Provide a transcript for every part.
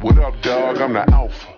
What up, dog? I'm the alpha.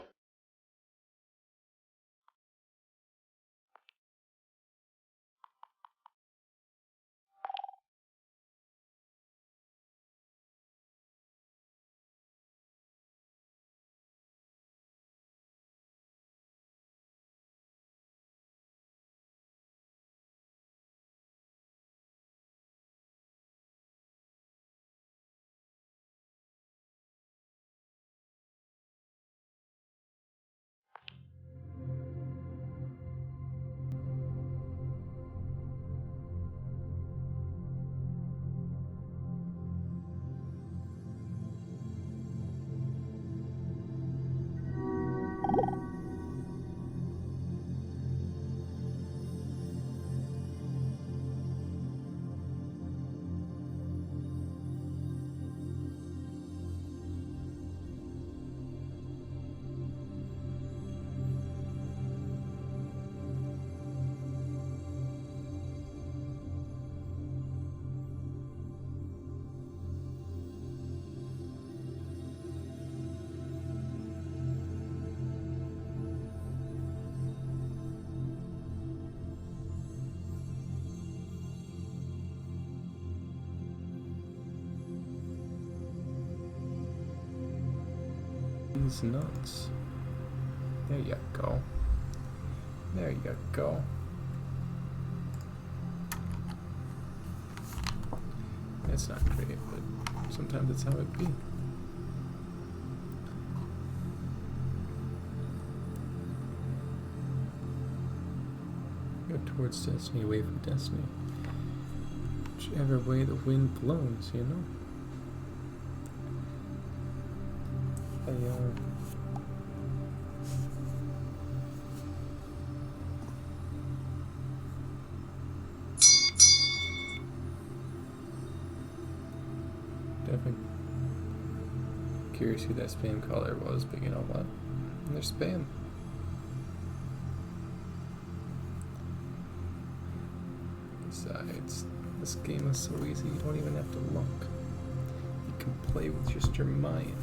These nuts. There you go. There you go. It's not great, but sometimes that's how it be. Go towards destiny, away from destiny. Whichever way the wind blows, you know? Definitely curious who that spam caller was, but you know what? They're spam. Besides, this game is so easy, you don't even have to look. You can play with just your mind.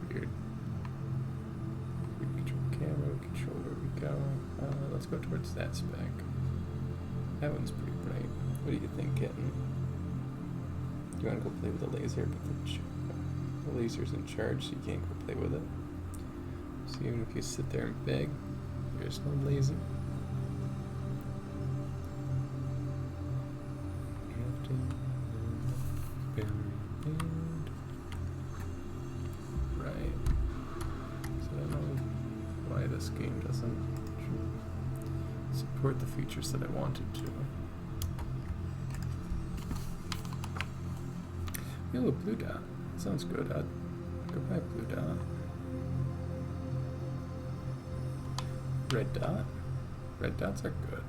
Weird. We control camera, we control where we go. Let's go towards that spec. That one's pretty bright. What do you think, Kitten? Do you want to go play with the laser? But the laser's in charge, so you can't go play with it. So even if you sit there and beg, there's no laser. Right. So I don't know why this game doesn't support the features that I wanted to. Ooh, a blue dot. Sounds good. I'd go back blue dot. Red dot? Red dots are good.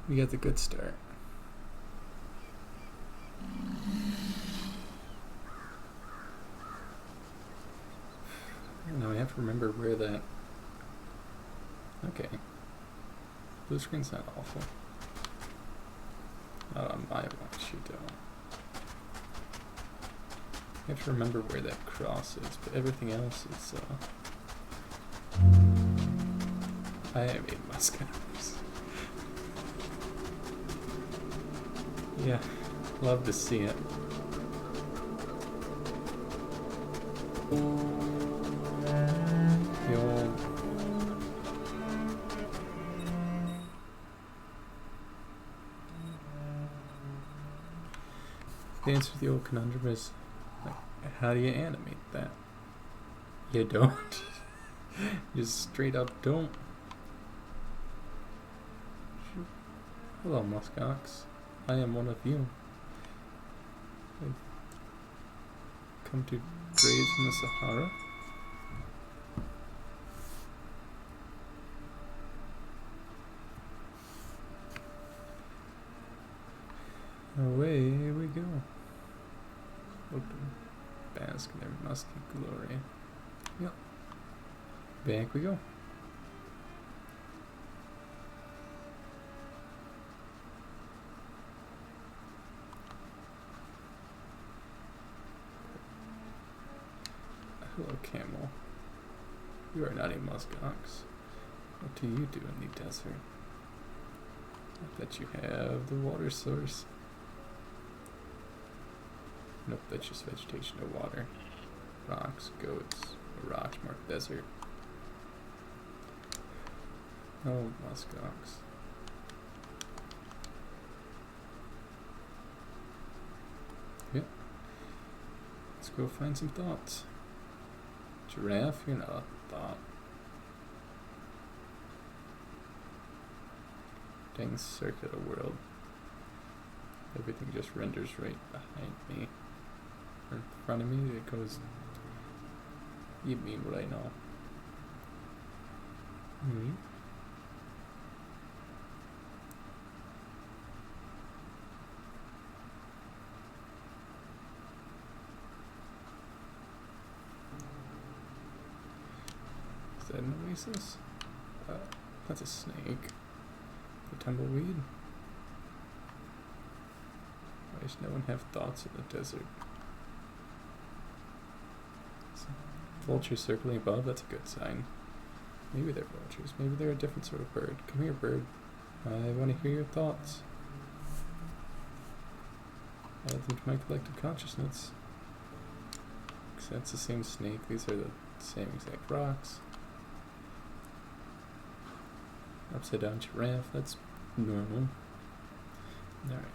We got the good start. Now I have to remember where that... Okay. Blue screen's not awful. Not on my watch, you don't. I have to remember where that cross is, but everything else is, I made Muscovs. Yeah, love to see it. The old... The answer to the old conundrum is, like, how do you animate that? You don't. Just straight up don't. Hello, Muskox. I am one of you. I've come to graze in the Sahara. Away we go. Open. Bask in their musky glory. Yep. Back we go. Hello, camel. You are not a muskox. What do you do in the desert? I bet you have the water source. Nope, that's just vegetation, no water. Rocks, goats, rocks mark desert. Oh, muskox. Yep. Let's go find some thoughts. Giraffe, you're not a thought. Dang circular world. Everything just renders right behind me. Or in front of me, it goes. You mean what I know. Is that an oasis? That's a snake. The tumbleweed? Why does no one have thoughts in the desert? Vultures circling above, that's a good sign. Maybe they're vultures. Maybe they're a different sort of bird. Come here, bird. I want to hear your thoughts. Add them to my collective consciousness. Because that's the same snake. These are the same exact rocks. Upside down giraffe, that's normal. Alright.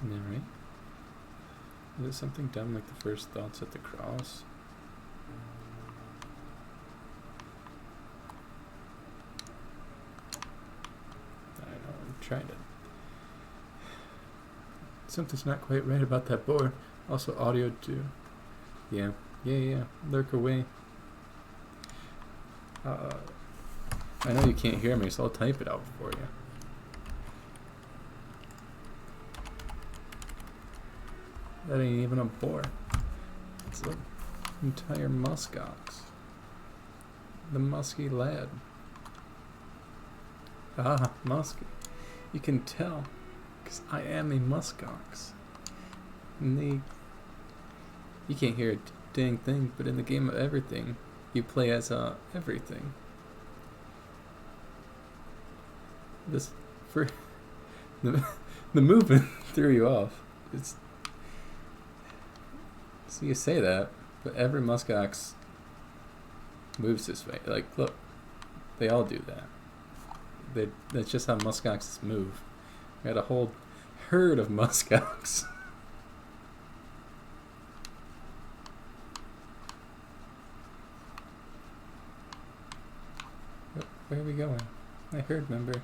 Alright. Is it something dumb like the first thoughts at the cross? I don't know, I'm trying to... Something's not quite right about that board. Also audio too. Yeah. Lurk away. I know you can't hear me, so I'll type it out for you. That ain't even a boar. It's an entire muskox. The musky lad. Ah, musky. You can tell, because I am a muskox. You can't hear a dang thing, but in the game of everything, you play as everything. This for the movement threw you off. It's so you say that, but every muskox moves this way. Like, look, they all do that. That's just how muskoxes move. We got a whole herd of muskox. Where are we going? I herd member.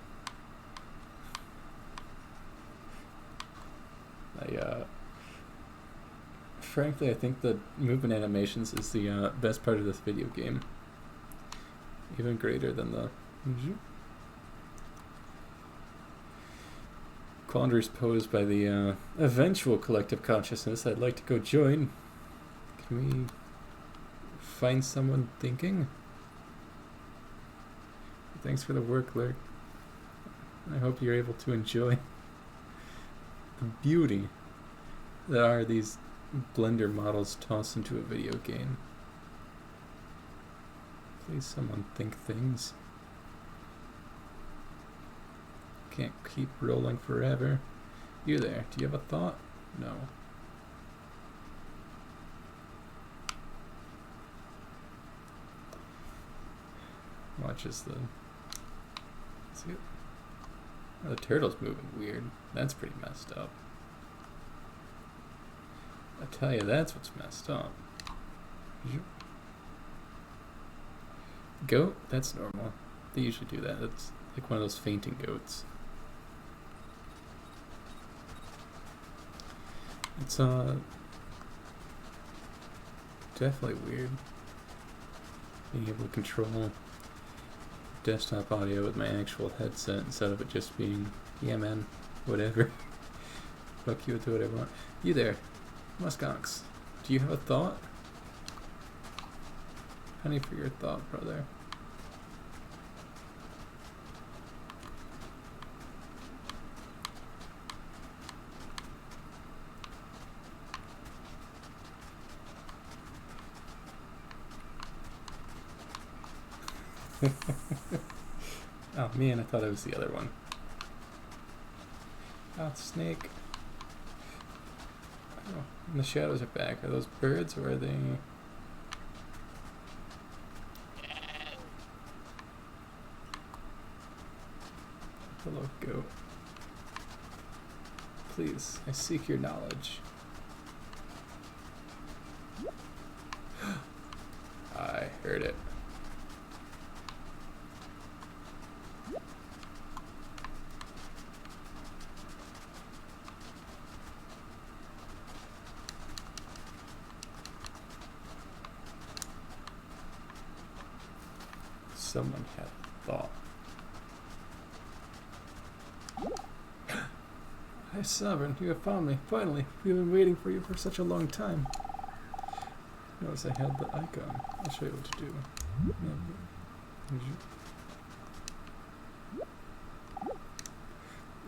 Frankly, I think the movement animations is the best part of this video game. Even greater than the quandaries posed by the eventual collective consciousness I'd like to go join. Can we find someone thinking? Thanks for the work, Lurk. I hope you're able to enjoy the beauty that are these Blender models tossed into a video game. Please, someone think things. Can't keep rolling forever. You there, do you have a thought? No. Watch as the... See it? Oh, the turtle's moving weird. That's pretty messed up. I tell you, that's what's messed up. Goat? That's normal. They usually do that. Like one of those fainting goats. It's definitely weird being able to control desktop audio with my actual headset instead of it just being, yeah man, whatever. Fuck you, do whatever I want. You there, Muskox, do you have a thought? Penny for your thought, brother. Oh man, I thought it was the other one. Oh, snake. Oh, and the shadows are back. Are those birds or are they... Hello, goat. Please, I seek your knowledge. I heard it. Someone had a thought. Hi, Sovereign, you have found me. Finally, we've been waiting for you for such a long time. Notice I had the icon. I'll show you what to do.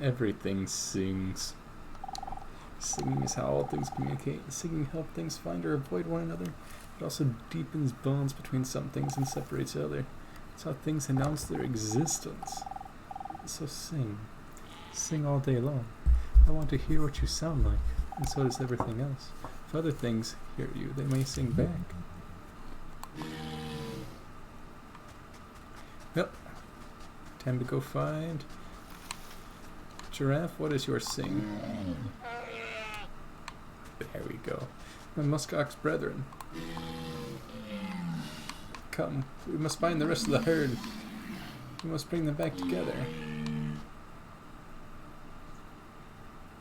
Everything sings. Singing is how all things communicate. Singing helps things find or avoid one another. It also deepens bonds between some things and separates other. It's how things announce their existence. So sing. Sing all day long. I want to hear what you sound like, and so does everything else. If other things hear you, they may sing back. Yep. Time to go find... Giraffe, what is your sing? There we go. My muskox brethren. Come, we must find the rest of the herd. We must bring them back together.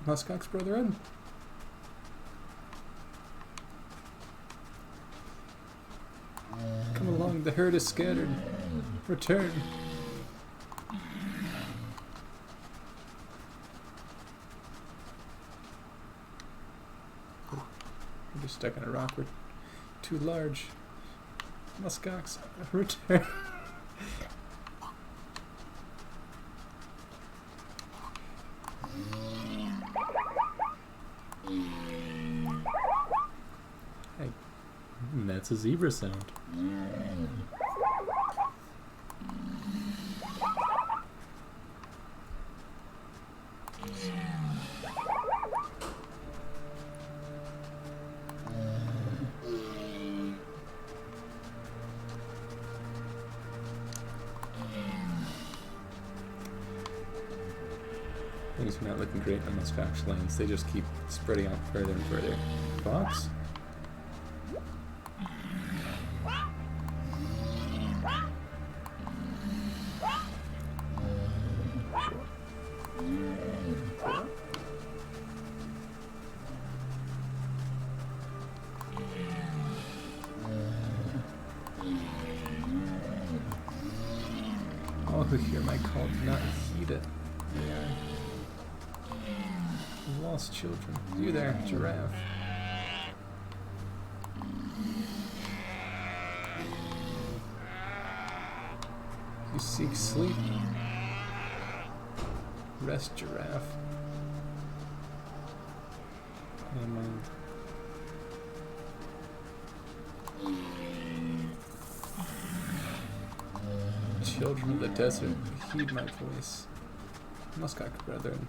Muskox brethren? Come along, the herd is scattered. Return. I'm just stuck in a rock. We're too large. Muskox, return. Hey, that's a zebra sound. Things are not looking great on those faction lanes. They just keep spreading out further and further. Fox? All who hear my call do not heed it. They are lost children. You there, Giraffe. You seek sleep. Rest, Giraffe. Amen. Children of the desert, heed my voice. Muskox brethren.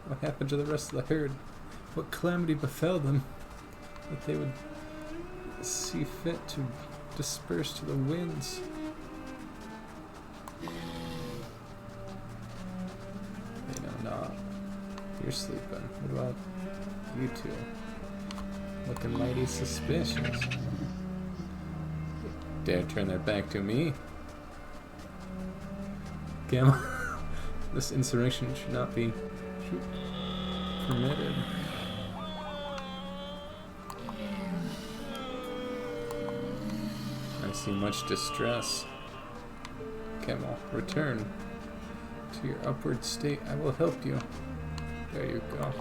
What happened to the rest of the herd? What calamity befell them that they would see fit to disperse to the winds? They know not. You're sleeping. What about you two? Looking mighty suspicious. Dare turn their back to me? Gamma. This insurrection should not be permitted. I see much distress. Camel, return to your upward state. I will help you. There you go.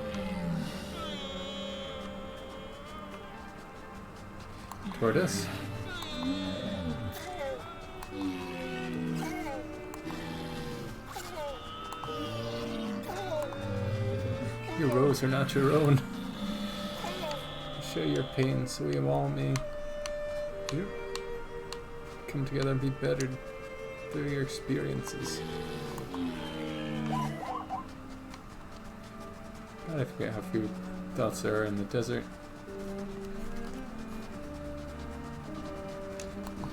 Tortoise? Your rows are not your own. Share your pain so we all may come together and be bettered through your experiences. God, I forget how few thoughts there are in the desert.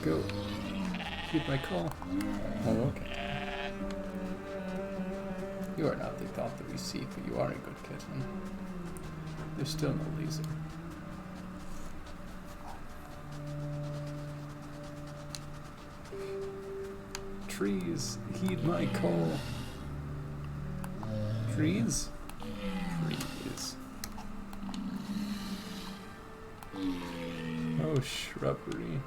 Go. Heed my call. Oh, okay. You are not the thought that we seek, but you are a good kitten. There's still no laser. Trees, heed my call. Trees? Trees. Oh, shrubbery.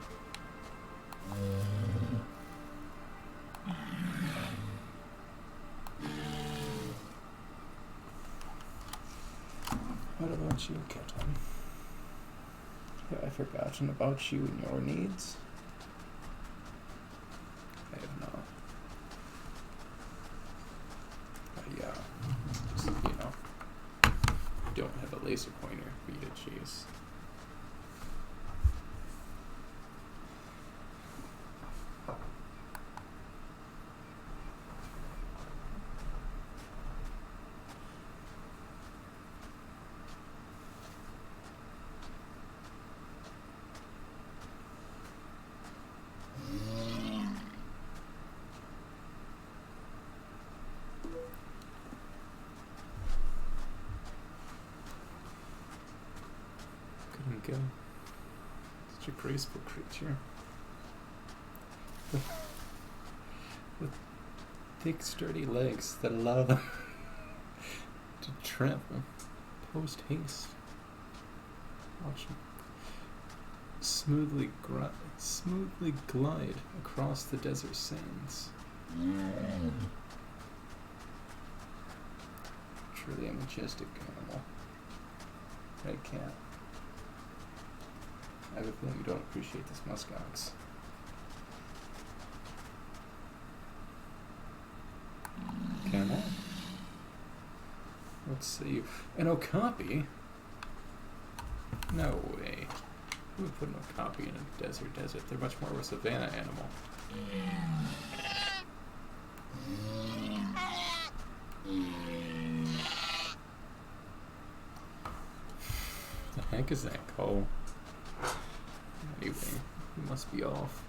What about you, kitten? Have I forgotten about you and your needs? I have not. Yeah, just, you know, don't have a laser pointer for you to chase. Go. Such a graceful creature. With thick, sturdy legs that allow them to travel post haste. Watch him smoothly glide across the desert sands. Truly a majestic animal. Red cat. I have a feeling you don't appreciate this muskox. Camel? Let's see. An okapi? No way. Who would put an okapi in a desert? They're much more of a savanna animal. The heck is that call? Anyway, we must be off.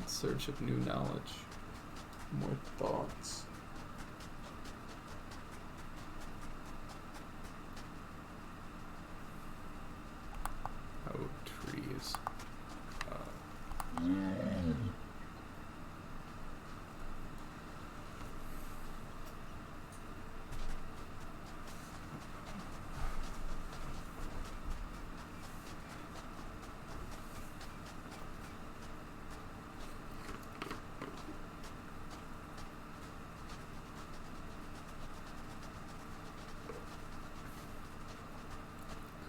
In search of new knowledge, more thoughts. Oh, trees.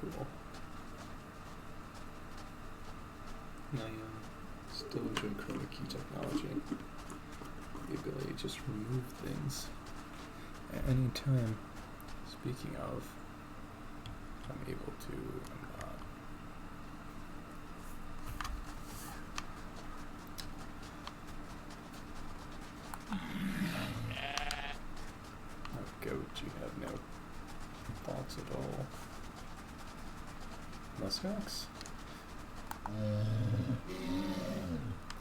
Cool. I still enjoy chroma key technology. The ability to just remove things at any time. Speaking of, I'm able to, I'm not. Oh, goat, you have no thoughts at all. Muskox?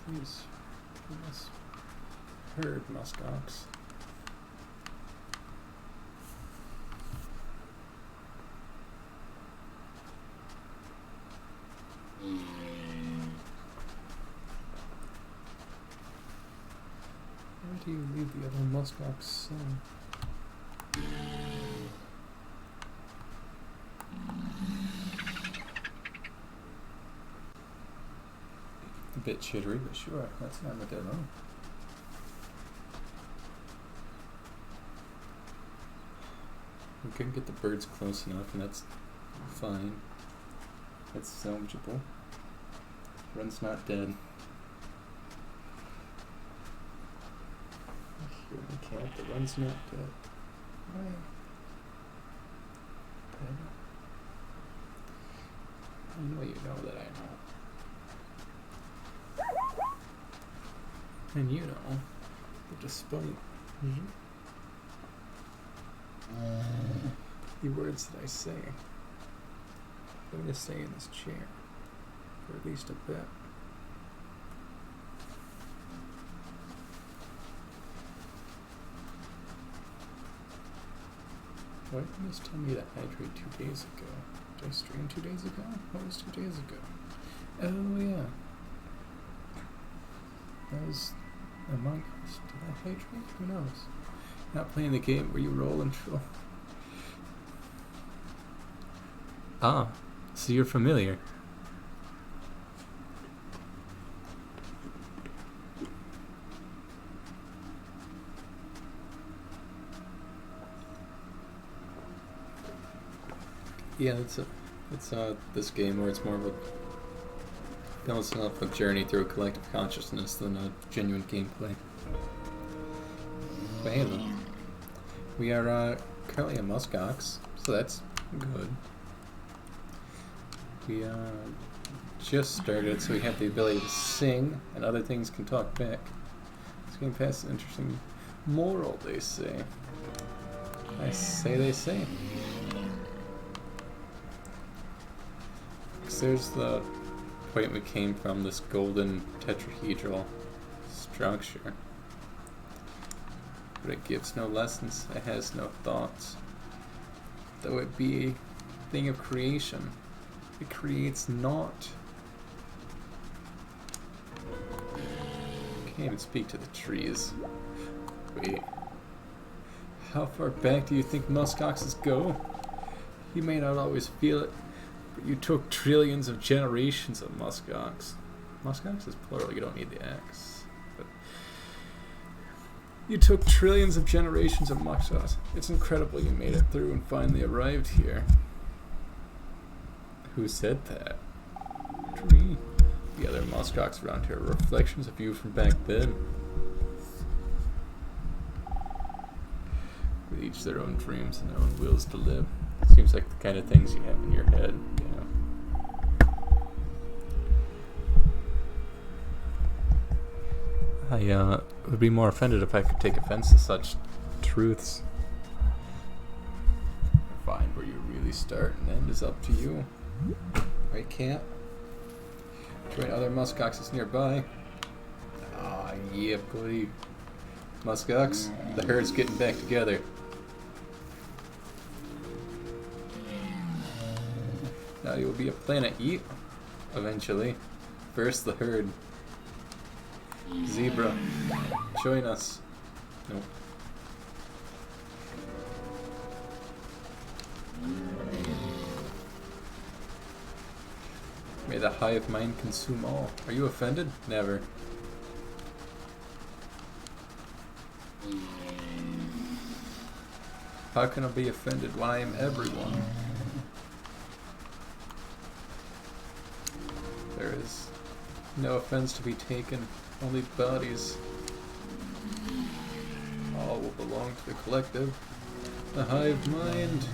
Please, please. Herd muskox. do you leave the other muskox son? A bit jittery, but sure, that's not what they're on. We couldn't get the birds close enough, and that's fine. That's salvageable. Run's not dead. Here we can't. The run's not dead. Right. I know you know that I know. And you know that despite the words that I say, I'm going to stay in this chair for at least a bit. Why didn't you just tell me to hydrate 2 days ago? Did I stream 2 days ago? What was 2 days ago? Oh yeah. That was Among Us. Did I hydrate? Who knows? Not playing the game where you roll and troll. Ah, so you're familiar. Yeah, it's this game where it's more of a balancing off a journey through a collective consciousness than a genuine gameplay. But hey, look, we are currently a muskox, so that's good. We just started, so we have the ability to sing, and other things can talk back. This game passes an interesting moral, they say. I say they say. There's the point we came from, this golden tetrahedral structure. But it gives no lessons, it has no thoughts. Though it be a thing of creation, it creates naught. Can't even speak to the trees. Wait. How far back do you think muskoxes go? You may not always feel it, but you took trillions of generations of muskox. Muskox is plural, you don't need the X. But you took trillions of generations of muskox. It's incredible you made it through and finally arrived here. Who said that? Tree. The other muskox around here are reflections of you from back then. With each their own dreams and their own wills to live. Seems like the kind of things you have in your head, you know. I would be more offended if I could take offense to such truths. Find where you really start and end is up to you. Right, Camp? Join other muskoxes nearby. Ah, yeah, buddy. Muskox, the herd's getting back together. Now you will be a planet eat eventually. First the herd. Zebra, join us. Nope. May the hive mind consume all. Are you offended? Never. How can I be offended when I am everyone? There is no offense to be taken, only bodies. All will belong to the collective, the hive mind.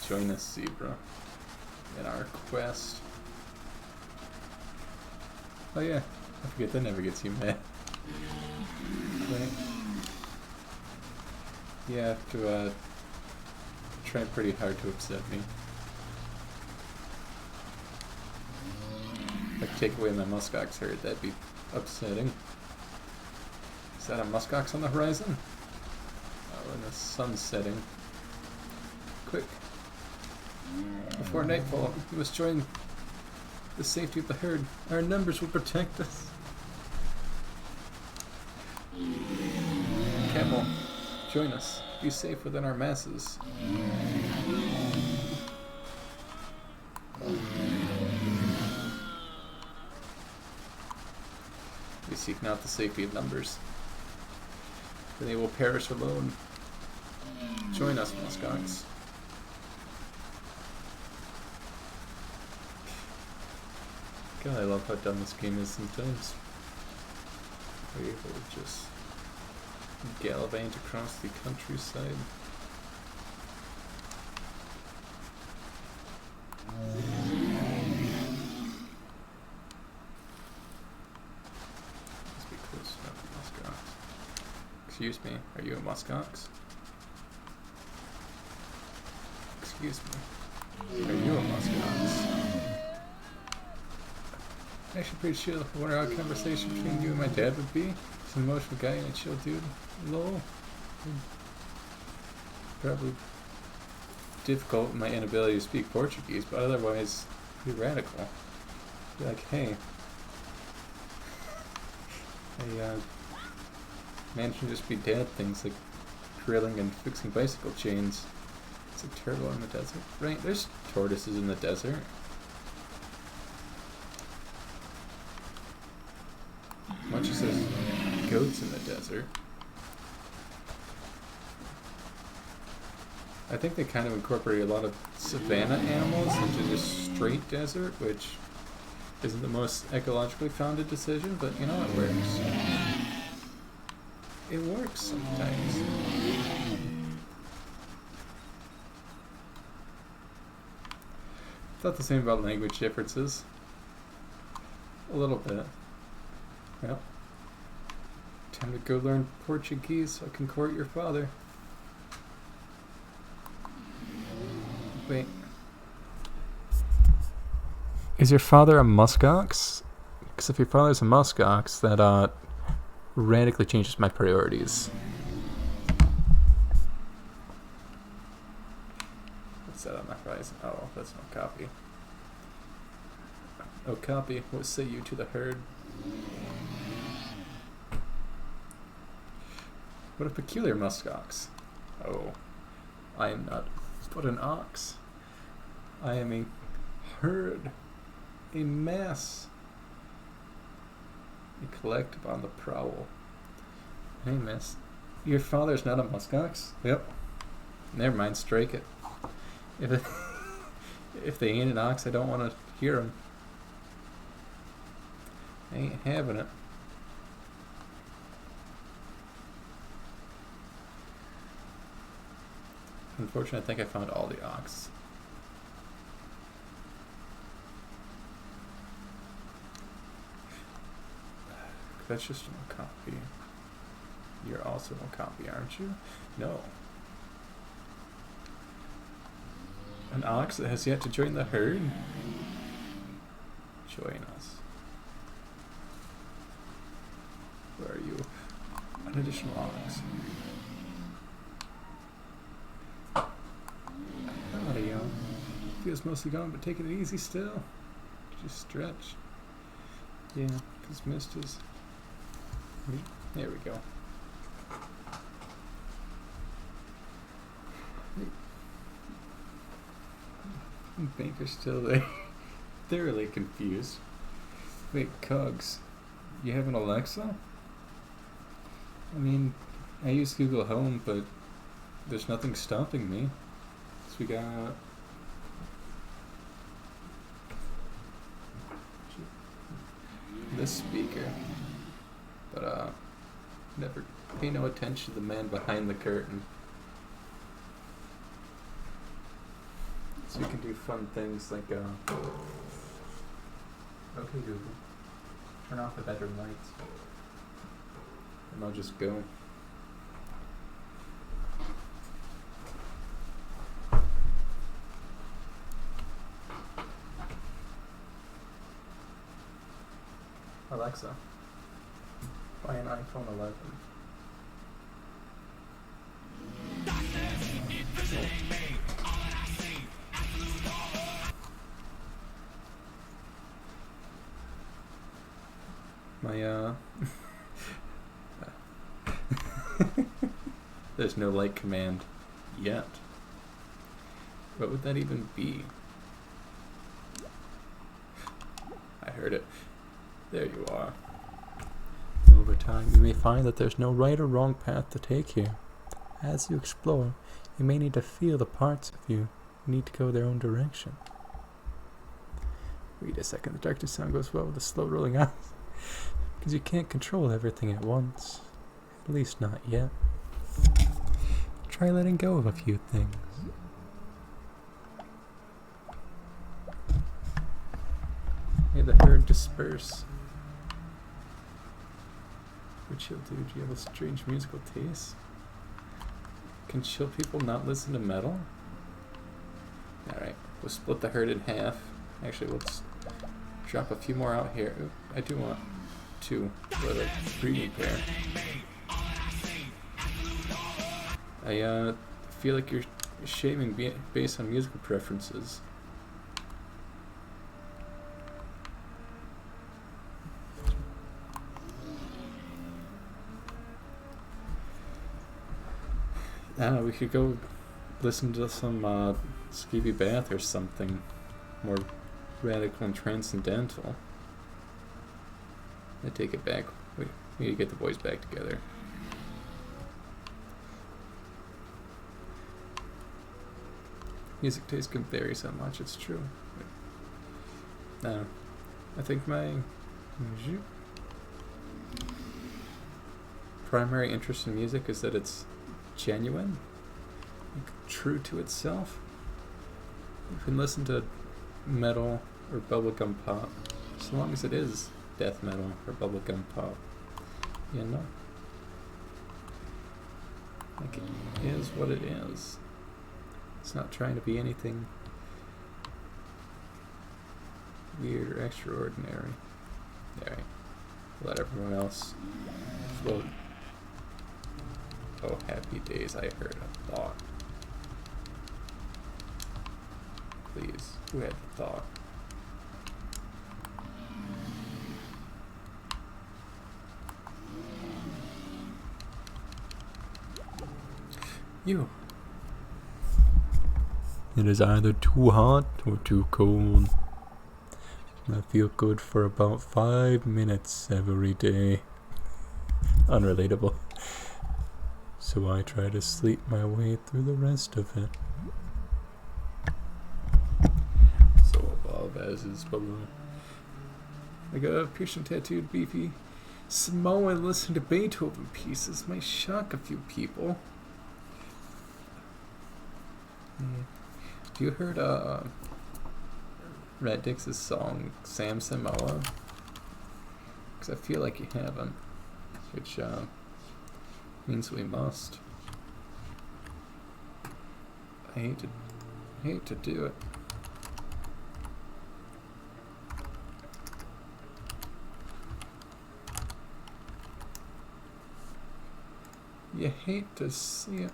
Join us, Zebra, in our quest. Oh yeah, I forget that never gets you mad. Right. You have to try pretty hard to upset me. If I could take away my muskox herd, that'd be upsetting. Is that a muskox on the horizon? Oh, and the sun's setting. Quick. Before nightfall, you must join The safety of the herd. Our numbers will protect us. Camel, join us. Be safe within our masses. We seek not the safety of numbers, for they will perish alone. Join us, muskox. God, I love how dumb this game is sometimes. We're able to just gallivant across the countryside. Must be close enough to muskox. Excuse me, are you a muskox? Excuse me, are you a muskox? Actually pretty chill. I wonder how a conversation between you and my dad would be. He's an emotional guy and a chill dude. Lol. Probably difficult with my inability to speak Portuguese, but otherwise pretty radical. Be like, hey, man should just be dad things like drilling and fixing bicycle chains. It's a turtle in the desert, right? There's tortoises in the desert. Much as there's goats in the desert. I think they kind of incorporate a lot of savanna animals into just straight desert, which isn't the most ecologically founded decision, but you know, it works. It works sometimes. Thought the same about language differences. A little bit. Yep. Time to go learn Portuguese so I can court your father. Wait. Is your father a muskox? Because if your father's a muskox, that radically changes my priorities. What's that on my horizon? Oh, that's no copy. Oh, copy. What say you to the herd? What a peculiar muskox. Oh, I am not but an ox. I am a herd, a mass, a collective on the prowl. Hey, miss. Your father's not a muskox? Yep. Never mind, strike it. If they ain't an ox, I don't want to hear them. I ain't having it. Unfortunately, I think I found all the ox. That's just no copy. You're also no copy, aren't you? No. An ox that has yet to join the herd? Join us. Where are you? An additional ox. Audio. Feels mostly gone, but taking it easy still. Just stretch. Yeah, because mist is... There we go. Banker's still there. Thoroughly confused. Wait, Cogs, you have an Alexa? I mean, I use Google Home, but there's nothing stopping me. So we got... this speaker. But, never pay no attention to the man behind the curtain. So you can do fun things like, okay Google, turn off the bedroom lights. And I'll just go. Alexa, buy an iPhone 11. my there's no light command yet. What would that even be? I heard it. There you are. Over time, you may find that there's no right or wrong path to take here. As you explore, you may need to feel the parts of you need to go their own direction. Wait a second, the darkness sound goes well with the slow rolling eyes. Because you can't control everything at once. At least not yet. Try letting go of a few things. May the herd disperse. What chill do? Do you have a strange musical taste? Can chill people not listen to metal? Alright, we'll split the herd in half. Actually, let's drop a few more out here. Ooh, I do want two for the breeding pair. I feel like you're shaming based on musical preferences. We could go listen to some Skeevy Bath or something more radical and transcendental. I take it back. We need to get the boys back together. Music taste can vary so much, it's true. I think my primary interest in music is that it's genuine, true to itself. You can listen to metal or bubblegum pop, so long as it is death metal or bubblegum pop, you know? Like, it is what it is. It's not trying to be anything weird or extraordinary. Alright, let everyone else float. Oh, happy days, I heard a thought. Please, who had the thought? You. It is either too hot or too cold. I feel good for about 5 minutes every day. Unrelatable. So I try to sleep my way through the rest of it. So above as is below. Like a piercing tattooed beefy Samoan listening to Beethoven pieces might shock a few people. You heard Rat Dix's song Sam Samoa? Because I feel like you haven't, which means we must. I hate to do it. You hate to see it.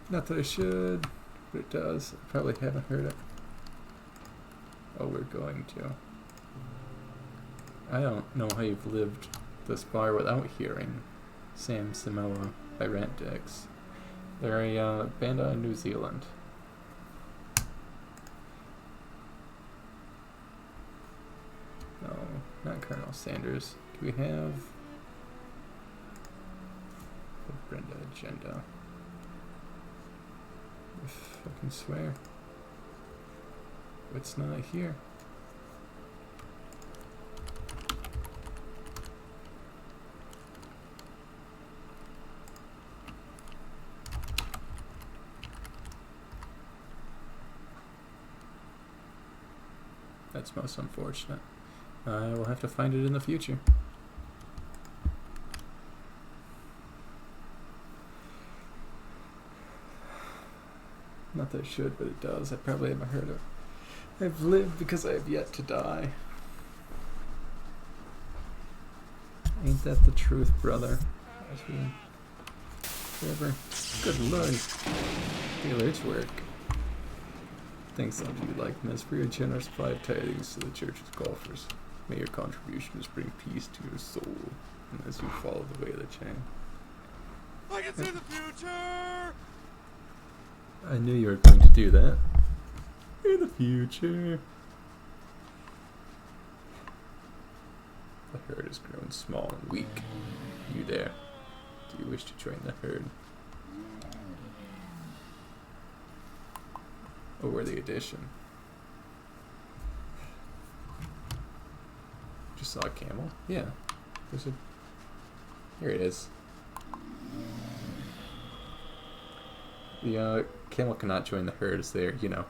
Not that I should, but it does. I probably haven't heard it. Oh, we're going to. I don't know how you've lived this far without hearing Sam Samoa by Rat Dix. They're a band out of New Zealand. No, not Colonel Sanders. Do we have the Brenda agenda? I fucking swear. It's not here. That's most unfortunate. I will have to find it in the future. Not that it should, but it does. I probably haven't heard it. I've lived because I have yet to die. Ain't that the truth, brother? As we forever. Good Lord. The alerts work. Thanks, some of you like this for your generous 5 tidings to the church's golfers. May your contributions bring peace to your soul, and as you follow the way of the chain. I can see the future! I knew you were going to do that. In the future. The herd has grown small and weak. You there? Do you wish to join the herd? A worthy addition. Just saw a camel? Yeah. There's a... Here it is. The camel cannot join the herd as they're, you know,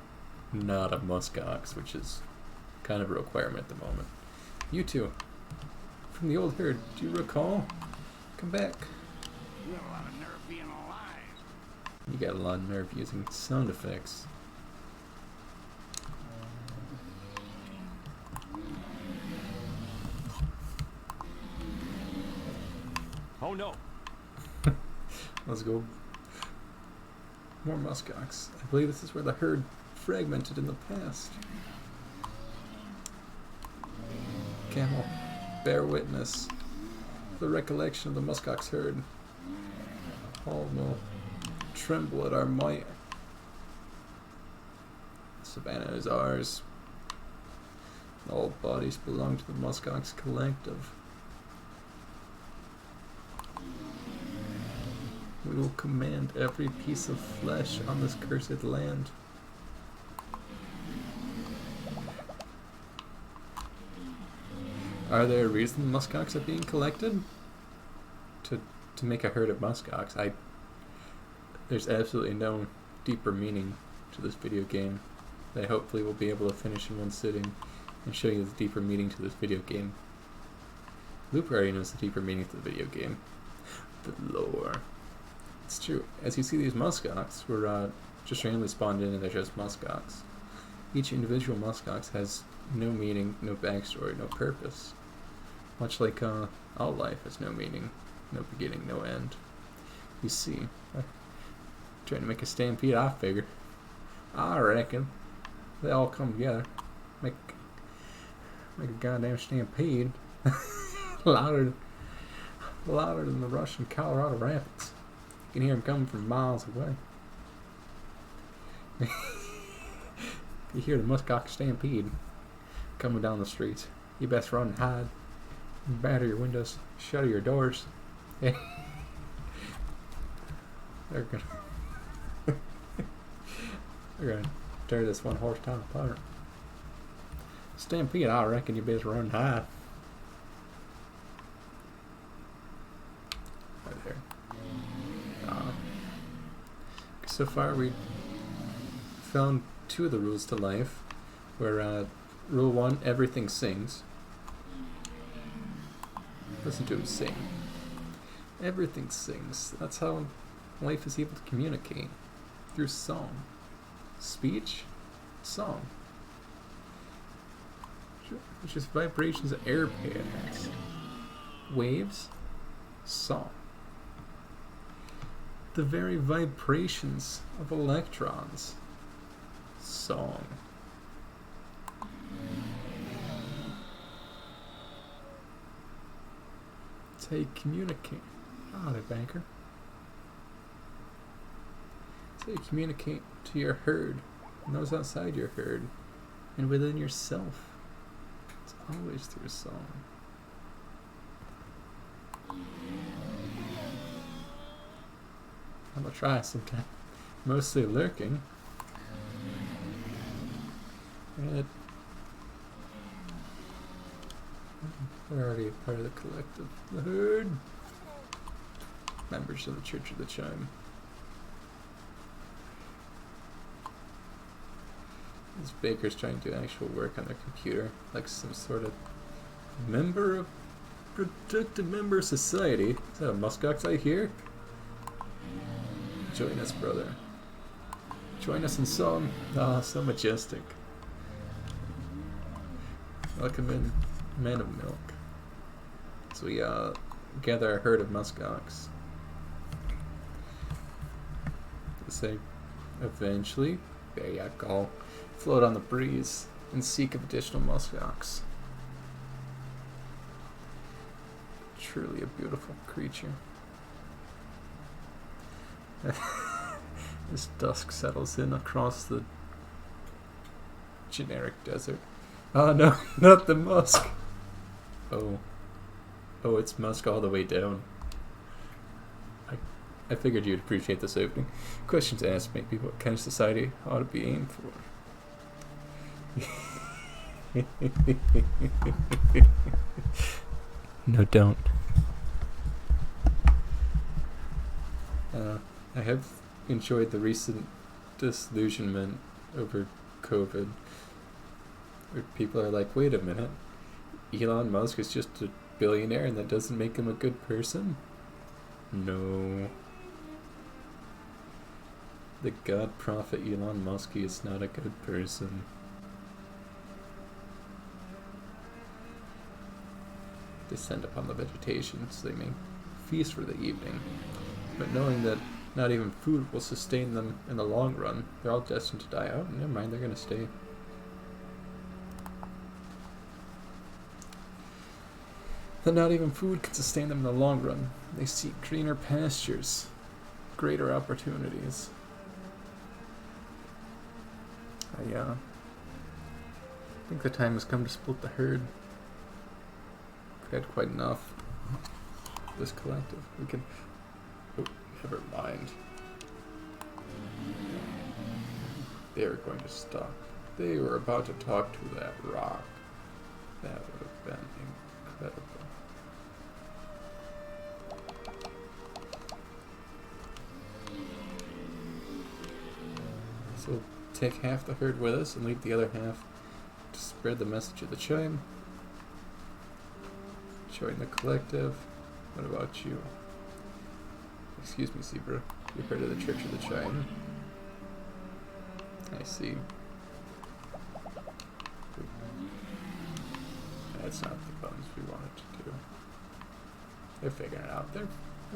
not a muskox, which is kind of a requirement at the moment. You two, from the old herd, do you recall? Come back. You got a lot of nerve being alive. You got a lot of nerve using sound effects. Oh no. Let's go. More muskox. I believe this is where the herd fragmented in the past. Camel, bear witness. The recollection of the muskox herd. All will tremble at our might. Savannah is ours. All bodies belong to the muskox collective. We will command every piece of flesh on this cursed land. Are there a reason muskox are being collected? To make a herd of muskox. There's absolutely no deeper meaning to this video game that I hopefully will be able to finish in one sitting and show you the deeper meaning to this video game. Loop already knows the deeper meaning to the video game. The lore. It's true. As you see these muskox, we're just randomly spawned in and they're just muskox. Each individual muskox has no meaning, no backstory, no purpose. Much like all life has no meaning, no beginning, no end. You see, trying to make a stampede, I figure. I reckon they all come together, make a goddamn stampede, louder than the Russian Colorado Rapids. You can hear them coming from miles away. You hear the muskox stampede coming down the streets. You best run and hide. Batter your windows. Shutter your doors. They're gonna tear this one horse town apart. Stampede, I reckon you best run and hide. Right there. So far we found 2 of the rules to life, where rule 1, everything sings. Listen to him sing. Everything sings. That's how life is able to communicate. Through song. Speech, song. Which is vibrations of air patterns. Waves, song. The very vibrations of electrons. Song. It's how you communicate. Ah, there, banker. It's how you communicate to your herd, and those outside your herd, and within yourself. It's always through a song. I'm gonna try sometime. Mostly lurking. And we're already a part of the collective. The herd. Members of the Church of the Chime. This baker's trying to do actual work on their computer, like some sort of member of productive member of society. Is that a muskox I hear? Join us, brother. Join us in song. Ah, so majestic. Welcome in, man of milk. So we gather a herd of muskox. Say, eventually, there you go, float on the breeze and seek of additional muskox. truly a beautiful creature. As dusk settles in across the generic desert. Oh no, not the musk! Oh. Oh, it's musk all the way down. I figured you'd appreciate this opening. Questions asked make me what kind of society ought to be aimed for. No, don't. I have enjoyed the recent disillusionment over COVID, where people are like, wait a minute, Elon Musk is just a billionaire and that doesn't make him a good person? No. The god prophet Elon Musk is not a good person. Descend upon the vegetation so they may feast for the evening, but knowing that not even food will sustain them in the long run, they're all destined to die out. Never mind, they're gonna stay. That not even food can sustain them in the long run. They seek greener pastures, greater opportunities. I think the time has come to split the herd. We've had quite enough. This collective. We can... Oh, never mind. They were going to stop. They were about to talk to that rock. That would have been incredible. So we'll take half the herd with us and leave the other half to spread the message of the chime. Join the collective. What about you? Excuse me, Zebra. You're part of the Church of the Chime. I see. That's not the buttons we wanted to do. They're figuring it out. They're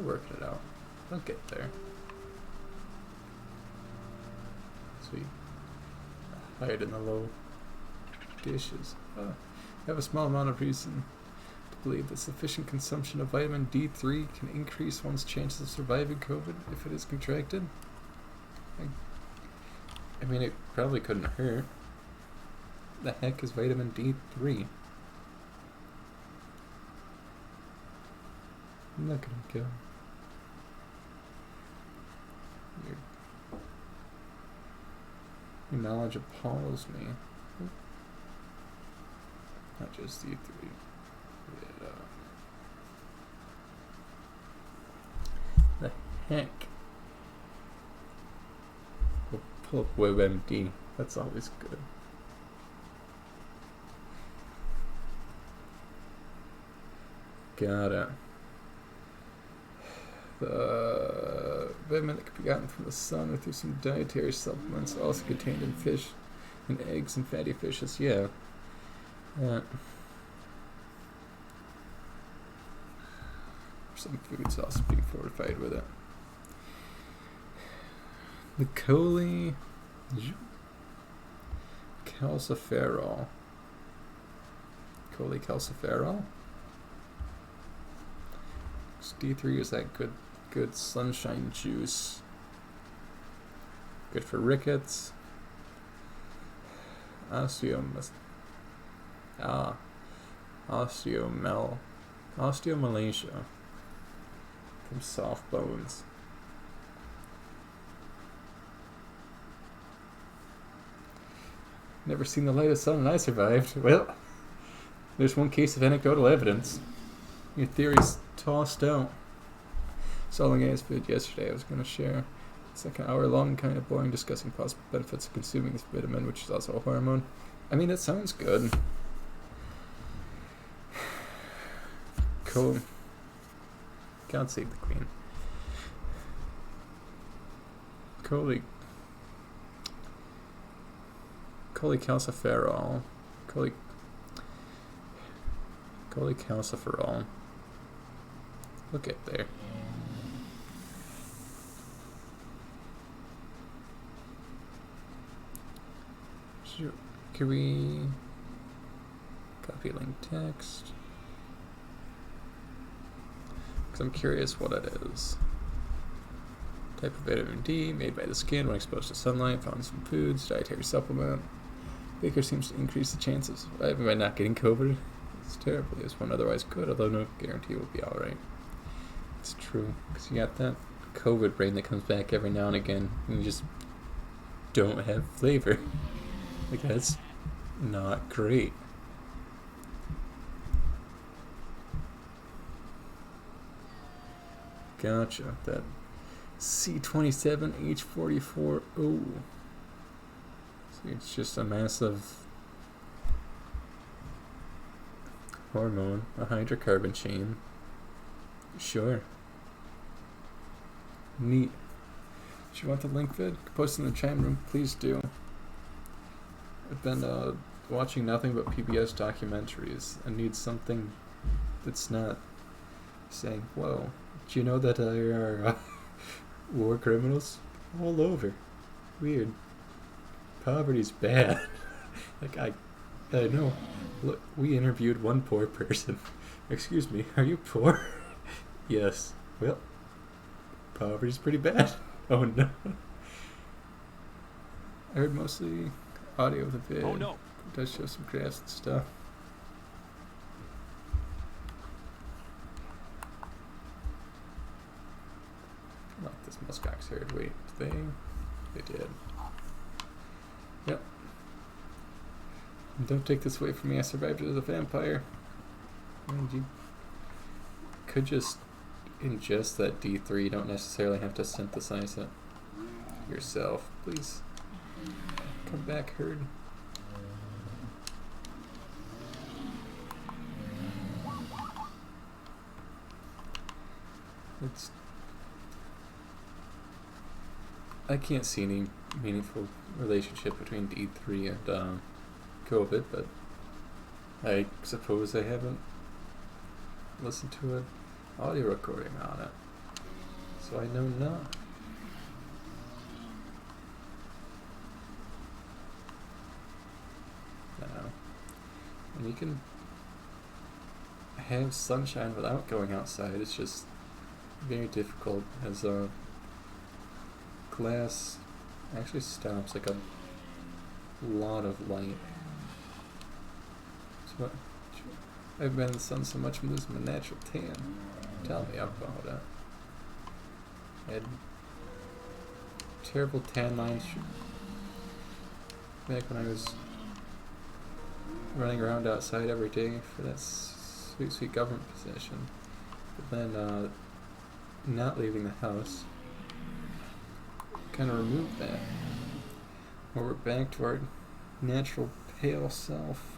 working it out. They'll get there. Sweet. Hide in the low dishes. I have a small amount of reason to believe that sufficient consumption of vitamin D3 can increase one's chances of surviving COVID if it is contracted. I mean, it probably couldn't hurt. The heck is vitamin D3? I'm not gonna go. Your knowledge appalls me. Not just D3. The heck? We'll pull up WebMD. That's always good. Got it. The vitamin that can be gotten from the sun or through some dietary supplements, also contained in fish and eggs and fatty fishes. Yeah. Some foods also being fortified with it. The cholecalciferol. Cholecalciferol? D3 is that good sunshine juice. Good for rickets. Osteomalacia. From soft bones. Never seen the light of sun and I survived. Well, there's one case of anecdotal evidence. Your theory's tossed out. Saw a guy's food yesterday I was going to share. It's like an hour long, kind of boring, discussing possible benefits of consuming this vitamin, which is also a hormone. I mean, it sounds good. Cool. God save the queen. Cholecalciferol. Cholecalciferol. Look at there. Can we copy link text? because I'm curious what it is. Type of vitamin D made by the skin when exposed to sunlight, found in some foods, dietary supplement. Baker seems to increase the chances of by not getting COVID as terribly as one otherwise could, although no guarantee will be alright. It's true, because you got that COVID brain that comes back every now and again, and you just don't have flavor. Like, that's not great. Gotcha. That C27H44O. So it's just a massive hormone, a hydrocarbon chain. Sure. Neat. If you want the link vid, post it in the chat room, please do. I've been watching nothing but PBS documentaries. I need something that's not saying, whoa, do you know that there are war criminals all over? Weird. Poverty's bad. Like, I know. Look, we interviewed one poor person. Excuse me, are you poor? Yes. Well, poverty's pretty bad. Oh no. I heard mostly audio of the vid. Oh no. It does show some graphs and stuff. I like this muskox herd weight thing. They did. Yep. And don't take this away from me, I survived it as a vampire. And you could just ingest that D3, you don't necessarily have to synthesize it yourself. Please come back, herd. I can't see any meaningful relationship between D3 and COVID, but I suppose I haven't listened to an audio recording on it, so I know not. And you can have sunshine without going outside. It's just very difficult as glass actually stops like a lot of light. So I've been in the sun so much I'm losing my natural tan. Tell me about it. I had terrible tan lines back when I was running around outside every day for that sweet government position. But then not leaving the house kind of removed that. Well, we're back to our natural pale self.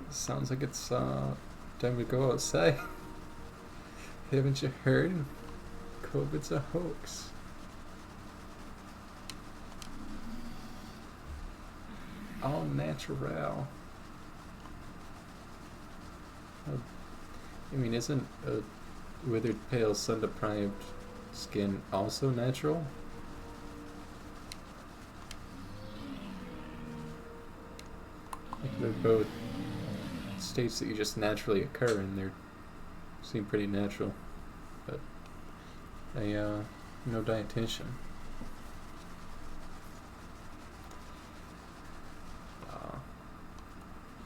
Sounds like it's time to go outside. Haven't you heard? COVID's a hoax. All natural. I mean, isn't a withered, pale, sun-deprived skin also natural? Like, they're both states that you just naturally occur in. They seem pretty natural, but no dietitian.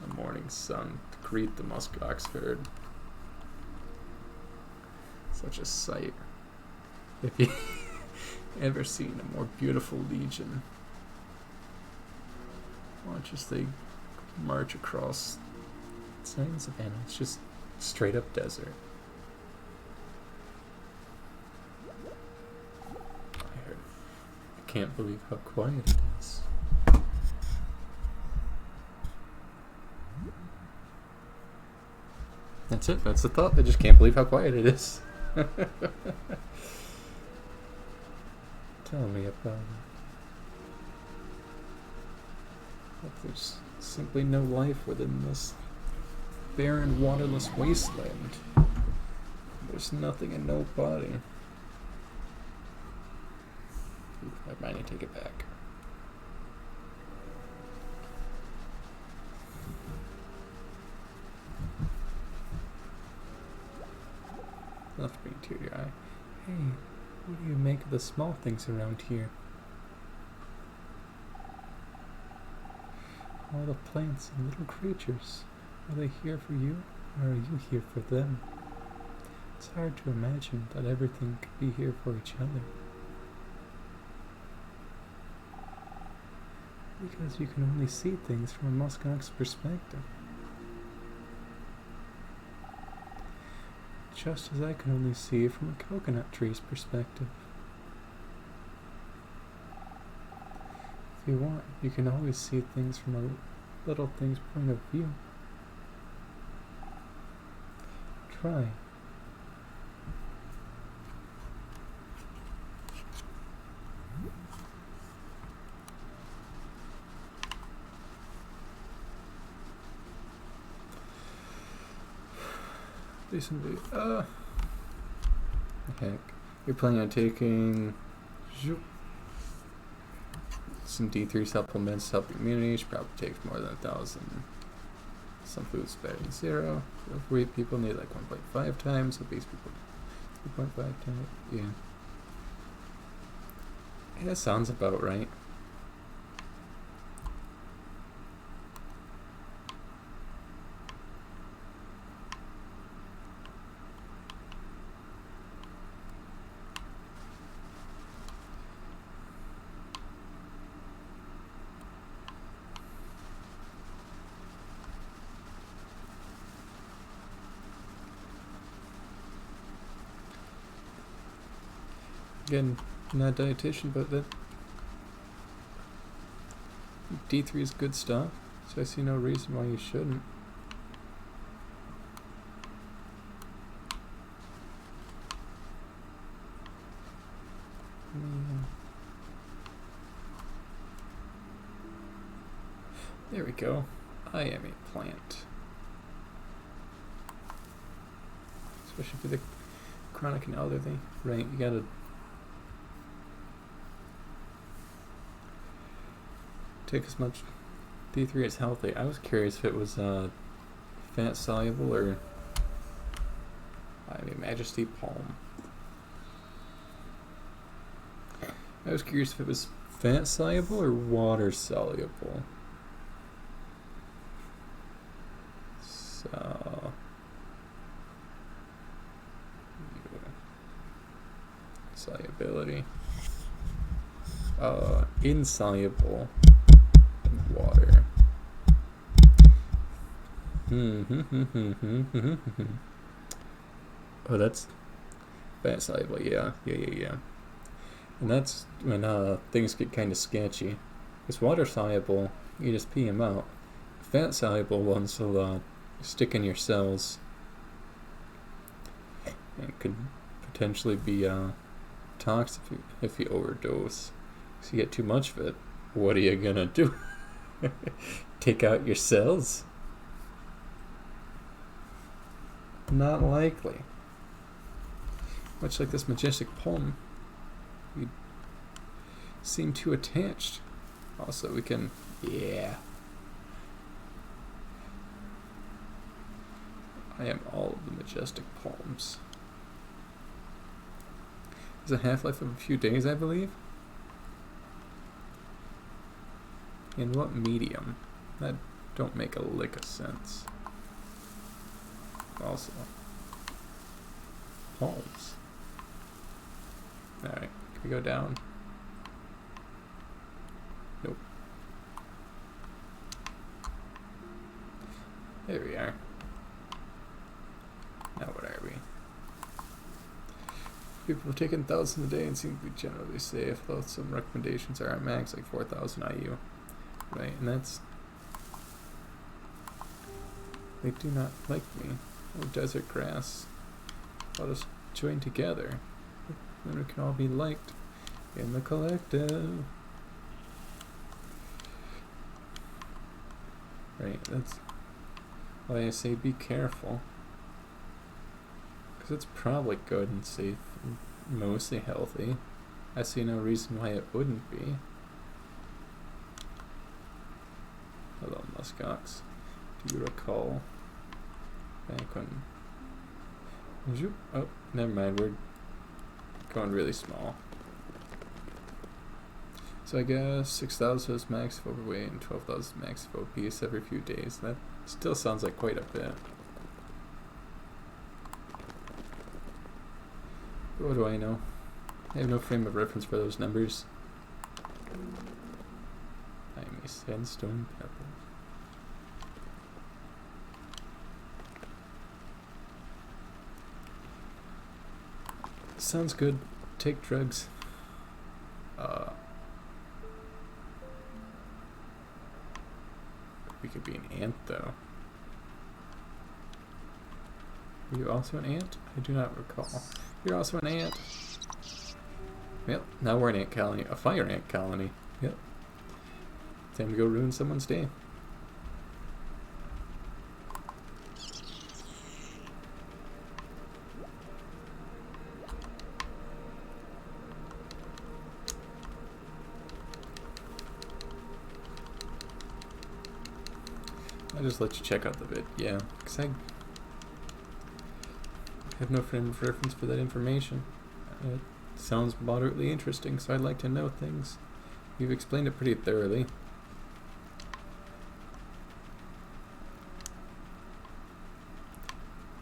The morning sun to greet the muskox herd. Such a sight. If you ever seen a more beautiful legion, watch as they march across. It's not even savannah, it's just straight up desert. I can't believe how quiet it is. That's it, that's the thought. I just can't believe how quiet it is. Tell me about it. But there's simply no life within this barren, waterless wasteland. There's nothing and nobody. Never mind, I take it back. Hey, what do you make of the small things around here? All the plants and little creatures. Are they here for you, or are you here for them? It's hard to imagine that everything could be here for each other. Because you can only see things from a muskox's perspective. Just as I can only see it from a coconut tree's perspective. If you want, you can always see things from a little thing's point of view. Try. Decently. Heck. You're planning on taking some D3 supplements to help your immunity. Should probably take more than 1,000. Some foods better than 0. Overweight people need like 1.5 times. Obese people 2.5 times. Yeah. Yeah, that sounds about right. Again, I'm not a dietitian, but that D3 is good stuff, so I see no reason why you shouldn't. There we go. I am a plant. Especially for the chronic and elderly. Right, you gotta take as much D3 as healthy. I was curious if it was fat soluble or Majesty Palm. I was curious if it was fat soluble or water soluble. So solubility. Insoluble in water. Oh, that's fat soluble. Yeah. And that's when things get kind of sketchy. Because water soluble, you just pee them out. Fat soluble ones will stick in your cells and could potentially be toxic if you overdose. So you get too much of it, what are you gonna do? Take out your cells? Not likely. Much like this majestic poem, we seem too attached. Also, we can, yeah. I am all of the majestic poems. There's a half-life of a few days, I believe. In what medium? That don't make a lick of sense. Also, poems. Alright, can we go down? Nope. There we are. Now what are we? People have taken 1,000 a day and seem to be generally safe, though some recommendations are at max, like 4,000 IU. Right, and that's... They do not like me. Oh, desert grass. Let us join together. Then we can all be liked in the collective. Right, that's why I say be careful. Because it's probably good and safe and mostly healthy. I see no reason why it wouldn't be. Hello, muskox. Do you recall back when... Oh, never mind. Going really small. So I guess 6,000 is max of overweight and 12,000 max of obese every few days. That still sounds like quite a bit. But what do I know? I have no frame of reference for those numbers. I'm a sandstone pebble. Sounds good. Take drugs. We could be an ant, though. Are you also an ant? I do not recall. You're also an ant. Yep, now we're an ant colony. A fire ant colony. Yep. Time to go ruin someone's day. I'll just let you check out the vid, yeah, because I have no frame of reference for that information. It sounds moderately interesting, so I'd like to know things. You've explained it pretty thoroughly.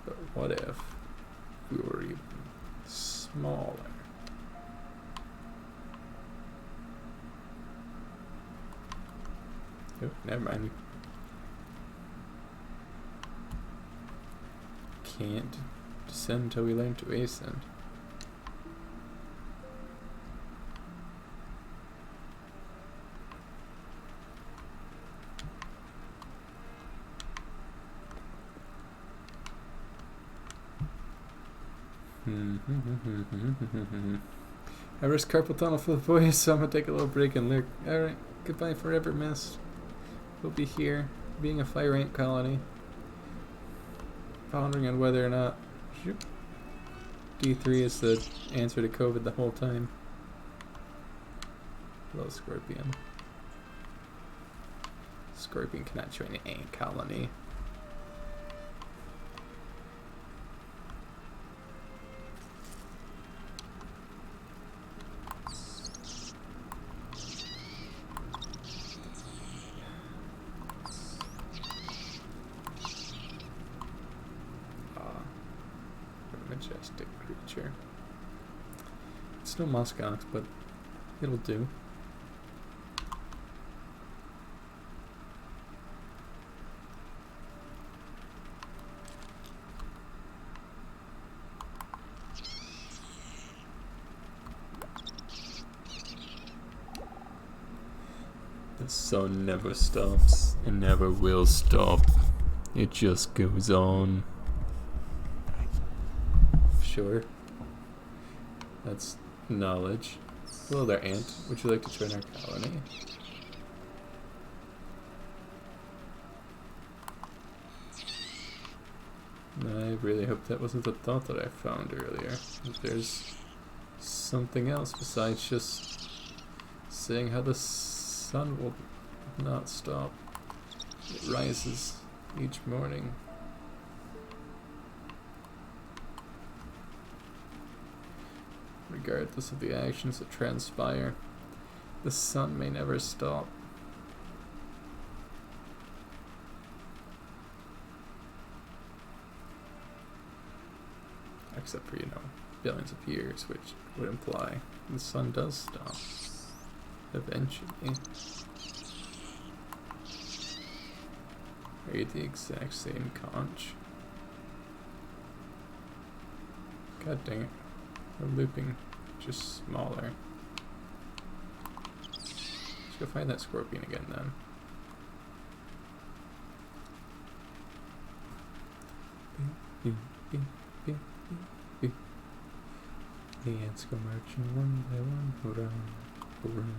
But what if we were even smaller? Oh, never mind. Can't descend until we learn to ascend. I risk carpal tunnel for the boys, so I'm gonna take a little break and look. Alright, goodbye forever, mist. We'll be here, being a fire ant colony. Pondering on whether or not D3 is the answer to COVID the whole time. Hello, Scorpion. Scorpion cannot join an ant colony. Majestic creature. It's no muskox, but it'll do. The sun never stops and never will stop. It just goes on. Sure. That's knowledge. Hello there, ant. Would you like to join our colony? I really hope that wasn't the thought that I found earlier. That there's something else besides just saying how the sun will not stop. It rises each morning. Regardless of the actions that transpire, the sun may never stop. Except for, billions of years, which would imply the sun does stop. Eventually. Are you the exact same conch? God dang it. We're looping, just smaller. Let's go find that scorpion again then. The ants go marching one by one, hurrah, hurrah.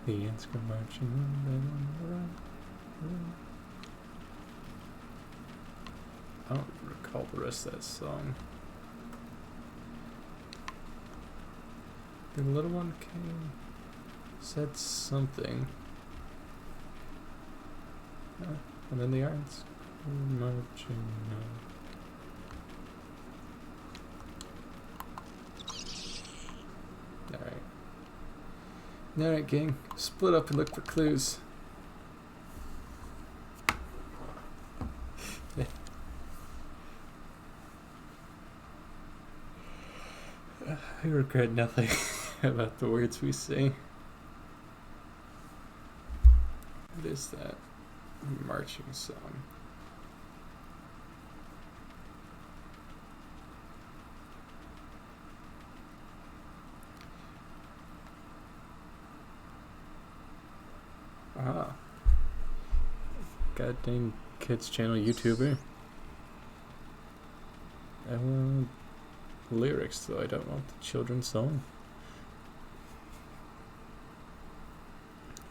The ants go marching one by one, hurrah, hurrah. I don't recall the rest of that song. The little one came, said something, and then the ants go marching on. Alright. Alright, gang. Split up and look for clues. I regret nothing about the words we say. What is that marching song? Ah. Goddamn kids channel YouTuber. I want lyrics though, I don't want the children's song.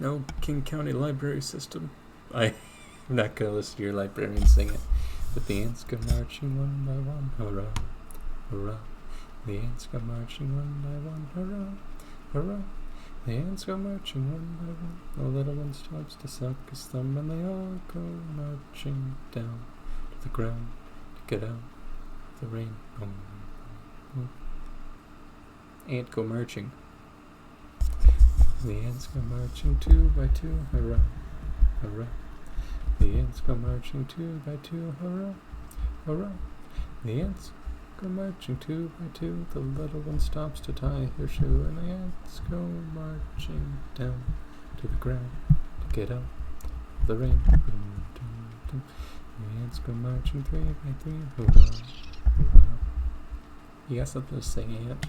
No King County Library System. I'm not gonna listen to your librarian sing it. But the ants go marching one by one, hurrah, hurrah. The ants go marching one by one, hurrah, hurrah. The ants go marching one by one. The little one stops to suck his thumb, and they all go marching down to the ground to get out the rain. Boom, boom, boom. Ant go marching. The ants go marching two by two, hurrah, hurrah. The ants go marching two by two, hurrah, hurrah. The ants go marching two by two. The little one stops to tie her shoe, and the ants go marching down to the ground to get out the rain. Boom, boom, boom. The ants go marching three by three, hurrah, hurrah. You got something to say, Ant?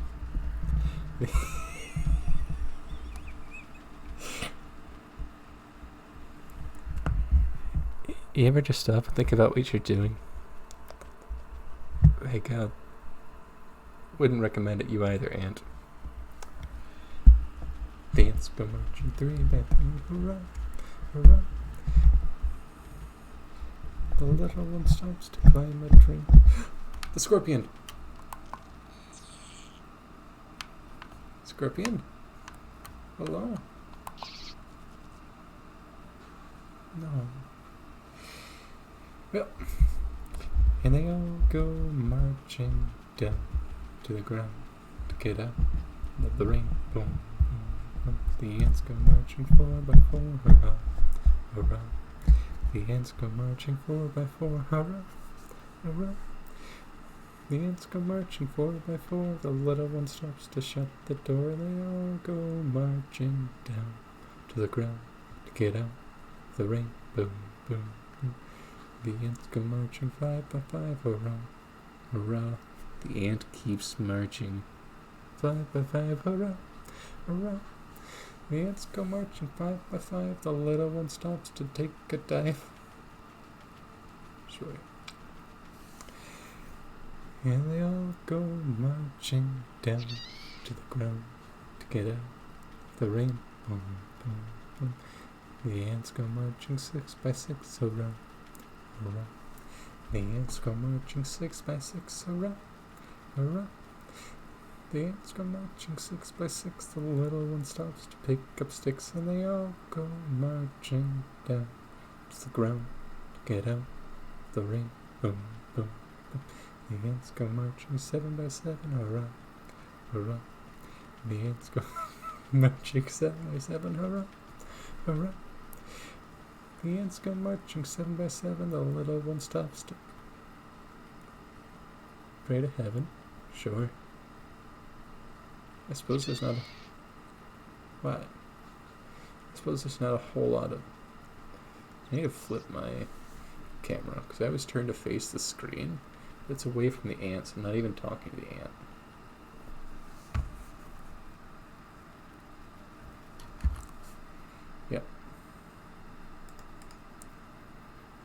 You ever just stop and think about what you're doing? Like, wouldn't recommend it you either, Ant. The ants go marching three by three, hurrah, hurrah. The little one stops to climb a tree. The scorpion! Scorpion? Hello? No. Well, and they all go marching down to the ground to get out of the rain. Boom, boom, boom. The ants go marching four by four, hurrah, hurrah. The ants go marching four by four, hurrah, hurrah. The ants go marching four by four. The little one stops to shut the door. They all go marching down to the ground to get out of the rain. Boom, boom, boom. The ants go marching five by five, hurrah, hurrah. The ant keeps marching five by five, hurrah, hurrah. The ants go marching five by five. The little one stops to take a dive. Sure. And they all go marching down to the ground to get out the rain. Boom, boom, boom. The ants go marching six by six, hurrah, hurrah. The ants go marching six by six, hurrah, hurrah. The ants go marching six by six. The little one stops to pick up sticks, and they all go marching down to the ground to get out the rain. Boom, boom, boom. The ants go marching seven by seven, hurrah, hurrah. The ants go marching seven by seven, hurrah, hurrah. The ants go marching seven by seven. The little one stops to pray to heaven. Sure. I suppose there's not a... What? I suppose there's not a whole lot of... I need to flip my camera, because I was turned to face the screen. It's away from the ants. I'm not even talking to the ant. Yep.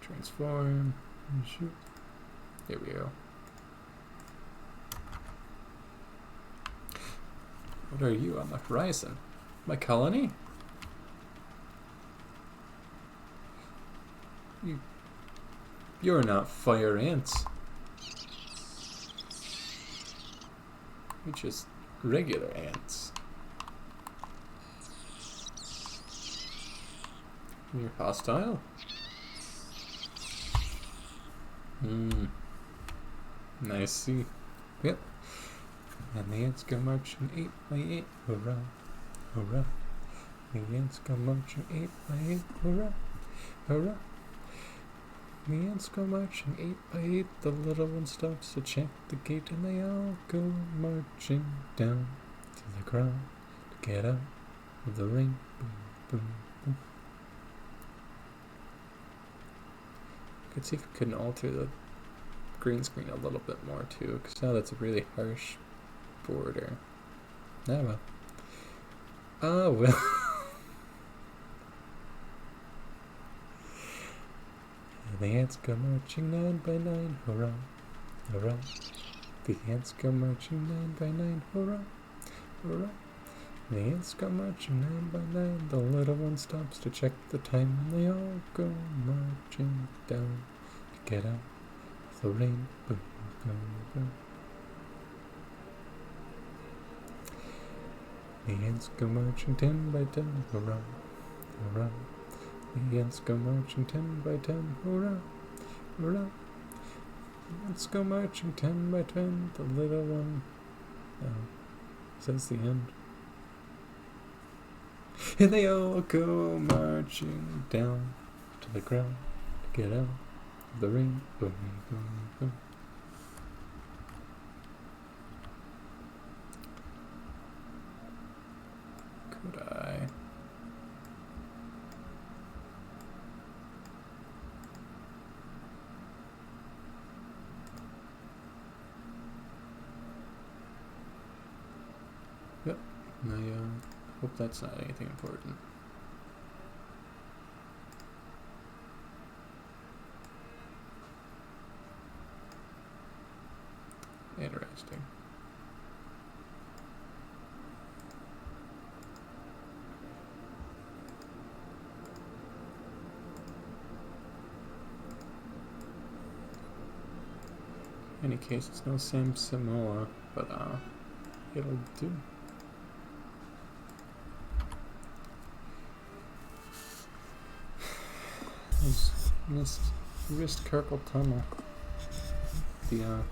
Transform. And shoot. There we go. What are you on the horizon? My colony? You're not fire ants. You're just regular ants. You're hostile? I see. Yep. And the ants go marching 8 by 8, hurrah, hurrah. The ants go marching 8 by 8, hurrah, hurrah. The ants go marching 8 by 8, the little one stops to check the gate, and they all go marching down to the ground to get out of the rain. Boom, boom, boom. I could see if we couldn't alter the green screen a little bit more too, because now that's a really harsh border. Ah well. Ah well. The ants go marching 9 by 9, hurrah, hurrah. The ants go marching 9 by 9, hurrah, hurrah. The ants go marching 9 by 9, the little one stops to check the time, and they all go marching down to get out of the rain. Boom, boom, boom. The ants go marching 10 by 10, hurrah, hurrah. The ants go marching 10 by 10, hurrah, hurrah. The ants go marching 10 by 10, the little one says the end. And they all go marching down to the ground to get out of the rain. Boom, boom, boom. Could I? Yep, I hope that's not anything important. Interesting. In any case, it's no Sam Samoa, but it'll do. Missed wrist carpal tunnel. The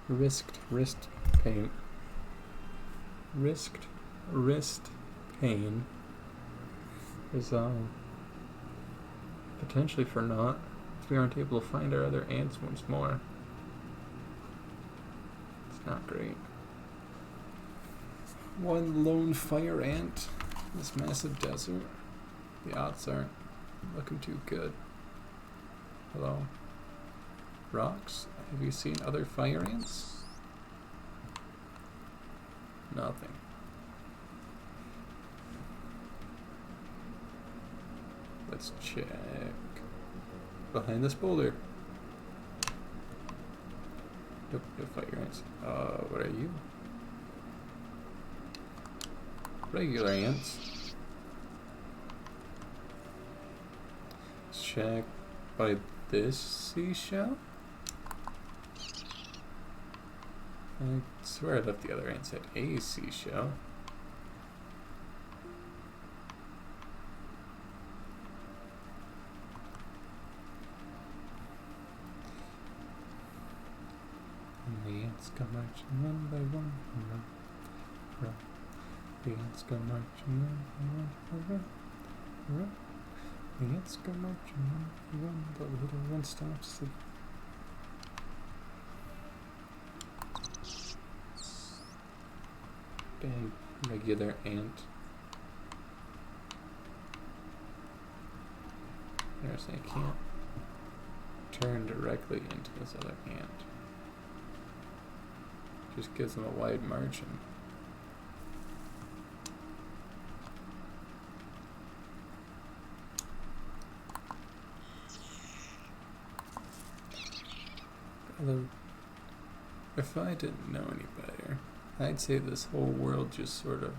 risked wrist pain. Risked wrist pain is potentially for naught if we aren't able to find our other ants once more. It's not great. One lone fire ant in this massive desert. The odds aren't looking too good. Hello. Rocks? Have you seen other fire ants? Nothing. Let's check. Behind this boulder. Nope, no fire ants. What are you? Regular ants. Let's check by this seashell. I swear I left the other ants at a seashell. And the ants go marching 1 by 1, hurrah, hurrah. The ants go marching 1 by 1, hurrah, hurrah. The ants go marching 1 by 1, the little one stops to bang regular ant. Interesting, I can't turn directly into this other ant. Just gives them a wide margin. Although, if I didn't know any better, I'd say this whole world just sort of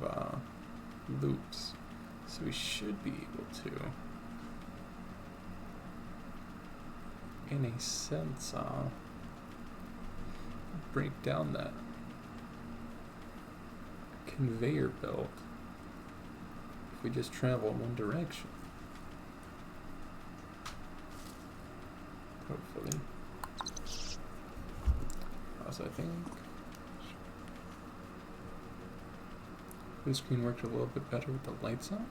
loops. So we should be able to, in a sense, break down that conveyor belt if we just travel in one direction. Hopefully. Also, I think Windscreen worked a little bit better with the lights on.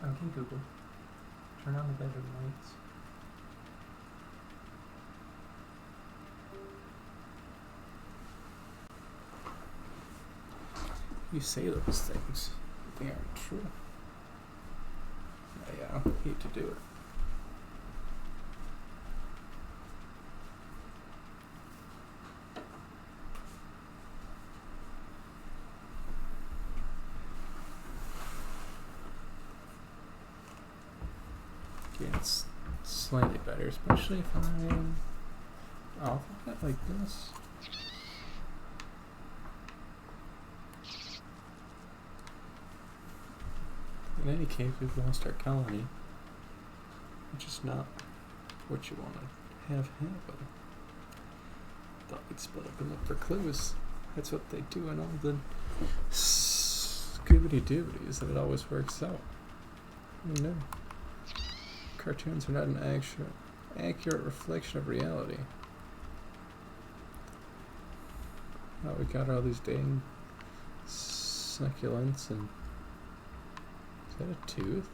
Okay, Google. Turn on the bedroom lights. You say those things, but they aren't true. I hate to do it. Okay, it's slightly better, especially if I'm off of it like this. In any case, we've lost our colony, which is not what you want to have happen. Thought we'd split up and look for clues. That's what they do in all the Scooby-Doobies, and it always works out. No. Cartoons are not an accurate reflection of reality. Oh, we got all these dang succulents and... Is that a tooth?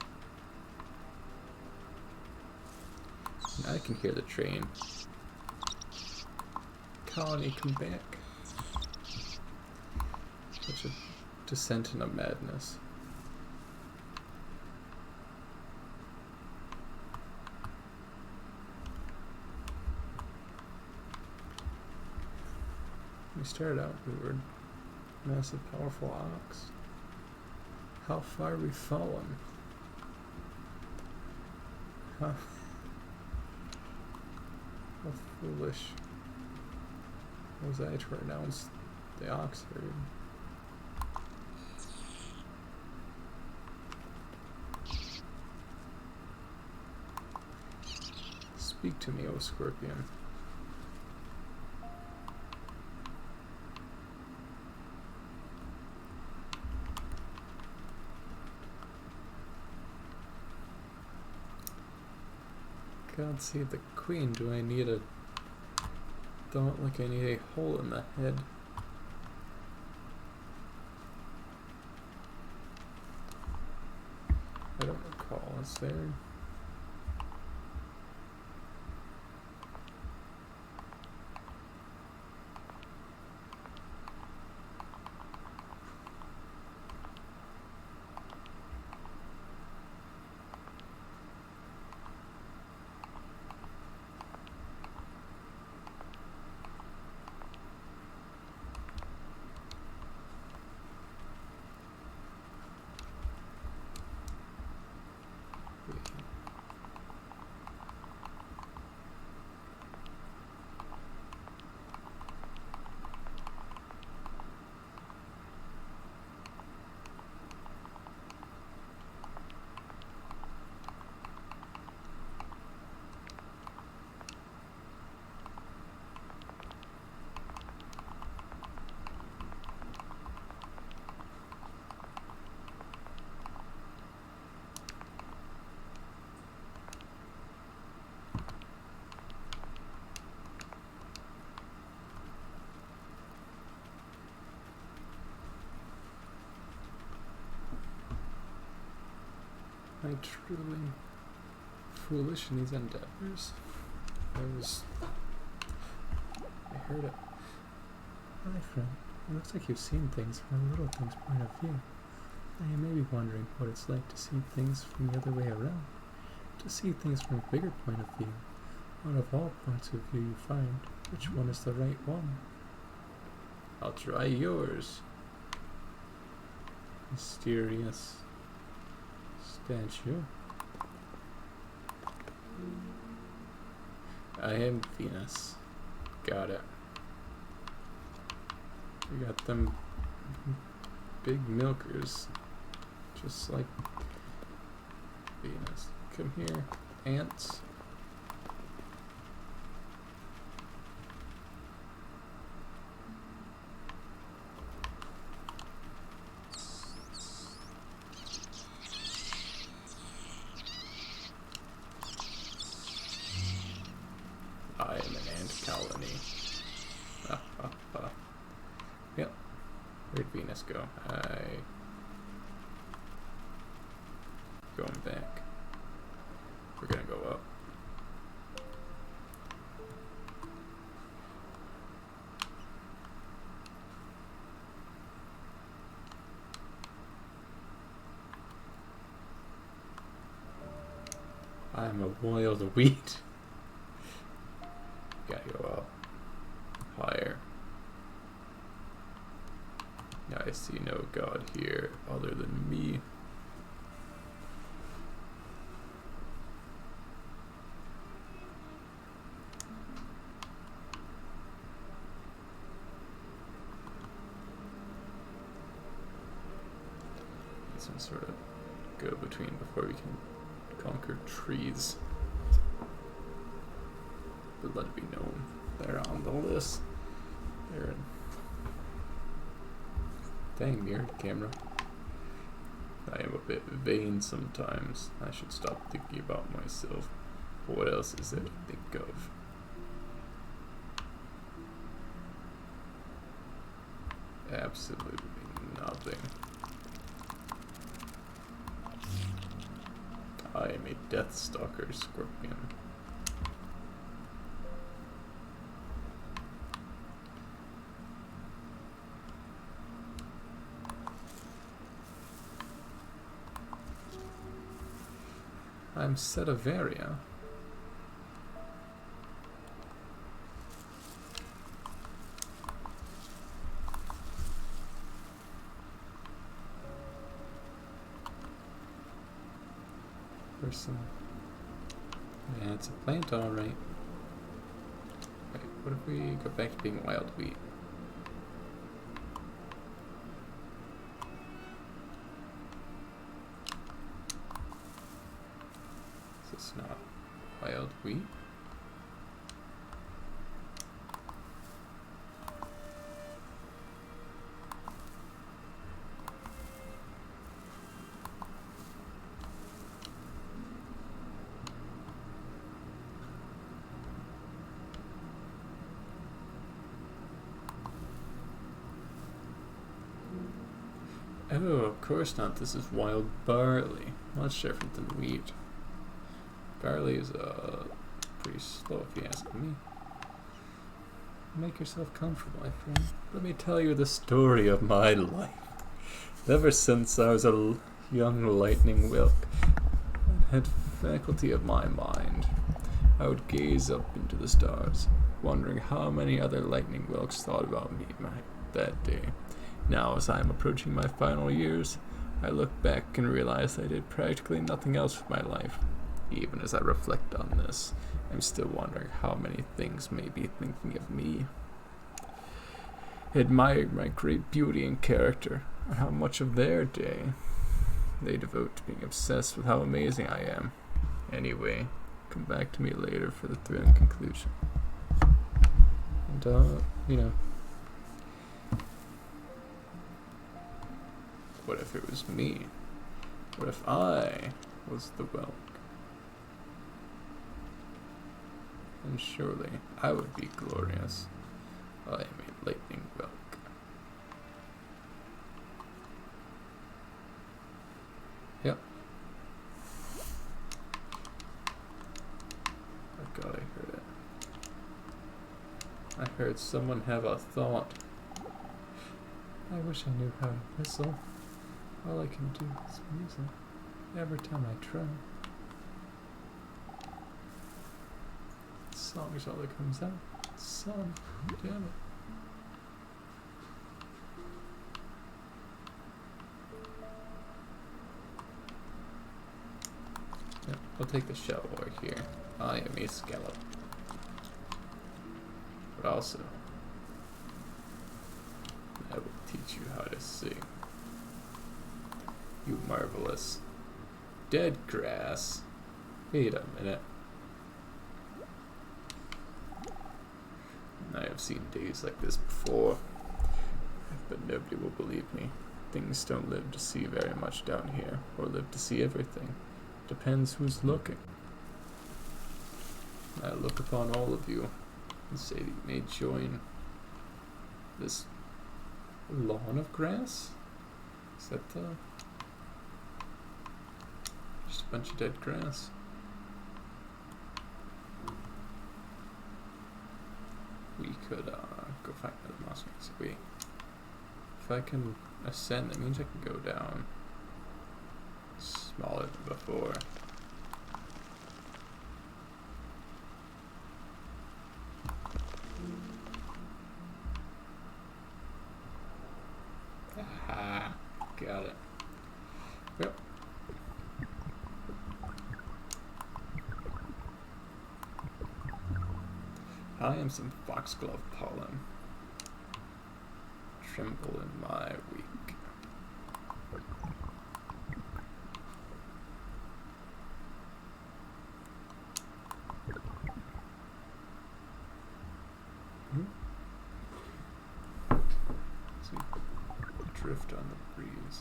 Now I can hear the train. Colony, come back. Such a descent into madness. We started out, we were massive, powerful ox. How far we've fallen. Huh. How foolish was I to renounce the ox herd. Speak to me, O Scorpion. God save the queen. Do I need a... Don't look like I need a hole in the head. I don't recall. Is there... Am I truly foolish in these endeavors? I heard it. Hi, friend. It looks like you've seen things from a little thing's point of view. Now you may be wondering what it's like to see things from the other way around. To see things from a bigger point of view. Out of all points of view you find, which one is the right one? I'll try yours. Mysterious statue. I am Venus. Got it. We got them big milkers, just like Venus. Come here, ants. I am an ant colony. Yep. Where'd Venus go? Going back. We're gonna go up. I'm a wild wheat. Gotta go up. Higher. I see no god here other than me. Need some sort of go between before we can conquer trees. But let it be known, they're on the list. They're in. Dang, mirror camera. I am a bit vain sometimes. I should stop thinking about myself. But what else is there to think of? Absolutely nothing. I am a Deathstalker Scorpion. I'm Setivaria. Person. Yeah, it's a plant, alright. Wait, what if we go back to being wild wheat? Is this not wild wheat? Oh, of course not. This is wild barley. Much different than wheat. Barley is pretty slow if you ask me. Make yourself comfortable, my friend. Let me tell you the story of my life. Ever since I was a young lightning whelk and had faculty of my mind, I would gaze up into the stars, wondering how many other lightning whelks thought about me that day. Now, as I am approaching my final years, I look back and realize I did practically nothing else with my life. Even as I reflect on this, I'm still wondering how many things may be thinking of me. Admiring my great beauty and character, or how much of their day they devote to being obsessed with how amazing I am. Anyway, come back to me later for the thrilling conclusion. And, you know, what if it was me? What if I was the whelk? And surely I would be glorious. I am a lightning whelk. Yep. Oh god, I heard it. I heard someone have a thought. I wish I knew how to whistle. All I can do is music. Every time I try. Song is all that comes out. Song. Damn it. Yeah, I'll take the shell over here. I am a scallop. But also, I will teach you how to sing. You marvelous. Dead grass. Wait a minute. I have seen days like this before, but nobody will believe me. Things don't live to see very much down here, or live to see everything. Depends who's looking. I look upon all of you and say that you may join this lawn of grass? Is that just a bunch of dead grass? We could go find another moss. So wait, if I can ascend, that means I can go down smaller than before. Ah, got it. Yep. I am some foxglove pollen. Tremble in my weak. So we drift on the breeze.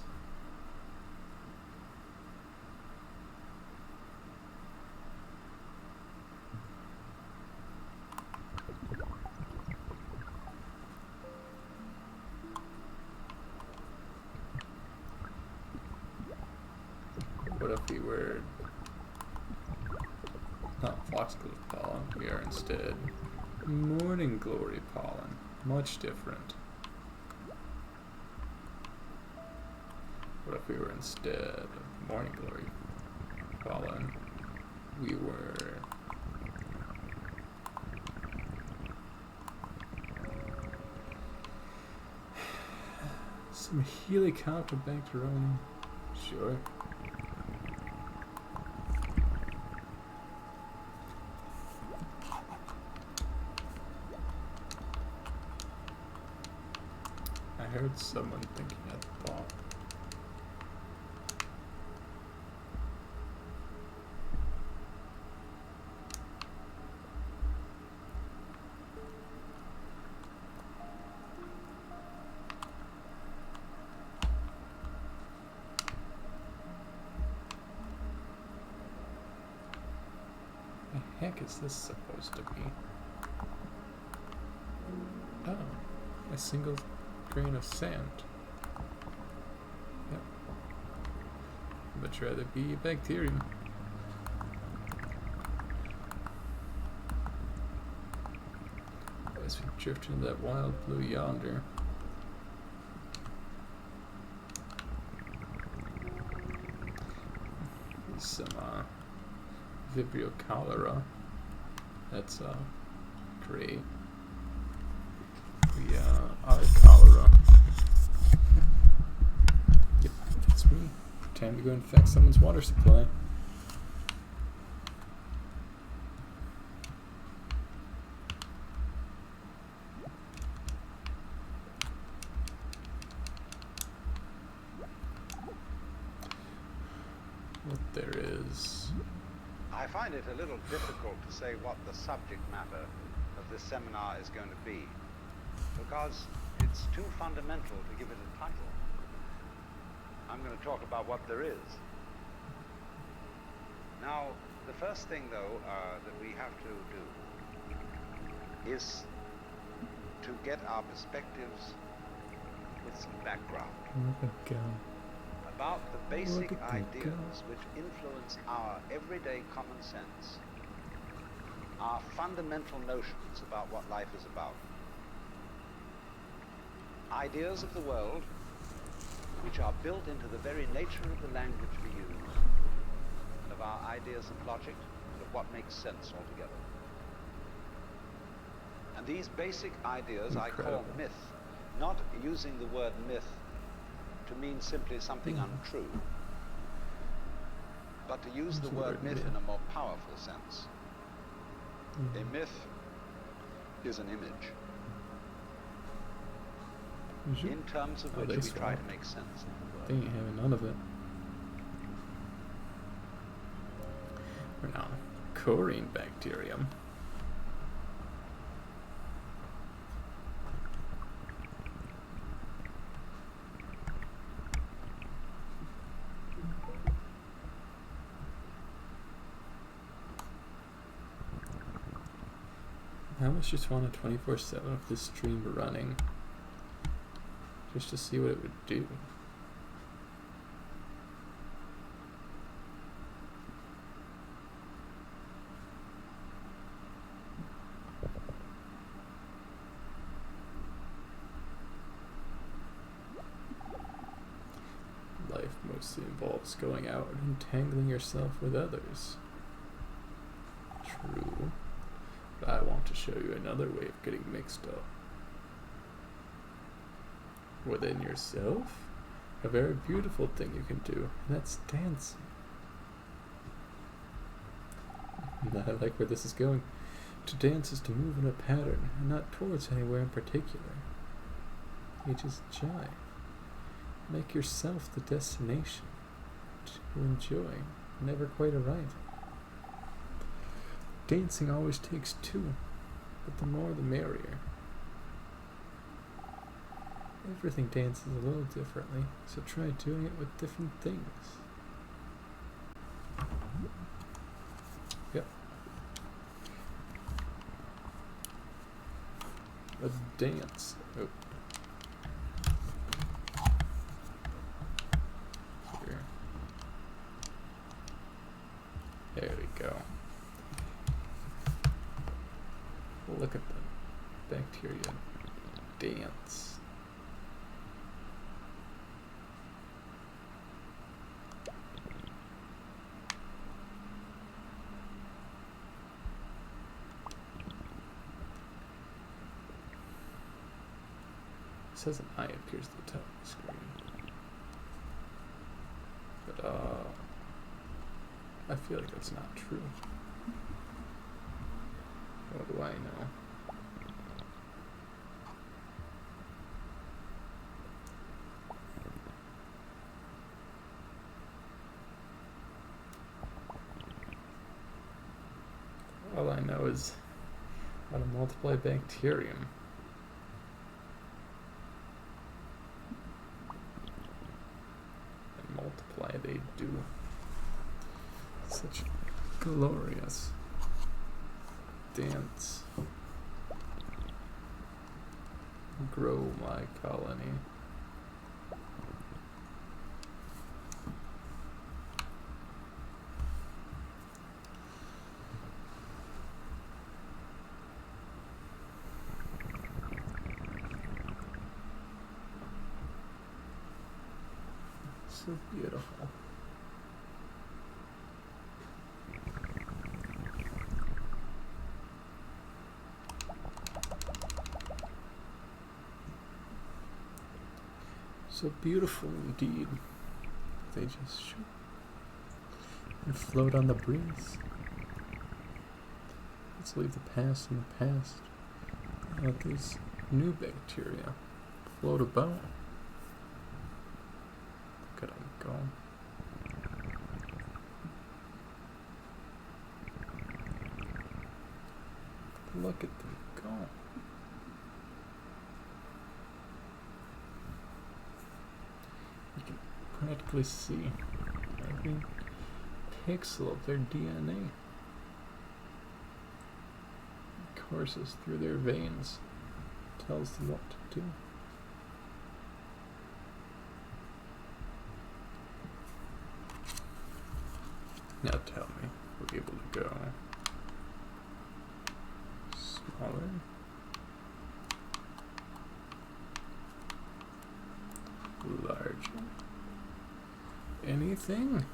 What if we were not foxglove pollen? We are instead morning glory pollen. Much different. What if we were instead of morning glory pollen? We were some Helicobacteronium. Sure. I heard someone thinking a thought. The heck is this supposed to be? Oh, a single grain of sand. Yep. Much rather be bacterium. As we drift into that wild blue yonder. Some Vibrio cholera. That's great. We are cholera. Yep, that's me. Time to go infect someone's water supply. What there is. I find it a little difficult to say what the subject matter of this seminar is going to be, because it's too fundamental to give it a title. I'm going to talk about what there is. Now, the first thing, though, that we have to do is to get our perspectives with some background about the basic ideas which influence our everyday common sense, our fundamental notions about what life is about. Ideas of the world which are built into the very nature of the language we use, and of our ideas of logic, and of what makes sense altogether. And these basic ideas I call myth, not using the word myth to mean simply something untrue, but to use the word myth in a more powerful sense. A myth is an image in terms of which we try to make sense of the world. They ain't having none of it. We're now Corine bacterium. I almost just want a 24/7 of this stream running, just to see what it would do. Life mostly involves going out and entangling yourself with others. True. But I want to show you another way of getting mixed up. Within yourself? A very beautiful thing you can do, and that's dancing. And I like where this is going. To dance is to move in a pattern, and not towards anywhere in particular. You just jive. Make yourself the destination to enjoy, never quite arriving. Dancing always takes two, but the more the merrier. Everything dances a little differently, so try doing it with different things. Yep. A dance. Oh. Here. There we go. Look at the bacteria dance. It says an eye appears at the top of the screen. But, I feel like that's not true. What do I know? All I know is how to multiply bacterium. And multiply they do. Such glorious dance. Grow my colony. So beautiful. So beautiful indeed. They just shoot and float on the breeze. Let's leave the past in the past. Let these new bacteria float about. Look at them go. Look at them go. You can practically see every pixel of their DNA courses through their veins, tells them what to do. Now tell me, we're able to go smaller, larger, anything?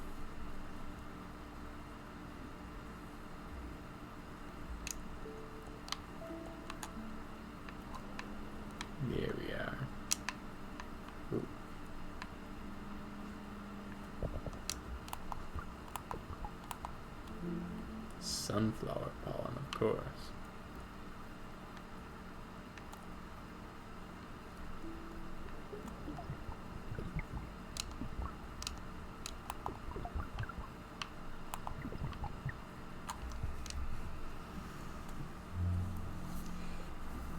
There we are. Ooh. Sunflower pollen, of course.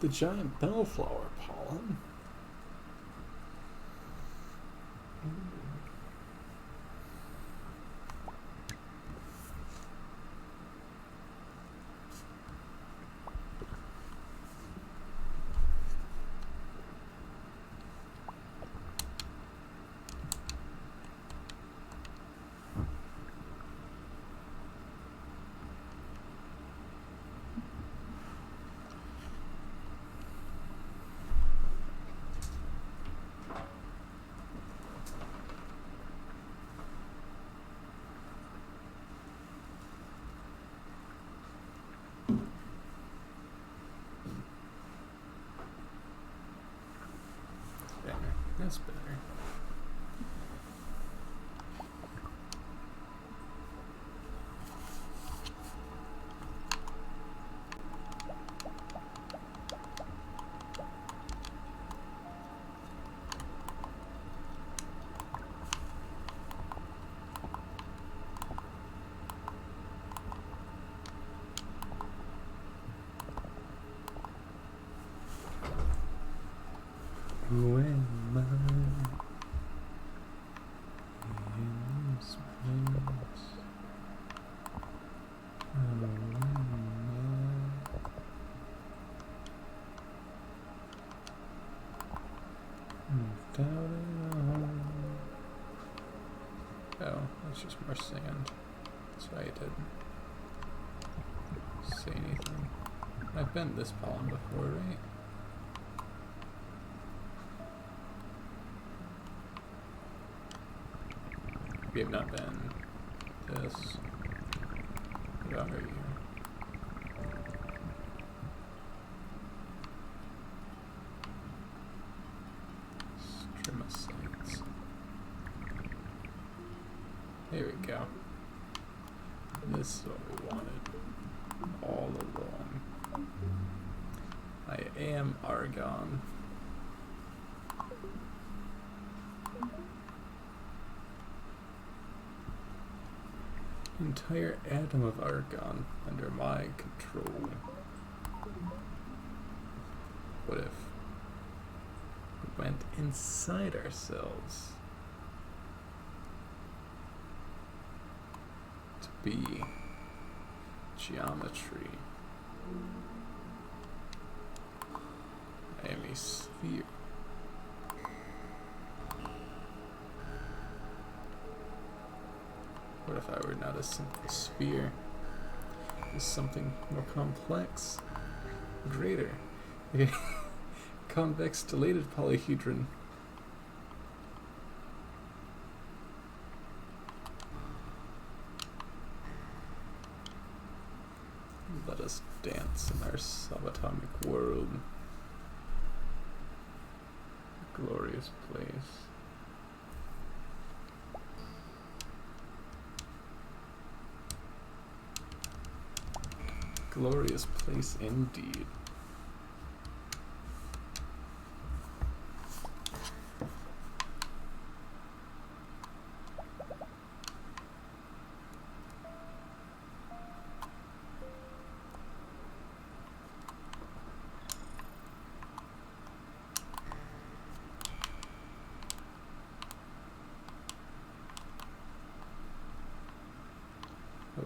The giant bellflower pollen. That's better. Who am I in this place? Who am I? Moved out alone. Oh, that's just more sand. That's why I didn't say anything. I've been this pollen before, right? We have not been this. What are you? Stromacytes. There we go. This is what we wanted all along. I am argon. Entire atom of argon under my control. What if we went inside ourselves to be geometry? I am a sphere. What if I were not a simple sphere? Is something more complex, greater, a convex dilated polyhedron. Let us dance in our subatomic world. A glorious place. Glorious place indeed.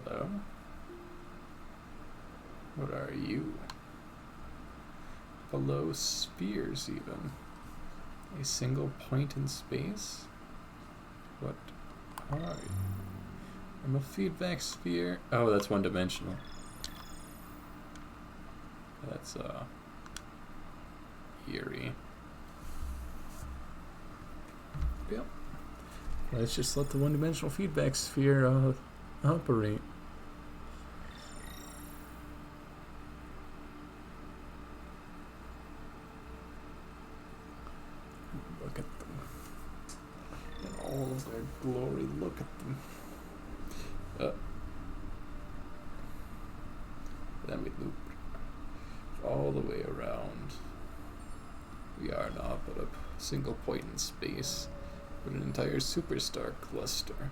Hello? What are you? Below spheres, even. A single point in space? What are you? I'm a feedback sphere. Oh, that's one dimensional. That's, eerie. Yep. Let's just let the one dimensional feedback sphere, operate. Look at them. In all of their glory, look at them. Then we loop all the way around. We are not but a single point in space, but an entire superstar cluster.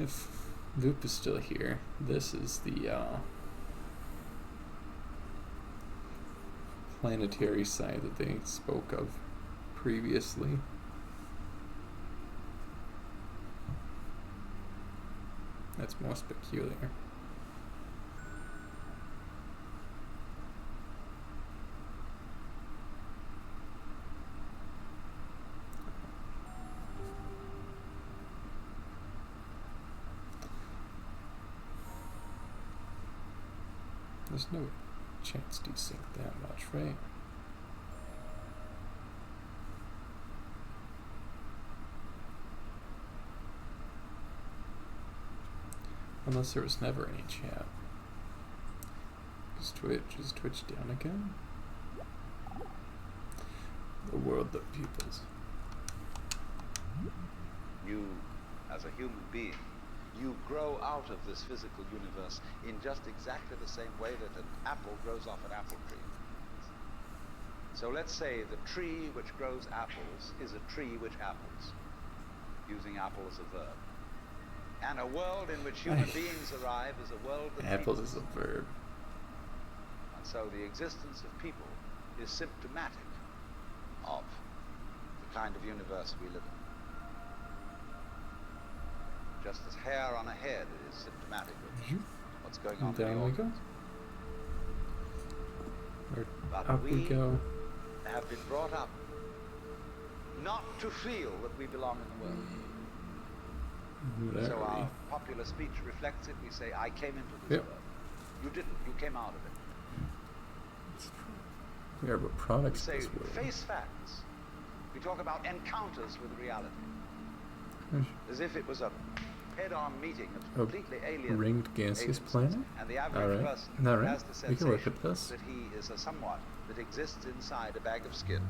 If Loop is still here, this is the planetary side that they spoke of previously. That's most peculiar. There's no chance to desync that much, right? Unless there was never any chat. Is Twitch down again? The world of peoples. You, as a human being, you grow out of this physical universe in just exactly the same way that an apple grows off an apple tree. So let's say the tree which grows apples is a tree which apples, using apple as a verb. And a world in which human beings arrive is a world that Apples is a verb. And so the existence of people is symptomatic of the kind of universe we live in. Just as hair on a head is symptomatic of what's going on in the Down we go. organs. Or But up we go. have been brought up not to feel that we belong in the world. Whatever. So our popular speech reflects it. We say, I came into this Yep. world. You didn't. You came out of it. We are but We products of say, this world. face facts. We talk about encounters with reality. As if it was a head-on meeting of A completely alien ringed gaseous agencies. planet? And the average Alright. person Alright. has the We can work sensation with this. that he is a somewhat that exists inside a bag of skin.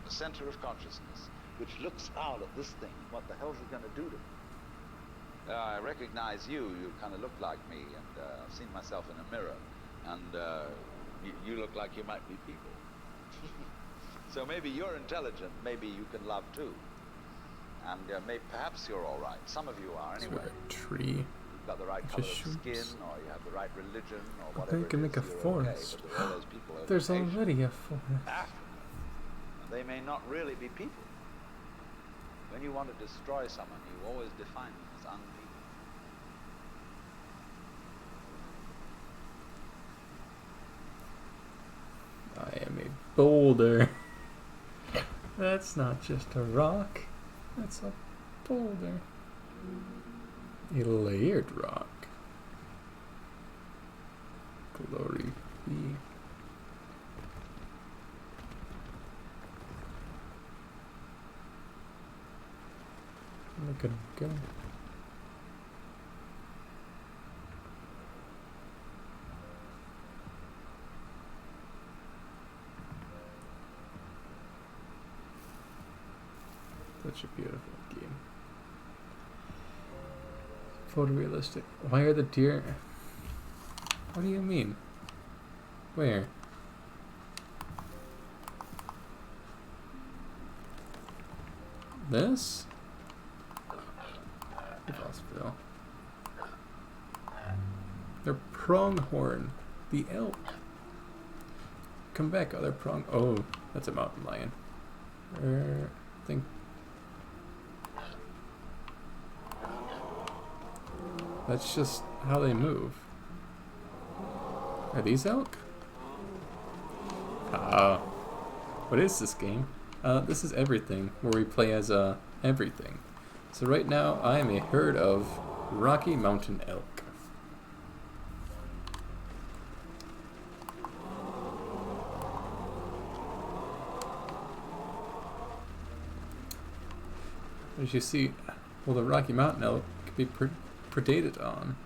The center of consciousness, which looks out at this thing. What the hell is it going to do to me? I recognize you. You kind of look like me, and I've seen myself in a mirror, and you look like you might be people. So maybe you're intelligent. Maybe you can love too. And perhaps you're all right. Some of you are So anyway. a tree. You've got the right It color just of skin, shoots. or you have the right religion, or But whatever. they can it make is, a you're forest. Okay, but there are all those people over There's in Asia. already a forest. Africa. They may not really be people. When you want to destroy someone, you always define them as unpeople. I am a boulder. That's not just a rock. That's a boulder. A layered rock. Glory be. Look at him go. Such a beautiful game. Photorealistic. Why are the deer... What do you mean? Where? This? Phil. They're pronghorn. The elk. Come back, other prong... Oh, that's a mountain lion. I think... That's just how they move. Are these elk? What is this game? This is everything, where we play as everything. So right now, I am a herd of Rocky Mountain elk. As you see, well, the Rocky Mountain elk can be predated on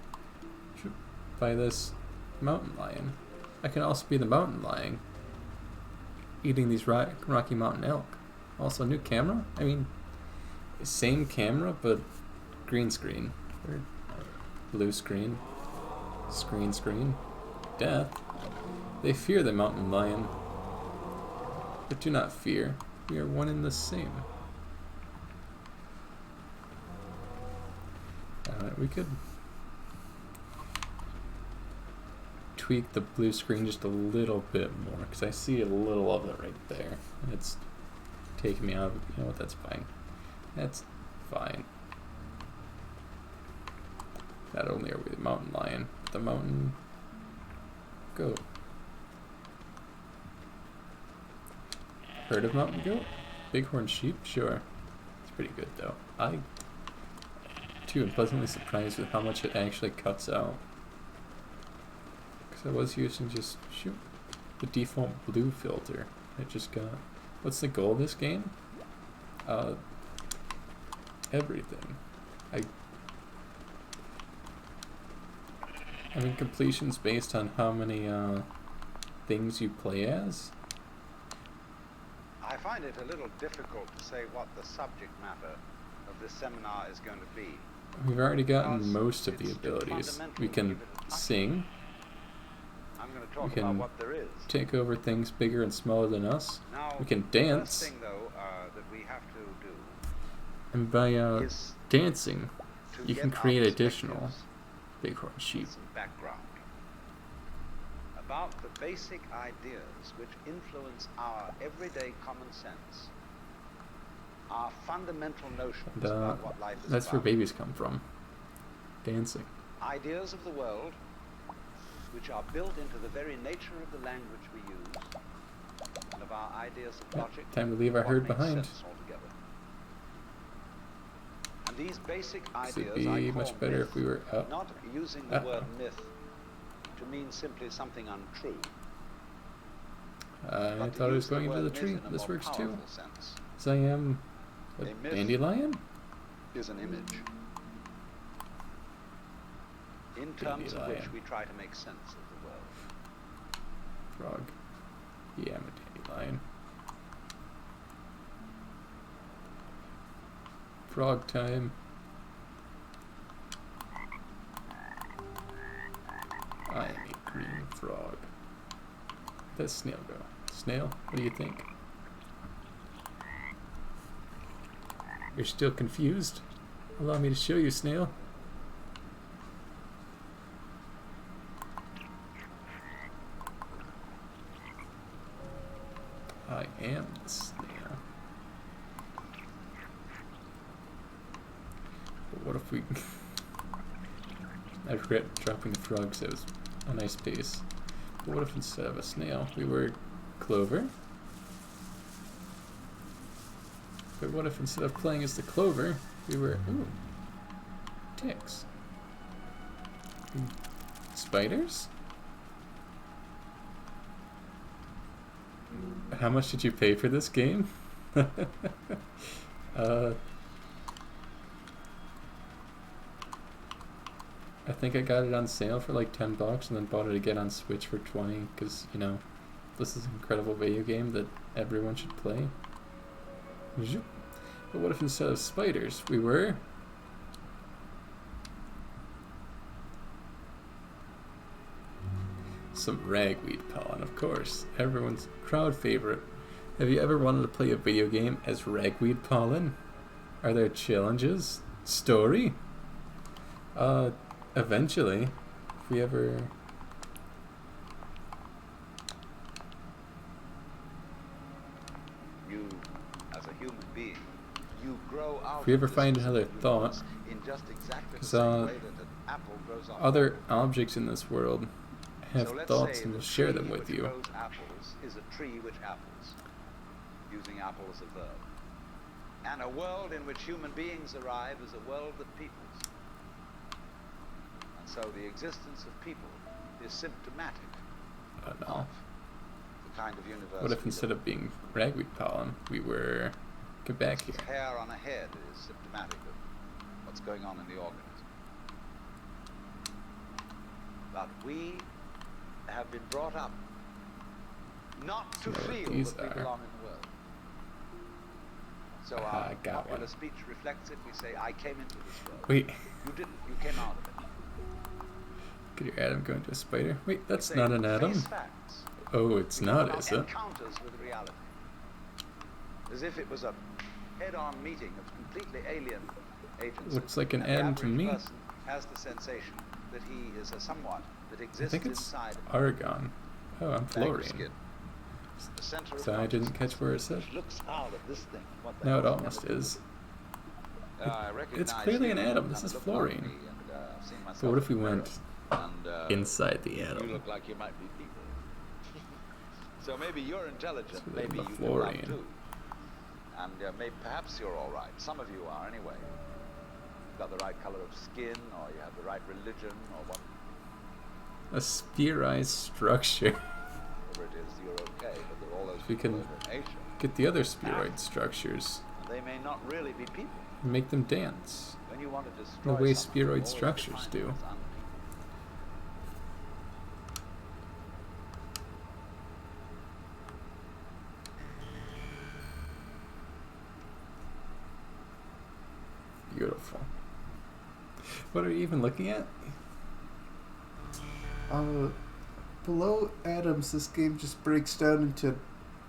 by this mountain lion. I can also be the mountain lion eating these Rocky Mountain elk. Also, new camera? I mean, same camera, but green screen. Or blue screen. Screen. Death. They fear the mountain lion. But do not fear. We are one and the same. We could tweak the blue screen just a little bit more, because I see a little of it right there. And it's taking me out of it. You know what? That's fine. That's fine. Not only are we the mountain lion, but the mountain goat. Heard of mountain goat? Bighorn sheep? Sure. It's pretty good though. I too am pleasantly surprised with how much it actually cuts out. Because I was using just the default blue filter. I just got... What's the goal of this game? Everything. I mean, completion's based on how many things you play as. I find it a little difficult to say what the subject matter of this seminar is going to be. We've already gotten Because most of the it's too abilities. fundamental We to can give it a touch. sing, I'm going to we talk can about what there is. take over things bigger and smaller than us. Now, We can the dance, first thing, though, that we have to do and by is dancing, to you get can our create additional perspectives bighorn sheep. with some background about the basic ideas which influence our everyday common sense, our fundamental notions And about what life is that's where about. babies come from. Dancing. Ideas of the world which are built into the very nature of the language we use and of our ideas of Yeah, logic. time to leave our what herd makes behind. sense altogether. And these basic This would ideas I be call much better myth, if we were up. not using the word Uh-oh. myth to mean simply something untrue. I but to thought I was use the going into word the myth tree. in a This more works too. powerful sense. As I am a A myth dandelion? is an image in terms of which Dandelion. we try to make sense of the world. Frog. Yeah, I'm a dandelion. Frog time. I am a green frog. Where'd that snail go? Snail, what do you think? You're still confused? Allow me to show you, snail. I am the snail. But what if we... I regret dropping the frog, so it was a nice pace. But what if instead of a snail, we were clover? But what if instead of playing as the clover, we were... Ooh. Ticks. Spiders? How much did you pay for this game? I think I got it on sale for like $10 and then bought it again on Switch for 20 because, you know, this is an incredible video game that everyone should play. Zoop. But what if instead of spiders, we were... some ragweed pollen, of course. Everyone's crowd favorite. Have you ever wanted to play a video game as ragweed pollen? Are there challenges? Story? Eventually. If we ever... You, as a human being, you grow out If we ever of this find another universe thought, in just exactly the 'cause, same way that an apple grows up. other objects in this world have So let's thoughts say and the will share tree them with which you. grows apples is a tree which apples, using apple as a verb. And a world in which human beings arrive is a world that peoples. And so the existence of people is symptomatic I don't know. of the kind of universe. What if we instead live of being ragweed pollen, we were... Get back here. in. Hair on a head is symptomatic of what's going on in the organism. But we have been brought up not to Know what feel these that we are. belong in the world. So Ah, our I got popular one. speech reflects it. We say, I came into this world. Wait, You didn't. You came out of it. could your atom go into a spider? Wait, that's It's not a an atom. face facts. Oh, it's We not, have is it? Encounters with reality. As if it was a head-on meeting of completely alien agencies. Looks like an And the atom to average me. person has the sensation that he is a somewhat that I exists think it's inside Argon. Oh, I'm bag of fluorine. skin. The center of So I didn't consciousness, catch where it said. which looks out at this thing. What the Now it hell almost can is. I recognize clearly you an atom. and This is look like fluorine. me, and, I've seen But myself what if we in the mirror, went and, inside the you atom? look like you might be people. So maybe you're intelligent, So maybe the you do fluorine. love too. And maybe perhaps you're all right. Some of you are anyway. You've got the right color of skin, or you have the right religion, or A spherized structure. whatever it is, you're okay. But there are all those We people can over in Asia. get the other spheroid structures And they may not really be people. and make them dance. When you want to destroy The way something, you spheroid always structures define do. it as unpeople. Beautiful. What are you even looking at? Below atoms, this game just breaks down into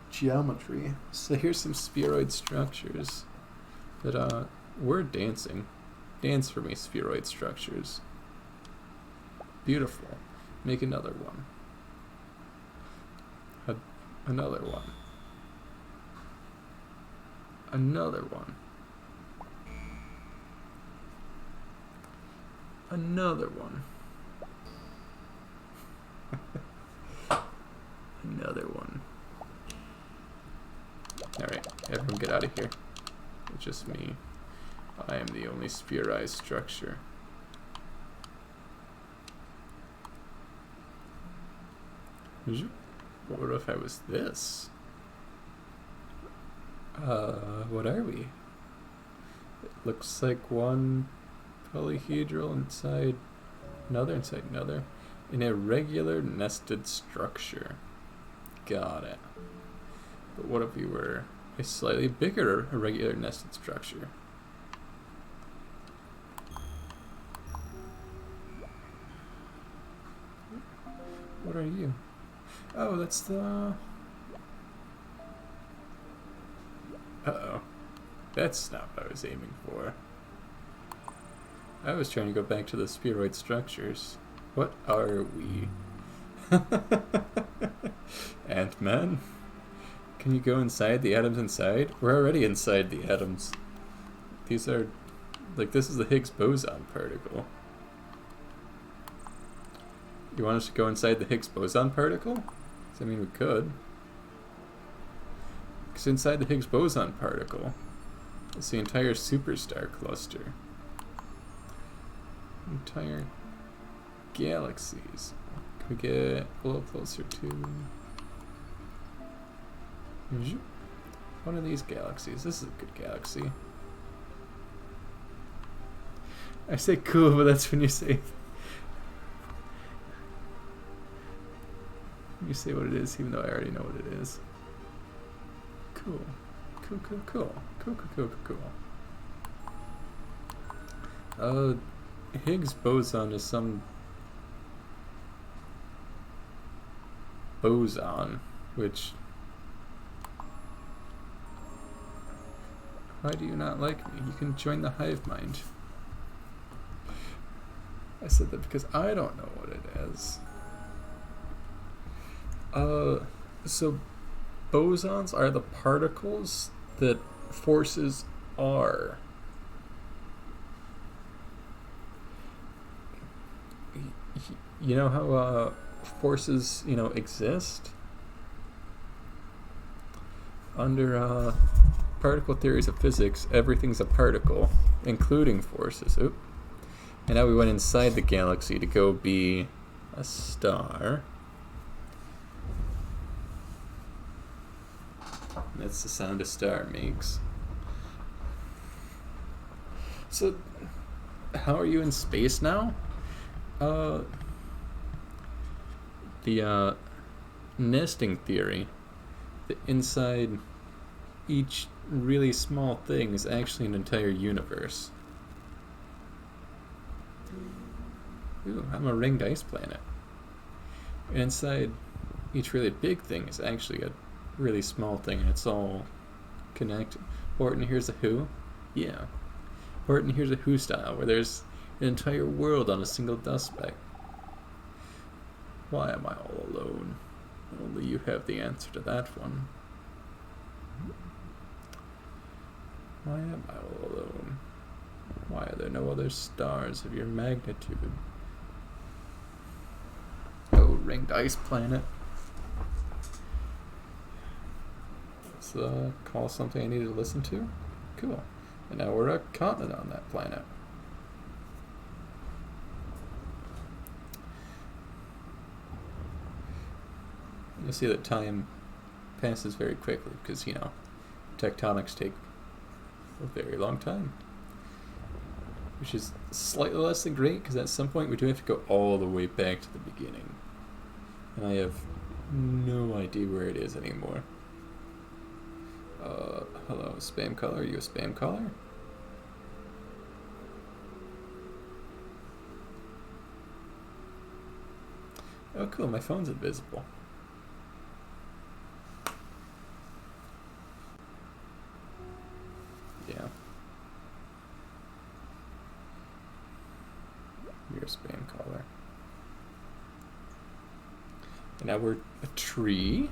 geometry. So here's some spheroid structures that we're dancing. Dance for me, spheroid structures. Beautiful. Make another one. Another one. Another one. Another one. Another one. Alright, everyone get out of here. It's just me. I am the only spherized structure. What if I was this? What are we? It looks like one polyhedral inside another, an irregular nested structure. Got it. But what if we were a slightly bigger irregular nested structure? What are you? Oh, that's the... Uh-oh. That's not what I was aiming for. I was trying to go back to the spheroid structures. What are we? Ant-Man? Can you go inside the atoms inside? We're already inside the atoms. These are... like, this is the Higgs boson particle. You want us to go inside the Higgs boson particle? I mean, we could. Because inside the Higgs boson particle is the entire superstar cluster. Entire galaxies. Can we get a little closer to one of these galaxies? This is a good galaxy. I say cool, but that's when you say... you say what it is, even though I already know what it is. Cool. Cool, cool, cool. Cool, cool, cool, cool. Higgs boson is some boson, which... why do you not like me? You can join the hive mind. I said that because I don't know what it is. So bosons are the particles that forces are. You know how forces, exist? Under particle theories of physics, everything's a particle, including forces. Oop. And now we went inside the galaxy to go be a star. That's the sound a star makes. So, how are you in space now? The nesting theory, that inside each really small thing is actually an entire universe. Ooh, I'm a ringed ice planet. And inside each really big thing is actually a really small thing, and it's all connected. Horton, here's a Who? Yeah. Horton, here's a Who style, where there's an entire world on a single dust speck. Why am I all alone? Only you have the answer to that one. Why am I all alone? Why are there no other stars of your magnitude? Oh, ringed ice planet. Let's call something I needed to listen to. Cool. And now we're a continent on that planet. You'll see that time passes very quickly because, tectonics take a very long time. Which is slightly less than great because at some point we do have to go all the way back to the beginning. And I have no idea where it is anymore. Hello, spam caller. Are you a spam caller? Oh, cool, my phone's invisible. Yeah. Your spam caller. And now we're a tree.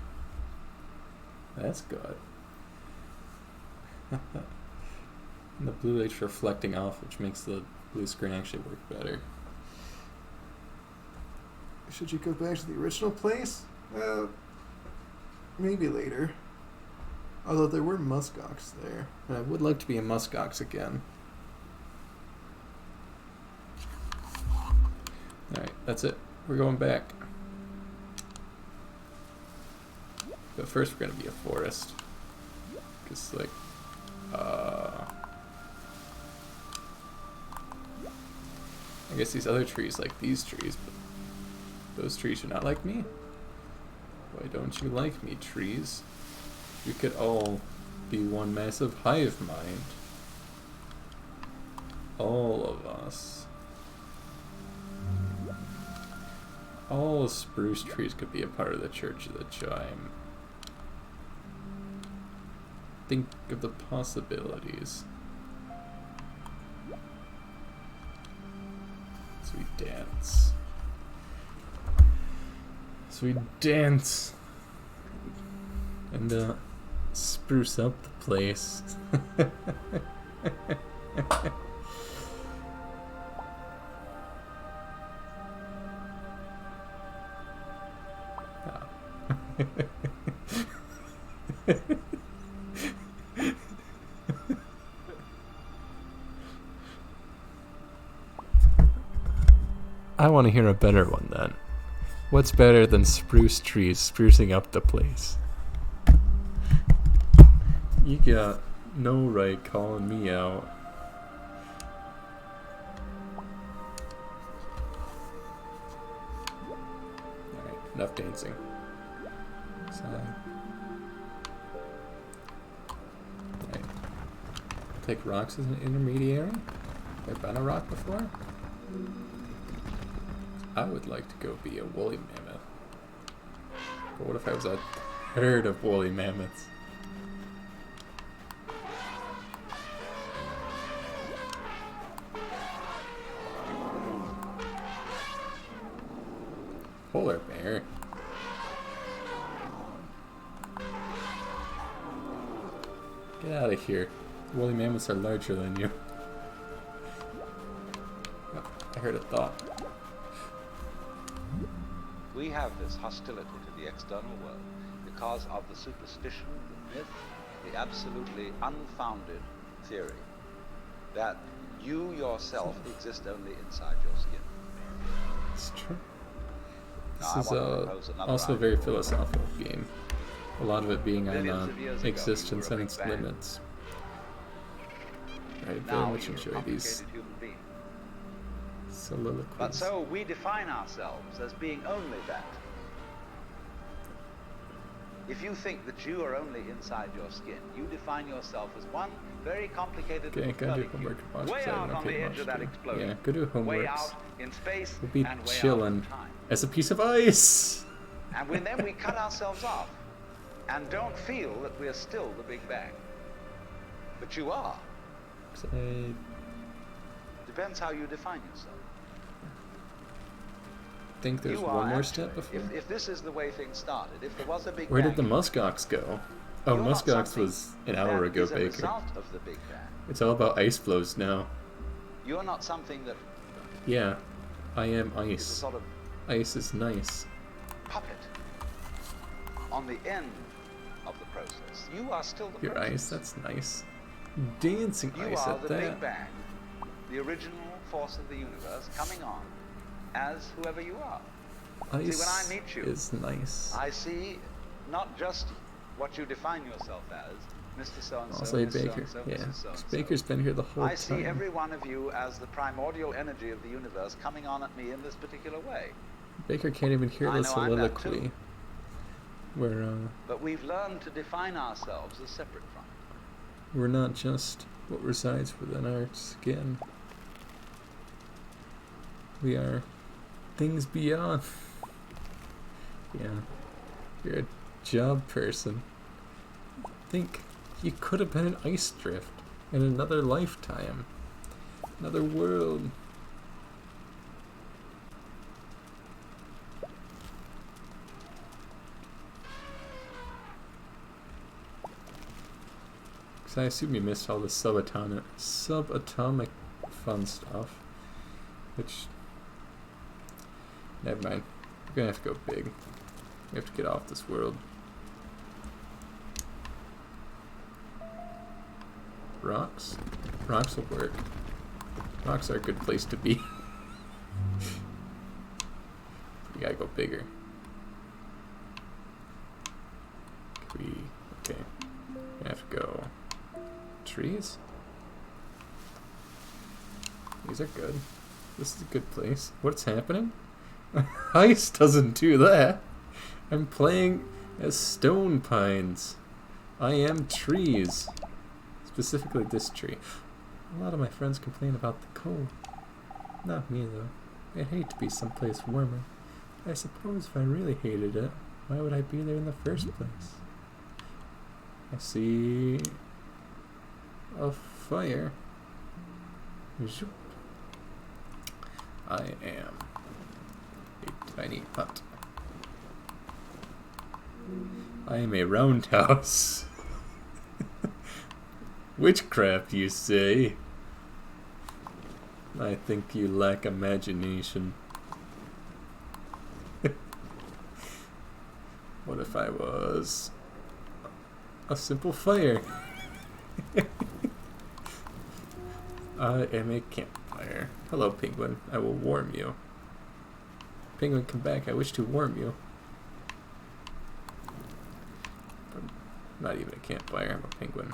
That's good. And the blue light's reflecting off, which makes the blue screen actually work better. Should you go back to the original place? Maybe later. Although there were muskox there. And I would like to be in muskox again. Alright, that's it. We're going back. But first we're gonna be a forest. Cause like, I guess these other trees like these trees, but those trees are not like me. Why don't you like me, trees? We could all be one massive hive mind. All of us. All spruce trees could be a part of the Church of the Chime. Think of the possibilities. So we dance. So we dance. And spruce up the place. I want to hear a better one then. What's better than spruce trees sprucing up the place? You got no right calling me out. Alright, enough dancing. Side. Alright. Take rocks as an intermediary? Have I been a rock before? I would like to go be a woolly mammoth. But what if I was a herd of woolly mammoths? Polar bear? Get out of here. Woolly mammoths are larger than you. Oh, I heard a thought. We have this hostility to the external world because of the superstition, the myth, the absolutely unfounded theory that you yourself exist only inside your skin. It's true. Now, This is also a very philosophical game. A lot of it being on existence and its limits. I very much enjoy these soliloquies. But so we define ourselves as being only that. If you think that you are only inside your skin, you define yourself as one very complicated Okay, go do molecule, homework. way out on the edge of that Yeah, explosion, go do way homeworks. out in space We'll be and way chilling out in time. as a piece of ice. And then we cut ourselves off and don't feel that we are still the Big Bang. But you are. I Depends how you define yourself. think there's You one are more actually, step before. if this is the way things started, if there was a Big Where Bang, did the muskox go? Oh, you're not muskox something was an hour that ago, is a Baker. result of the Big Bang. It's all about ice flows now. You're not something that Yeah, I am is a ice. sort of Ice is nice. puppet on the end of the process. You are still the Your process. ice, that's nice. Dancing You ice are at the that. Big Bang, the original force of the universe coming on as whoever you are. Ice when I meet you, is nice. I see not just what you define yourself as, Mr. So-and-so, I'll say Mr. Baker. So-and-so, Yeah, Mrs. 'cause So-and-so. Baker's been here the whole I time. see every one of you as the primordial energy of the universe coming on at me in this particular way. Baker can't even hear I the know I'm that soliloquy. too. Where But we've learned to define ourselves as separate from it. we're not just what resides within our skin. We are things beyond. Yeah. You're a job person. Think you could have been an ice drift in another lifetime. Another world. Because I assume you missed all the subatomic fun stuff. Which... Never mind. We're gonna have to go big. We have to get off this world. Rocks? Rocks will work. Rocks are a good place to be. We gotta go bigger. Okay. We have to go... Trees? These are good. This is a good place. What's happening? Ice doesn't do that. I'm playing as stone pines. I am trees. Specifically this tree. A lot of my friends complain about the cold. Not me though. I'd hate to be someplace warmer. I suppose if I really hated it, why would I be there in the first place? I see a fire. Zoop. I am a tiny hut. I am a roundhouse. Witchcraft, you say? I think you lack imagination. What if I was a simple fire? I am a campfire. Hello, penguin. I will warm you. Penguin, come back. I wish to warm you. But I'm not even a campfire. I'm a penguin.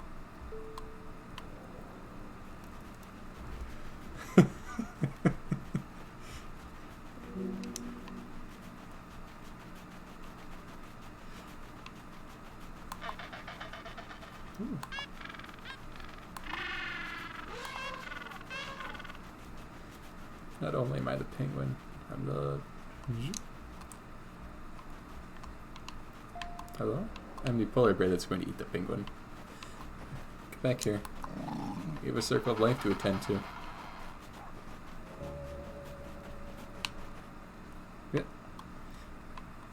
Ooh. Not only am I the penguin, I'm the... Hello? I'm the polar bear that's going to eat the penguin. Get back here. We have a circle of life to attend to. Yeah.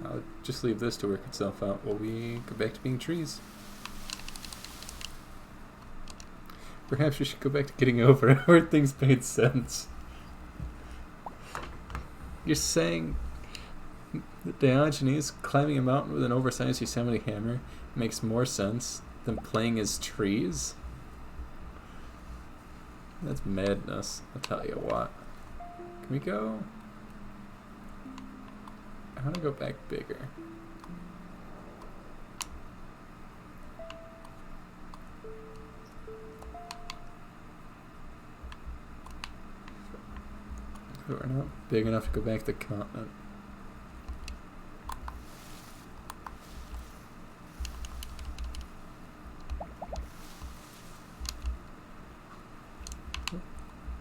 I'll just leave this to work itself out while we go back to being trees. Perhaps we should go back to getting over it where things made sense. You're saying that Diogenes climbing a mountain with an oversized Yosemite hammer makes more sense than playing as trees? That's madness, I'll tell you what. Can we go? I want to go back bigger. We're not big enough to go back to the continent.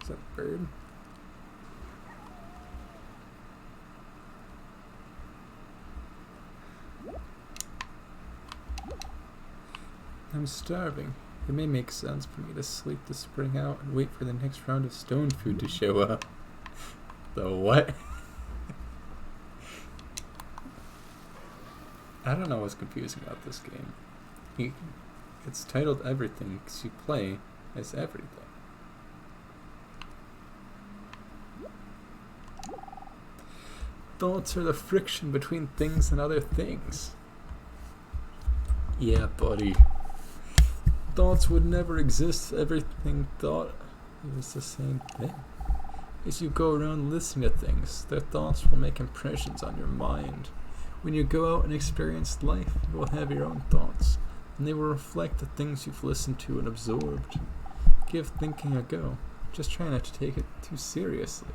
Is that a bird? I'm starving. It may make sense for me to sleep the spring out and wait for the next round of stone food to show up. The what? I don't know what's confusing about this game. It's titled Everything because you play as everything. Thoughts are the friction between things and other things. Yeah, buddy. Thoughts would never exist if everything thought it was the same thing. As you go around listening to things, their thoughts will make impressions on your mind. When you go out and experience life, you will have your own thoughts, and they will reflect the things you've listened to and absorbed. Give thinking a go. Just try not to take it too seriously.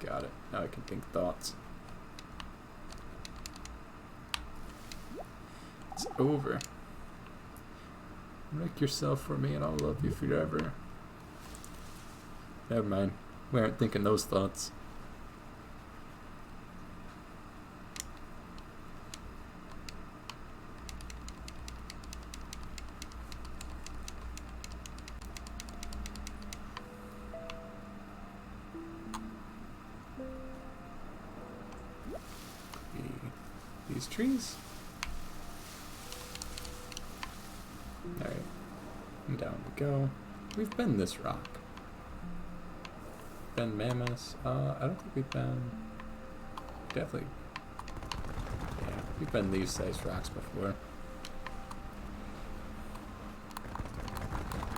Got it. Now I can think thoughts. It's over. Wreck yourself for me and I'll love you forever. Never mind. We aren't thinking those thoughts. These trees. Alright. And down we go. We've been this rock. Been mammoths. I don't think we've been... Definitely... Yeah, we've been these size rocks before.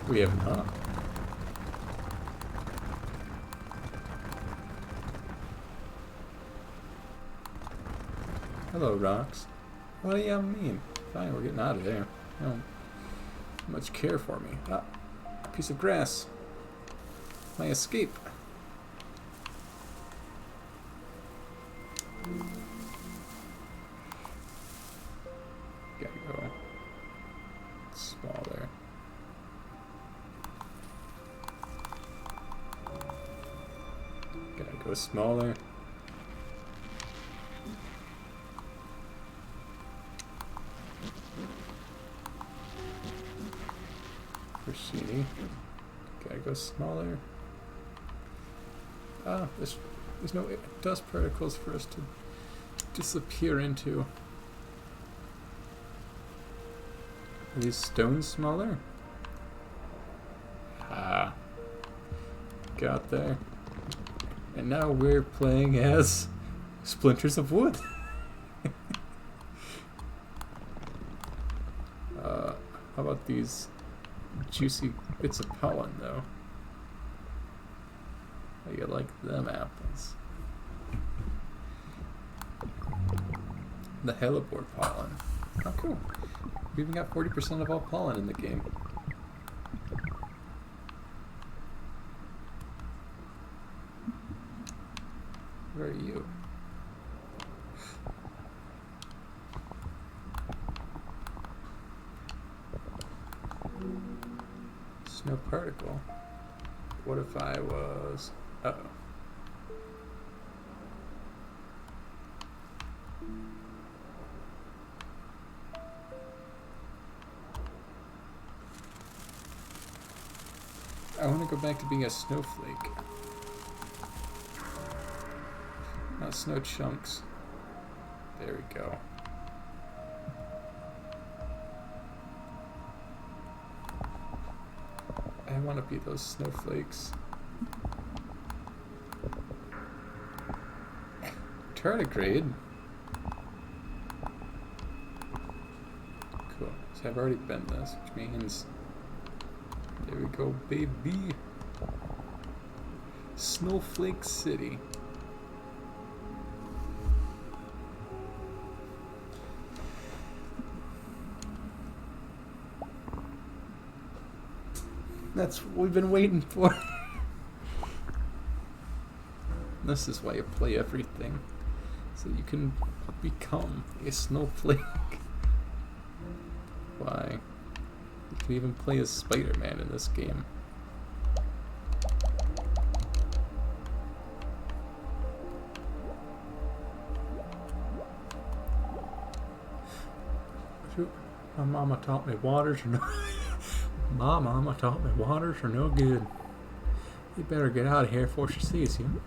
We have not. Hello, rocks. What do you mean? Fine, we're getting out of there. You don't much care for me. Ah, piece of grass. My escape. Gotta go smaller. Gotta go smaller. Rashini. Gotta go smaller. Ah, there's no dust particles for us to disappear into. Are these stones smaller? Ah. Got there. And now we're playing as splinters of wood. How about these juicy bits of pollen, though? How you like them apples? The hellebore pollen. Oh, cool. We even got 40% of all pollen in the game. Where are you? Snow particle. What if I was... Uh-oh. I want to go back to being a snowflake. Not snow chunks. There we go. I want to be those snowflakes. Tardigrade. Cool. So I've already been this, which means there we go, baby. Snowflake City. That's what we've been waiting for. This is why you play everything. So you can become a snowflake. Why? You can even play as Spider-Man in this game. My mama taught me waters are no My mama taught me waters are no good. You better get out of here before she sees you.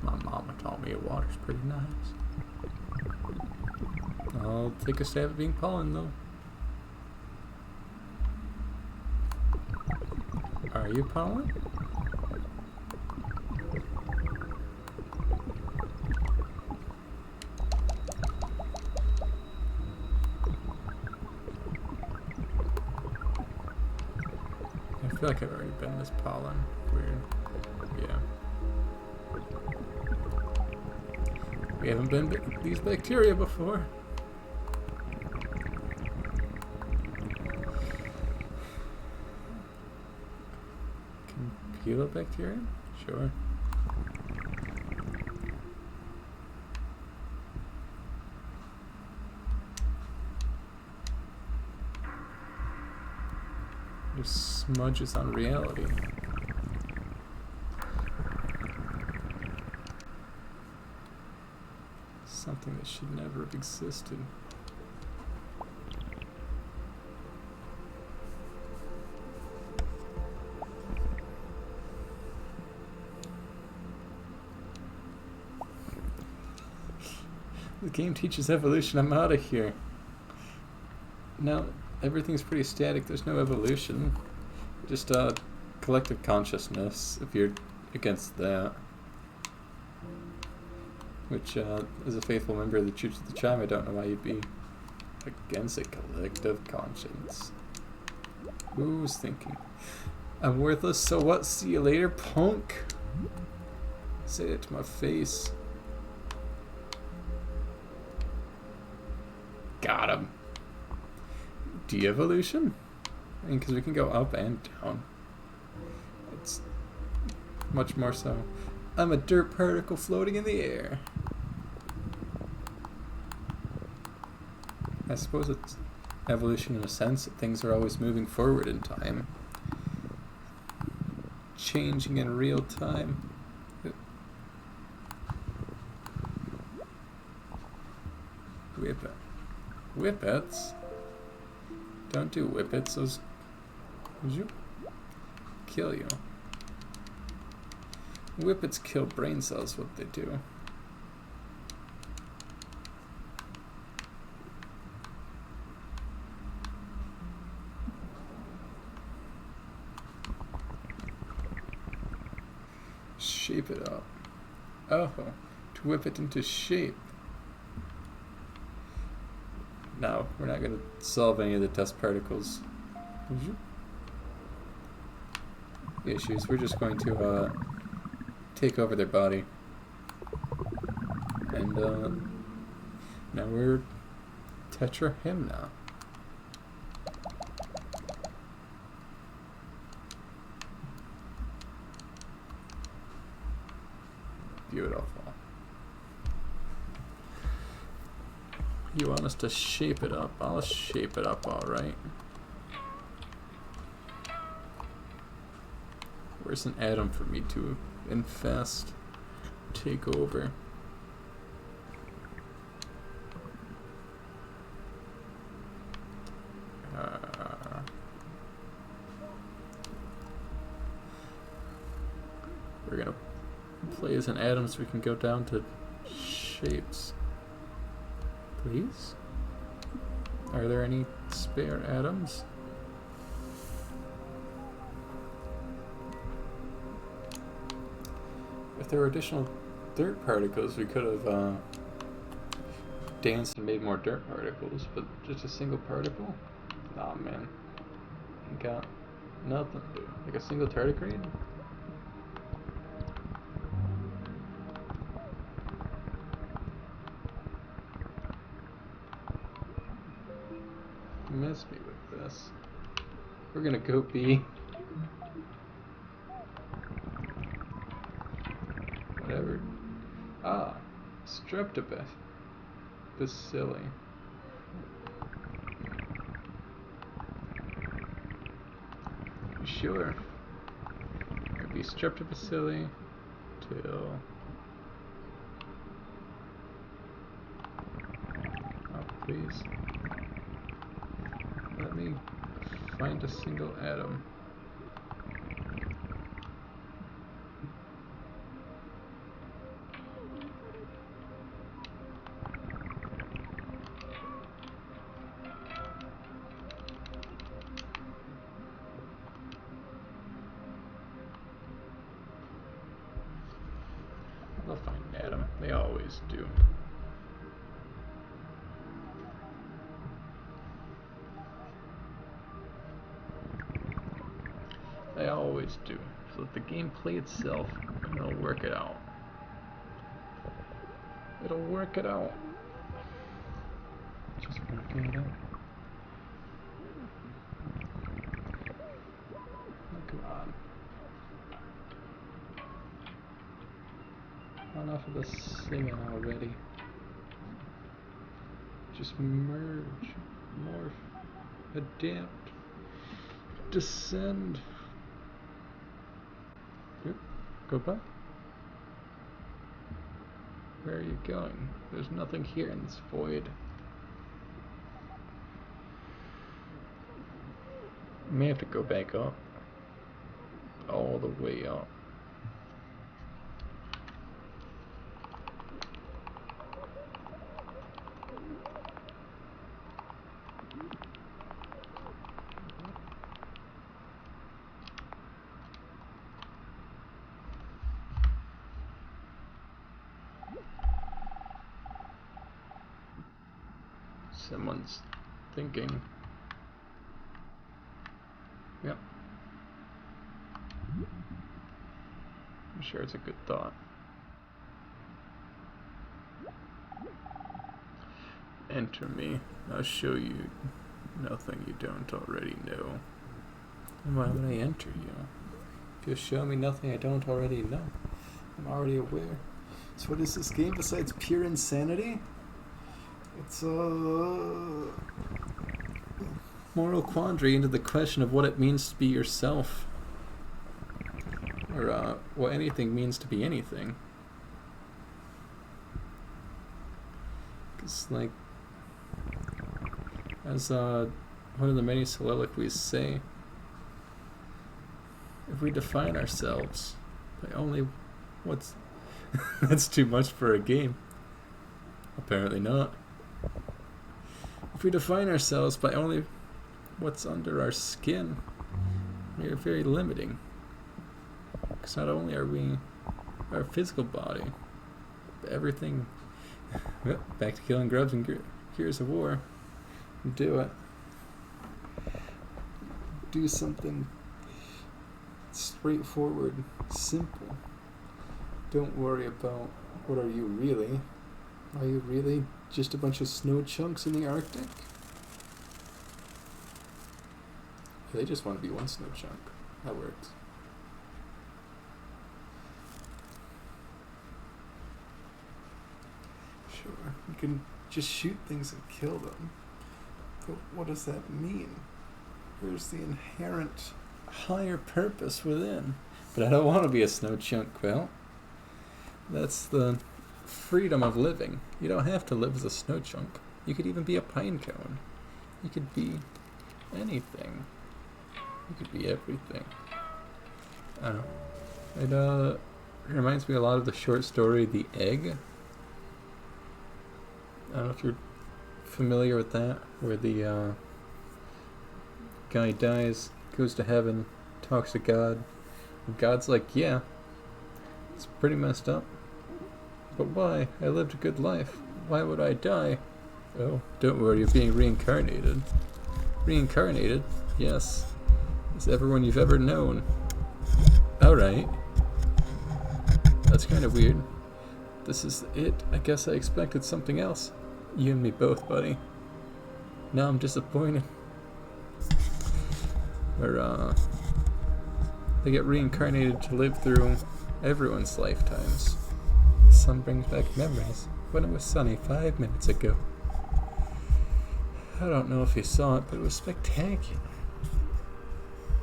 My mama taught me water's pretty nice. I'll take a stab at being pollen though. Are you pollen? I feel like I've already been this pollen. Weird. Yeah. We haven't been these bacteria before. Can peel a bacteria? Sure. Just smudges on reality. Something that should never have existed. The game teaches evolution. I'm out of here. Now, everything's pretty static. There's no evolution. Just collective consciousness, if you're against that. Which, as a faithful member of the Church of the Chime, I don't know why you'd be against a collective conscience. Who's thinking? I'm worthless, so what? See you later, punk? Say it to my face. Got him. De-evolution? I mean, because we can go up and down. It's much more so. I'm a dirt particle floating in the air. I suppose it's evolution in a sense that things are always moving forward in time. Changing in real time. Whippet. Whippets? Don't do whippets, those kill you. Whippets kill brain cells, what they do. Shape it up. Oh, to whip it into shape. No, we're not going to solve any of the dust particles issues. We're just going to take over their body. And now we're Tetrahymna. Beautiful. You want us to shape it up? I'll shape it up, alright. Where's an atom for me to infest? Take over. We're gonna play as an atom so we can go down to shapes. Please? Are there any spare atoms? If there were additional dirt particles, we could have danced and made more dirt particles, but just a single particle? Nah, man. Ain't got nothing to do. Like a single tardigrade? Miss me with this. We're gonna go be whatever. Ah, Streptobacilli. Sure. It'd be Streptobacilli till. Oh, please. Let me find a single atom. They'll find an atom. They always do. They always do. So let the game play itself, and it'll work it out. It'll work it out. Just working it out. Oh, come on. Enough of the singing already. Just merge, morph, adapt descend. Yep. Go back. Where are you going? There's nothing here in this void. May have to go back up. All the way up. Someone's thinking. Yep. I'm sure it's a good thought. Enter me. I'll show you nothing you don't already know. And why would I enter you? If you'll show me nothing I don't already know. I'm already aware. So what is this game besides pure insanity? It's Moral quandary into the question of what it means to be yourself. Or what anything means to be anything. Because, like, as one of the many soliloquies say, if we define ourselves by only what's... That's too much for a game. Apparently not. If we define ourselves by only what's under our skin, we are very limiting. Because not only are we our physical body, but everything... Well, back to killing grubs and Gears of War. Do it. do something straightforward, simple. Don't worry about what are you really. Are you really just a bunch of snow chunks in the Arctic? They just want to be one snow chunk. That works. Sure, you can just shoot things and kill them. But what does that mean? Where's the inherent Higher purpose within? But I don't want to be a snow chunk, Quill. That's the freedom of living. You don't have to live as a snow chunk. You could even be a pine cone. You could be anything. You could be everything. I don't know. It reminds me a lot of the short story The Egg. I don't know if you're familiar with that, where the guy dies, goes to heaven, talks to God, and God's like, yeah, it's pretty messed up, but why? I lived a good life. Why would I die? Oh, don't worry, you're being reincarnated. Reincarnated? Yes. As everyone you've ever known. Alright. That's kind of weird. This is it. I guess I expected something else. You and me both, buddy. Now I'm disappointed. Where, they get reincarnated to live through everyone's lifetimes. The sun brings back memories when it was sunny 5 minutes ago. I don't know if you saw it, but it was spectacular.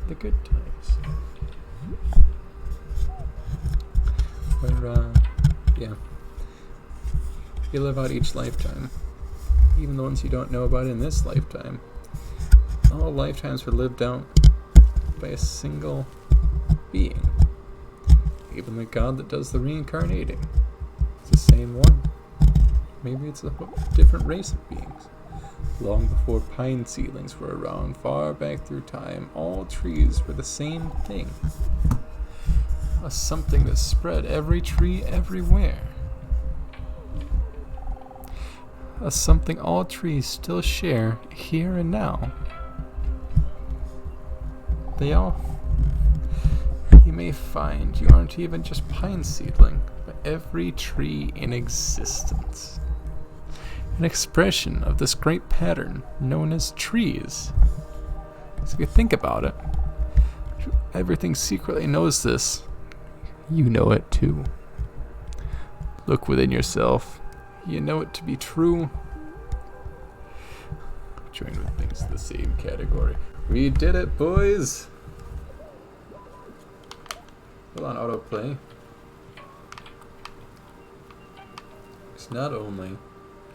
The good times. Where, yeah. You live out each lifetime. Even the ones you don't know about in this lifetime. All lifetimes were lived out by a single being. Even the God that does the reincarnating. It's the same one. Maybe it's a different race of beings. Long before pine seedlings were around, far back through time, all trees were the same thing. A something that spread every tree everywhere. A something all trees still share here and now. They all... You may find you aren't even just pine seedling, but every tree in existence. An expression of this great pattern known as trees. So if you think about it, everything secretly knows this. You know it too. Look within yourself. You know it to be true. join with things in the same category. We did it, boys! Hold on, autoplay. It's not only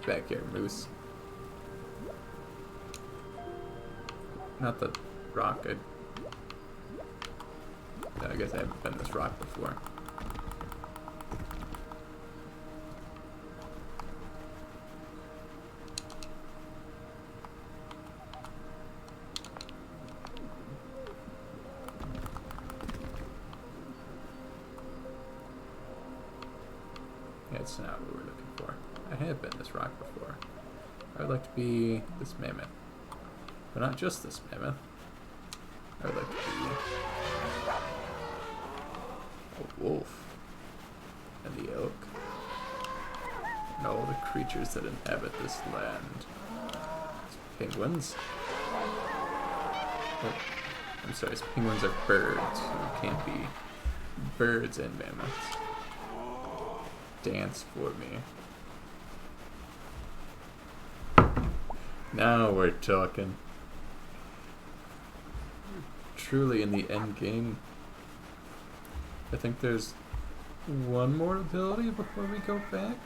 backyard moose. Not the rock. I guess I haven't been this rock before. That's not what we're looking for. I have been this rock before. I would like to be this mammoth. But not just this mammoth. I would like to be a wolf. And the elk. And all the creatures that inhabit this land. Penguins. Oh, I'm sorry, penguins are birds. So you can't be birds and mammoths. Dance for me. Now we're talking. Truly in the end game. I think there's one more ability before we go back.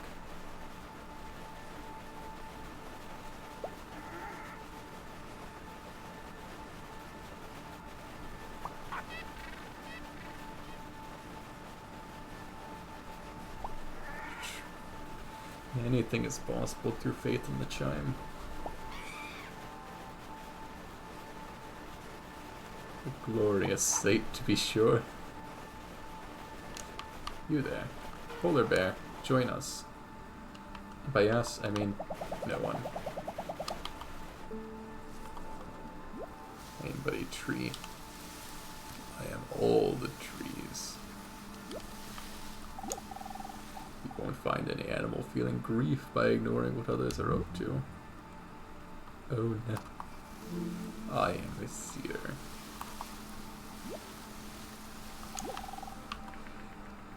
Anything is possible through faith in the chime. A glorious sight, to be sure. You there, polar bear, join us. By us, I mean no one. Anybody tree. I am all the trees. You won't find any animal feeling grief by ignoring what others are up to. Oh no. I am a seer.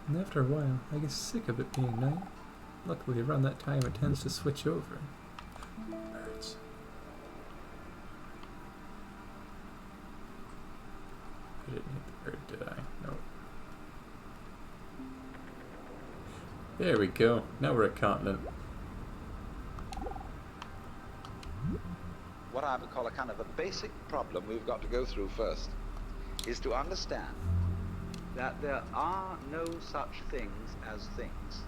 And after a while, I get sick of it being night. Luckily, around that time, it tends to switch over. Birds. I didn't hit the bird, did I? No. There we go. Now we're a continent. What I would call a kind of a basic problem we've got to go through first is to understand that there are no such things as things.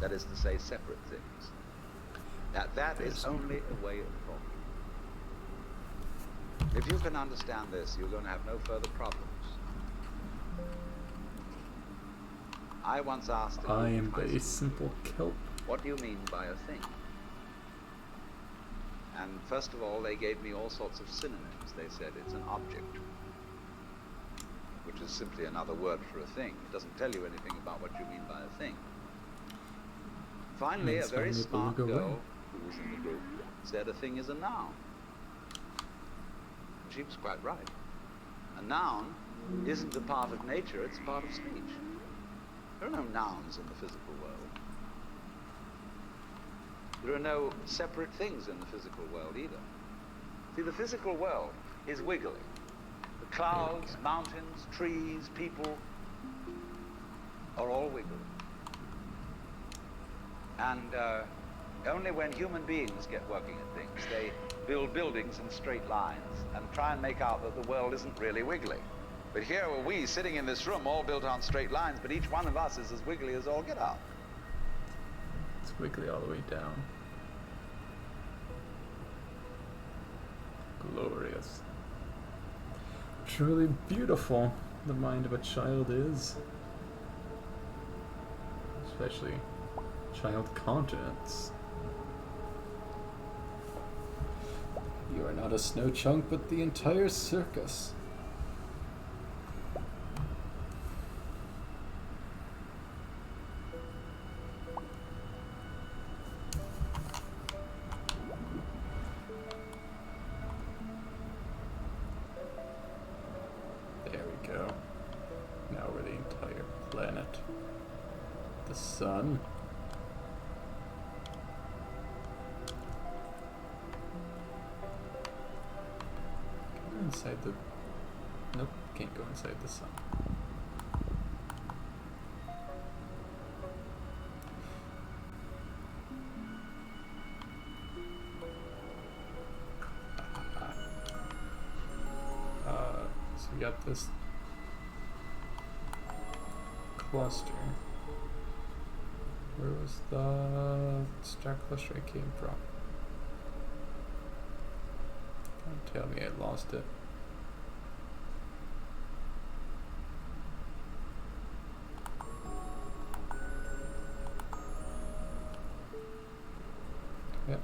That is to say, separate things. That is only a way of thought. If you can understand this, you're going to have no further problems. I once asked a I group am of high a school simple kelp. what do you mean by a thing? And first of all, they gave me all sorts of synonyms. They said it's an object, which is simply another word for a thing. It doesn't tell you anything about what you mean by a thing. Finally, a That's very why people smart go away. girl who was in the group said a thing is a noun. She was quite right. A noun isn't a part of nature, it's a part of speech. There are no nouns in the physical world. There are no separate things in the physical world either. See, the physical world is wiggly. The clouds, mountains, trees, people are all wiggly. And only when human beings get working at things, they build buildings in straight lines and try and make out that the world isn't really wiggly. But here are we sitting in this room all built on straight lines, but each one of us is as wiggly as all get out. It's wiggly all the way down. Glorious. Truly beautiful, the mind of a child is. Especially child continents. You are not a snow chunk, but the entire circus. There we go. Now we're the entire planet. The sun. inside the... Nope, can't go inside the sun. So we got this cluster. Where was the star cluster I came from? Don't tell me I lost it. Yep.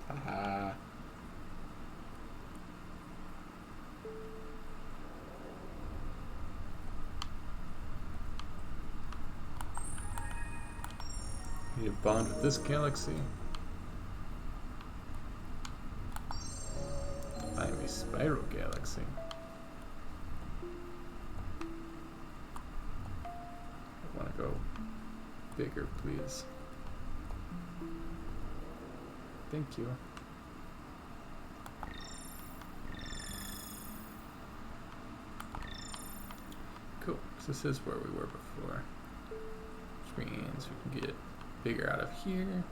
Haha. Need a bond with this galaxy. I'm a spiral galaxy. I want to go bigger, please. Thank you. Cool, so this is where we were before. Which means we can get bigger out of here.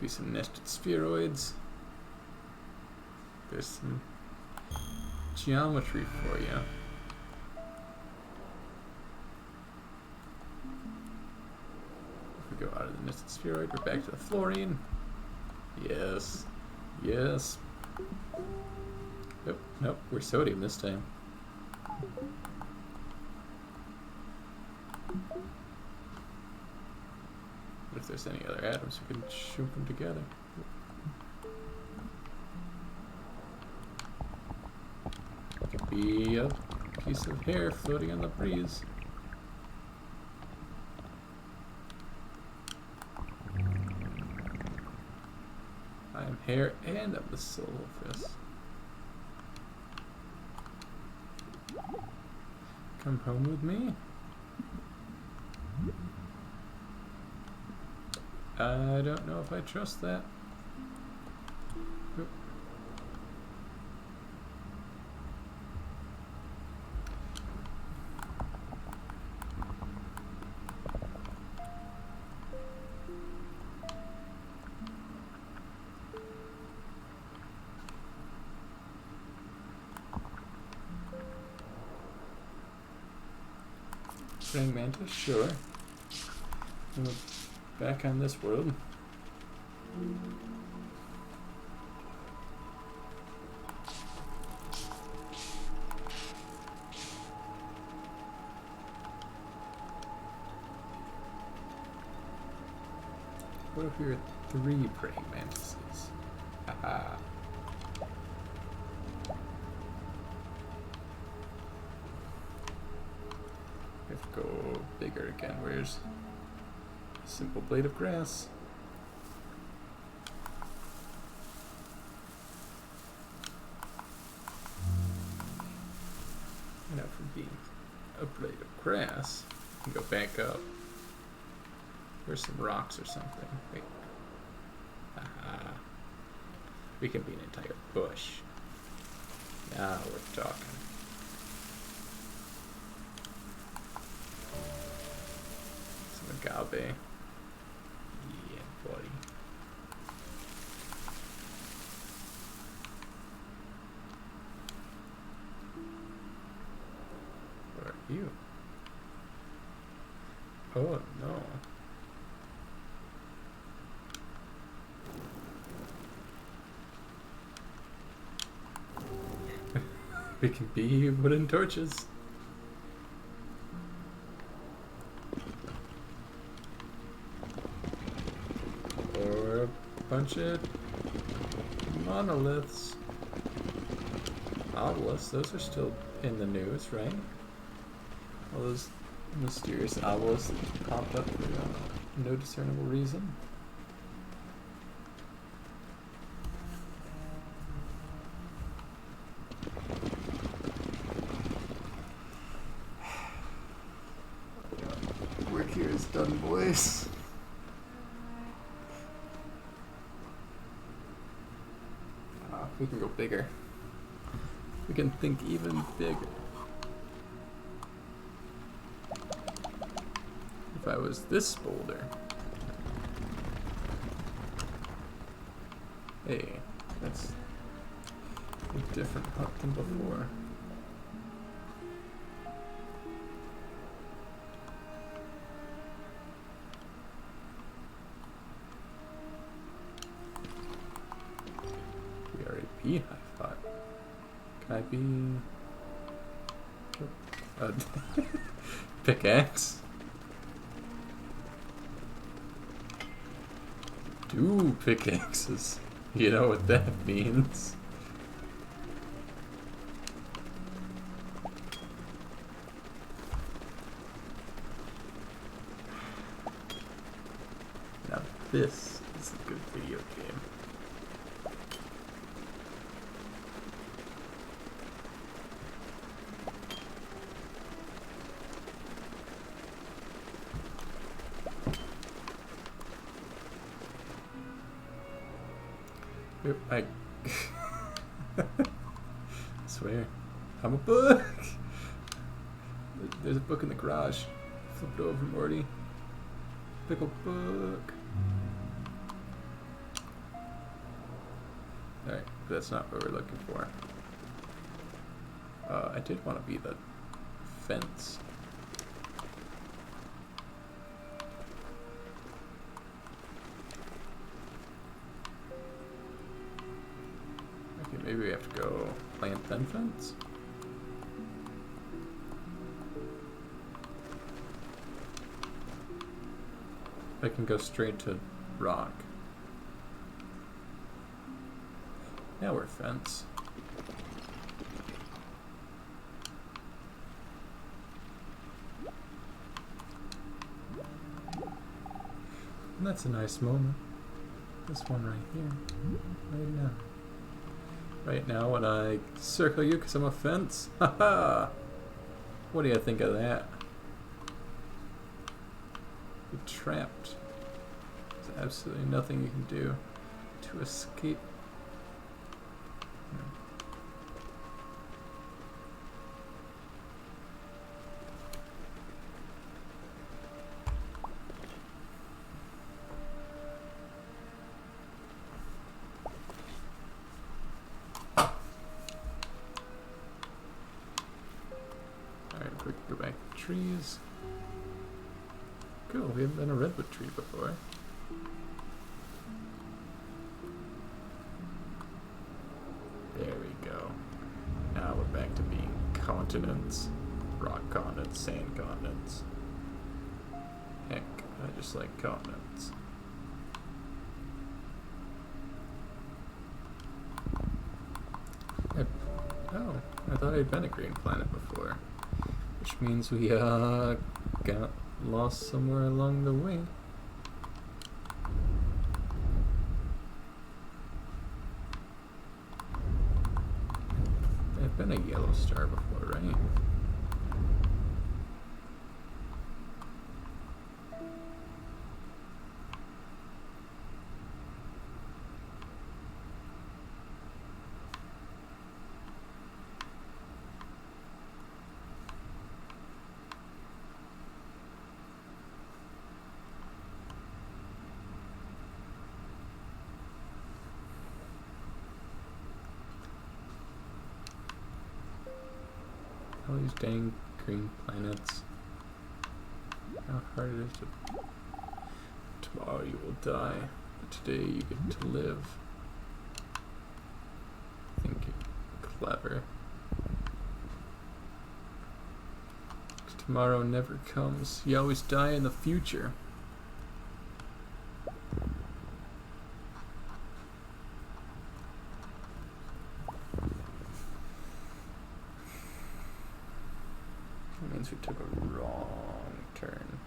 Be some nested spheroids. There's some geometry for you. If we go out of the nested spheroid, we're back to the fluorine. Yes. Yes. Nope, nope, we're sodium this time. But if there's any other atoms, we can shoot them together. It could be a piece of hair floating on the breeze. I am hair and I'm the Solophus. Come home with me? I don't know if I trust that. Oop. Praying mantis, sure. And we're back on this world. What if we were 3 praying mantises? Haha. We have to go bigger again. Where's a simple blade of grass? Now from being a blade of grass, we can go back up. Where's some rocks or something? Wait. Aha. We can be an entire bush. Now we're talking. Some agave. Yeah, buddy. Where are you? Oh no. We can be wooden torches. Or a bunch of monoliths. Obelisks, those are still in the news, right? All those mysterious obelisks that popped up for no discernible reason. here is done, boys. We can go bigger. We can think even bigger. If I was this boulder. Hey, that's a different hut than before. We are a beehive hut. Can I be a pickaxe? Two pickaxes. You know what that means. Now this is a good video game. I swear, I'm a book. There's a book in the garage. Flip it over, Morty. Pickle book. Alright, that's not what we're looking for. I did want to be the fence. Okay, maybe we have to go plant then fence? I can go straight to rock. Now we're fence. And that's a nice moment. This one right here. Right now. Right now when I circle you because I'm a fence. Haha! What do you think of that? You're trapped. There's absolutely nothing you can do to escape. Alright, quick, go back to trees. Cool, we haven't been a redwood tree before. There we go. Now we're back to being continents. Rock continents, sand continents. Heck, I just like continents. Oh, I thought I'd been a green planet before. Which means we got lost somewhere along the way. I've been a yellow star before, right? All these dang green planets. How hard it is to... Tomorrow you will die, but today you get to live. I think you're clever. 'Cause tomorrow never comes. You always die in the future. That means we took a wrong turn.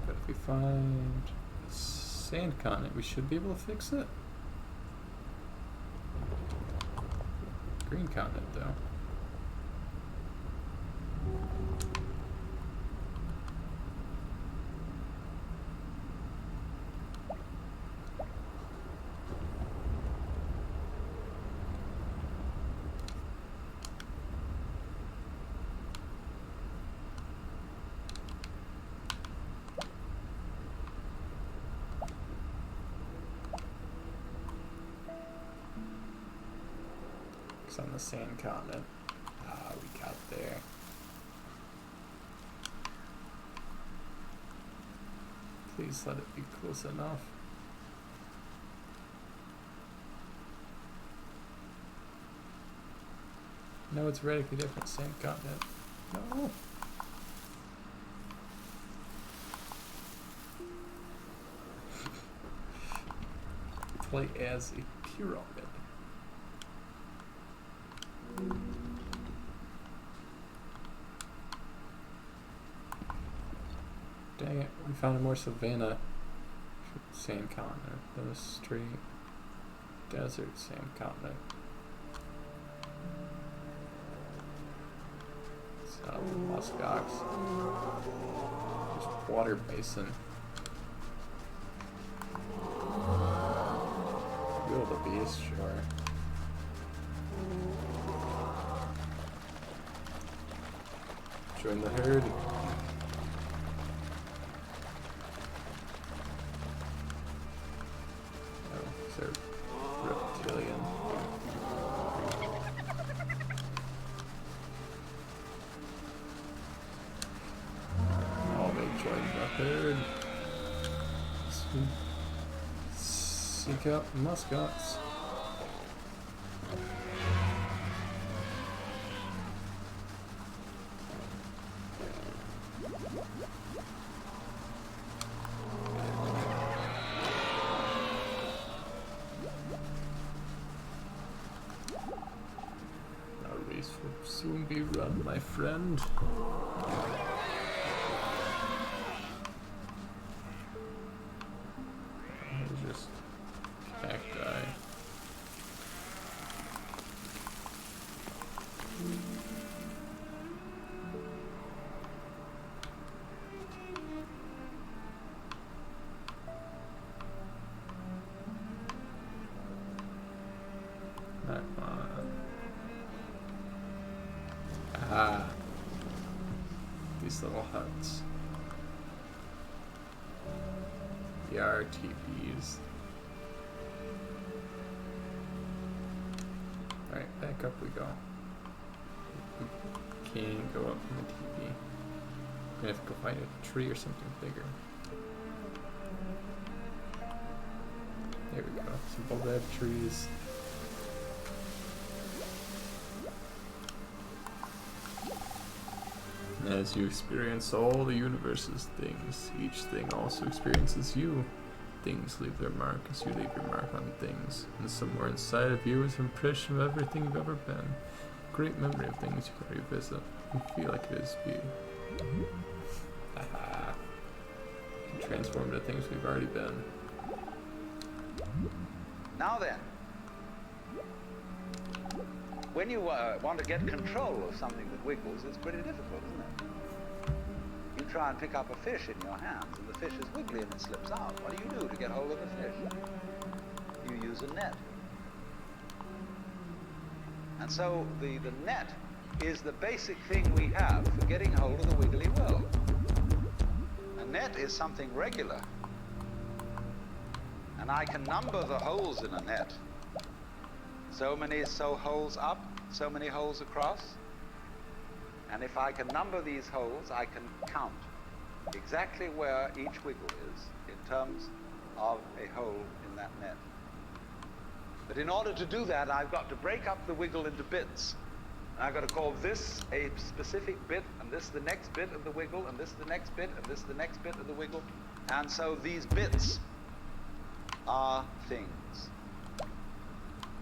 But if we find a sand continent. We should be able to fix it. Green continent, though. On the sand continent. Ah, we got there. Please let it be close enough. No, it's radically different. Sand continent. No. Play as a pyramid. Dang it, we found a more savanna sand continent than a straight desert sand continent. South of muskox. Just water basin. Will the beast, sure. Join the herd. Oh, is there reptilian? Oh, they joined the herd. Seek out muskox. Will soon be run, my friend. Just cacti. Not on. Ah, these little huts. The RTPs. Alright, back up we go. We can't go up from the TP. We're gonna have to go find a tree or something bigger. There we go. Some bulb trees. As you experience all the universe's things, each thing also experiences you. Things leave their mark as you leave your mark on things. And somewhere inside of you is an impression of everything you've ever been. A great memory of things you can revisit and feel like it is you. Haha. Can transform into things we've already been. Now then, when you want to get control of something that wiggles, it's pretty difficult, isn't it? You try and pick up a fish in your hands, and the fish is wiggly and it slips out. What do you do to get hold of the fish? You use a net. And so the net is the basic thing we have for getting hold of the wiggly world. A net is something regular. And I can number the holes in a net. So many holes up, so many holes across. And if I can number these holes, I can count exactly where each wiggle is in terms of a hole in that net. But in order to do that, I've got to break up the wiggle into bits. And I've got to call this a specific bit, and this the next bit of the wiggle, and this the next bit, and this the next bit of the wiggle. And so these bits are things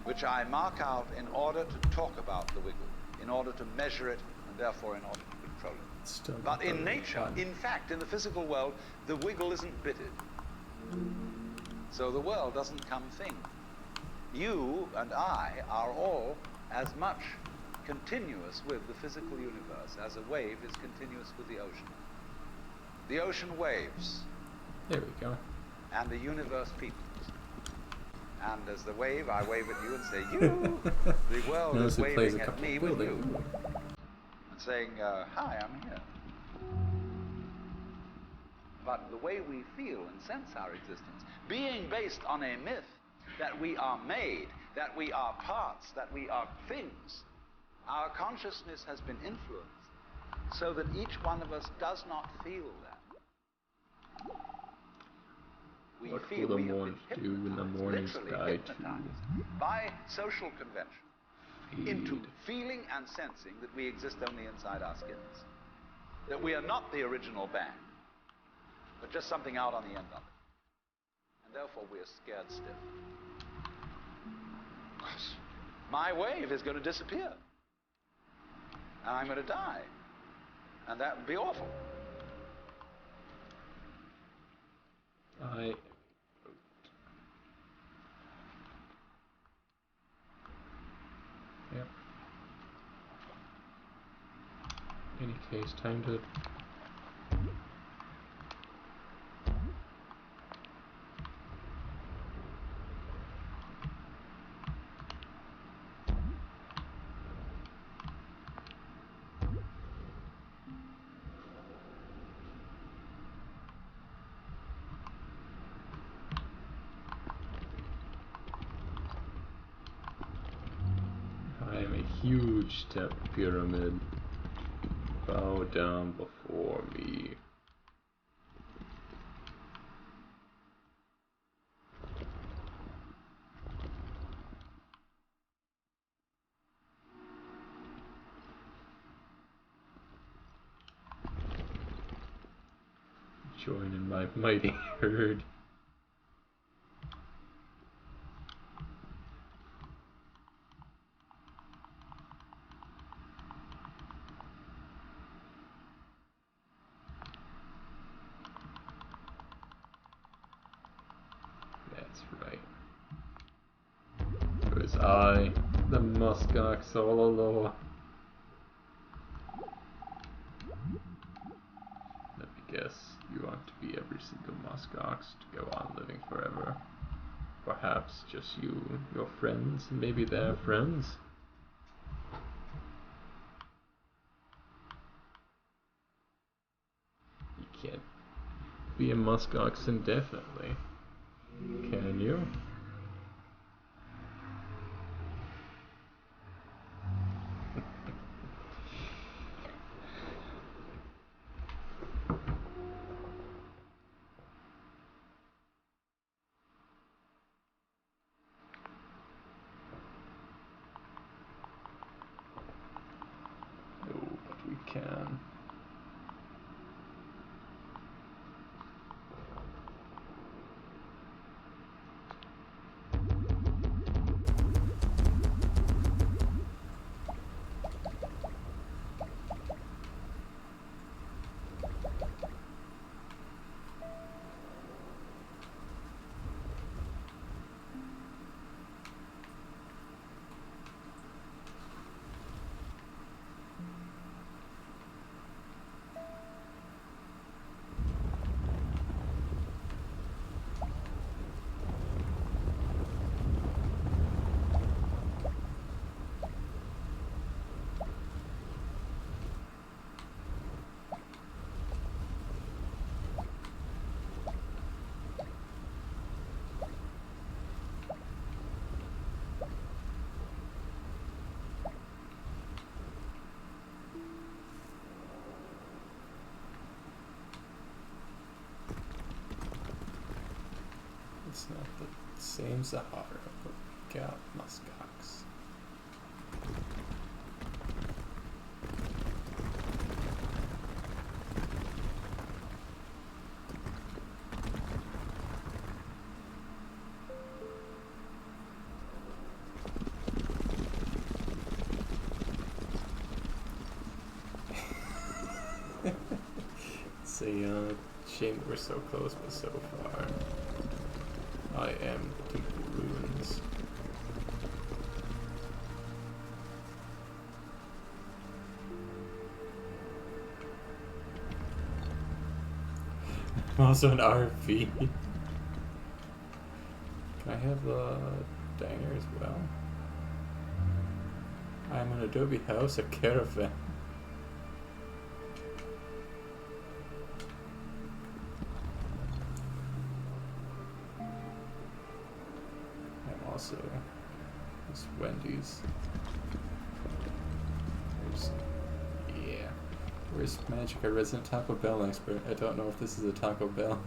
which I mark out in order to talk about the wiggle, in order to measure it, and therefore in order to control it. Still But in nature, in fact, in the physical world, the wiggle isn't bitted. so the world doesn't come thing. You and I are all as much continuous with the physical universe as a wave is continuous with the ocean. The ocean waves, There we go. and the universe peoples. And as the wave, I wave at you and say, you! The world Notice is it plays waving a at couple me with buildings. you. And saying, hi, I'm here. But the way we feel and sense our existence, being based on a myth that we are made, that we are parts, that we are things, our consciousness has been influenced so that each one of us does not feel that. We What feel will the we have mourn been do in the hypnotized, morning literally sky hypnotized by social convention into Feed. feeling and sensing that we exist only inside our skins. That we are not the original bang, but just something out on the end of it. And therefore we are scared stiff. My wave is going to disappear. And I'm going to die. And that would be awful. Yep. Any case, time to I am a huge step pyramid. Bow down before me. Join in my mighty herd. That's right. It was I, the muskox all along. Let me guess, you want to be every single muskox to go on living forever. Perhaps just you, your friends, and maybe their friends. You can't be a muskox indefinitely, can you? No, but we can. It's not the same Sahara, but we got muskox. It's a shame that we're so close but so far. I am the ruins. I'm also an RV. Can I have the diner as well? I'm an adobe house, a caravan. I'm also this Wendy's. There's, yeah. Where's Magic, a resident Taco Bell expert? I don't know if this is a Taco Bell.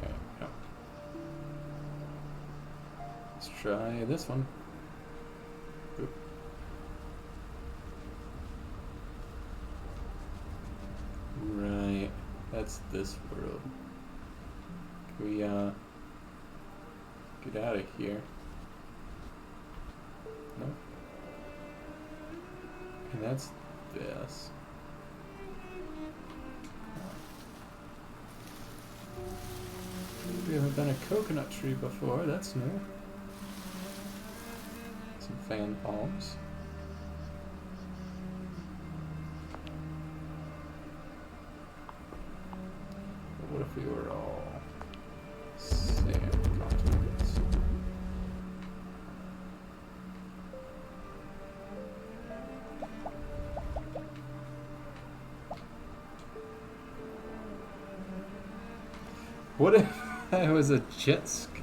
There we go. Let's try this one. Oop. Right, that's this world. Can we, get out of here? No? And that's this. We haven't done a coconut tree before, that's new. Some fan palms. But what if we were all sand continents? What if I was a jet ski?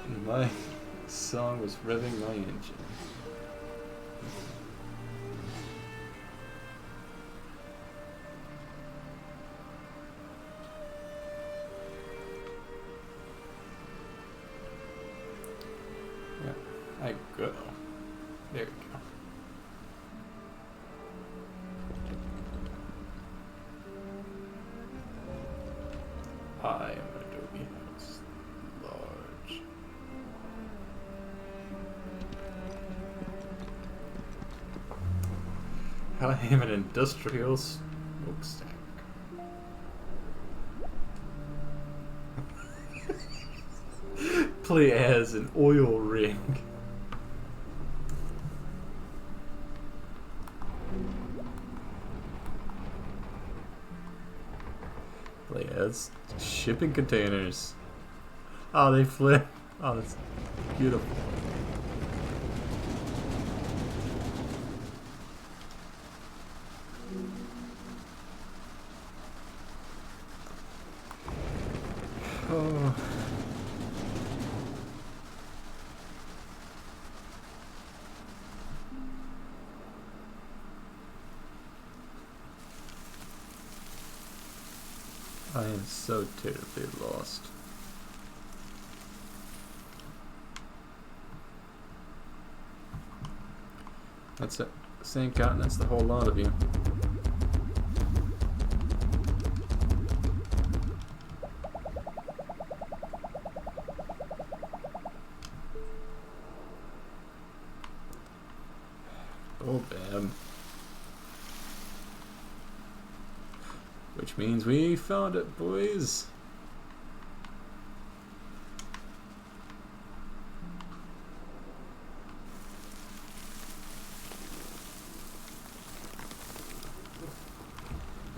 And my song was revving my engine. Yeah, I go. There we go. I am an adobe house. Large. I am an industrial smokestack. Play as an oil rig. Play as shipping containers. Oh, they flip. Oh, that's beautiful. Oh. I am so terribly lost. That's it. Same continents, the whole lot of you. Oh, bam. Which means we found it, boys.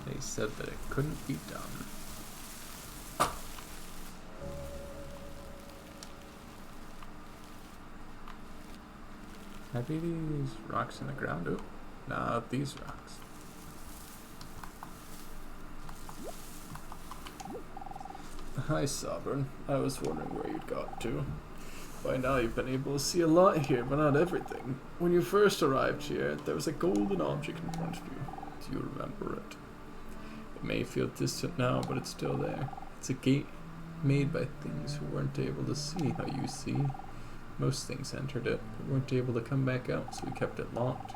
They said that it couldn't be done. Maybe these rocks in the ground? Oh, not these rocks. Hi, Sovereign. I was wondering where you'd got to. By now you've been able to see a lot here, but not everything. When you first arrived here, there was a golden object in front of you. Do you remember it? It may feel distant now, but it's still there. It's a gate made by things who weren't able to see how you see. Most things entered it, but weren't able to come back out, so we kept it locked.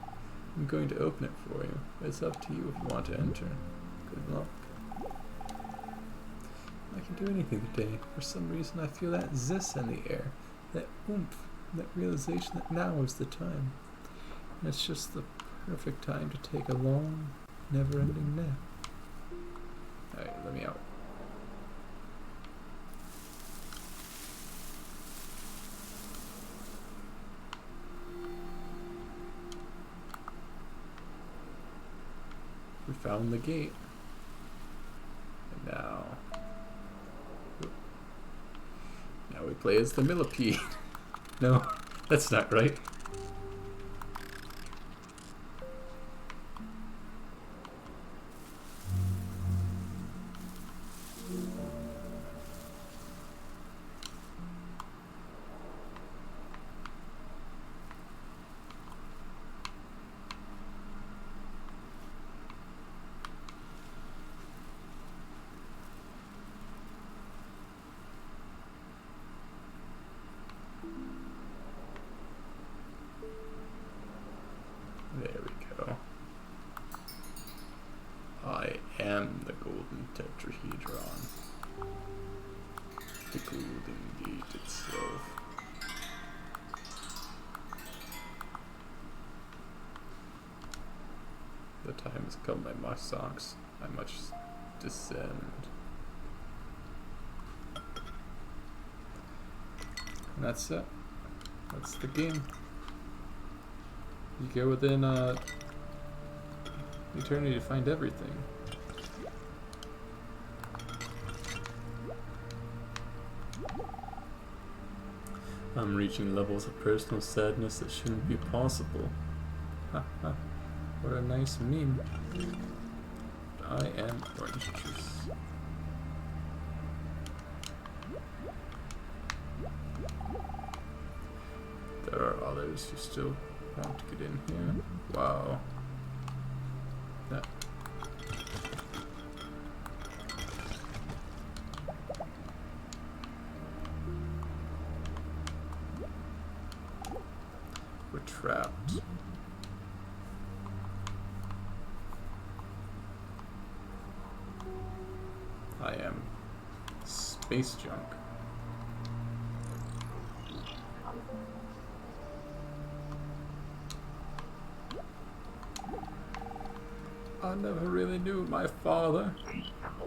I'm going to open it for you. It's up to you if you want to enter. Good luck. I can do anything today. For some reason, I feel that zest in the air, that oomph, that realization that now is the time. And it's just the perfect time to take a long, never-ending nap. Alright, let me out. We found the gate. And now we play as the millipede. No, that's not right. There we go. I am the golden tetrahedron. The golden gate itself. The time has come, my socks. I must descend. And that's it. That's the game. You go within eternity to find everything. I'm reaching levels of personal sadness that shouldn't be possible. Ha ha. What a nice meme. I am orange juice. There are others who still want to get in here. Wow. That. We're trapped. I am space junk. I never really knew my father.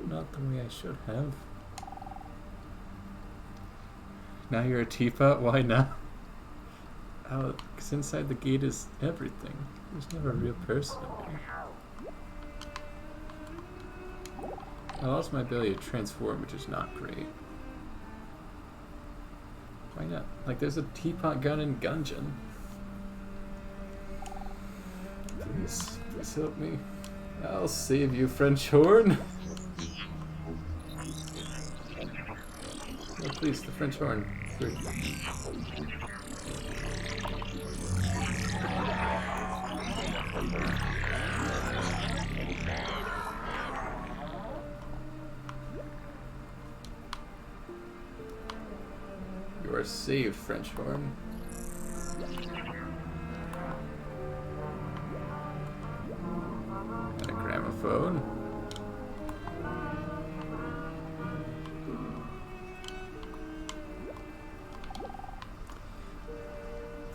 Not the way I should have. Now you're a teapot? Why not? Because inside the gate is everything. There's never a real person in here. I lost my ability to transform, which is not great. Why not? Like, there's a teapot gun in Gungeon. Please help me. I'll save you, French horn. Oh, please, the French horn. Great. You are saved, French horn. And a gramophone.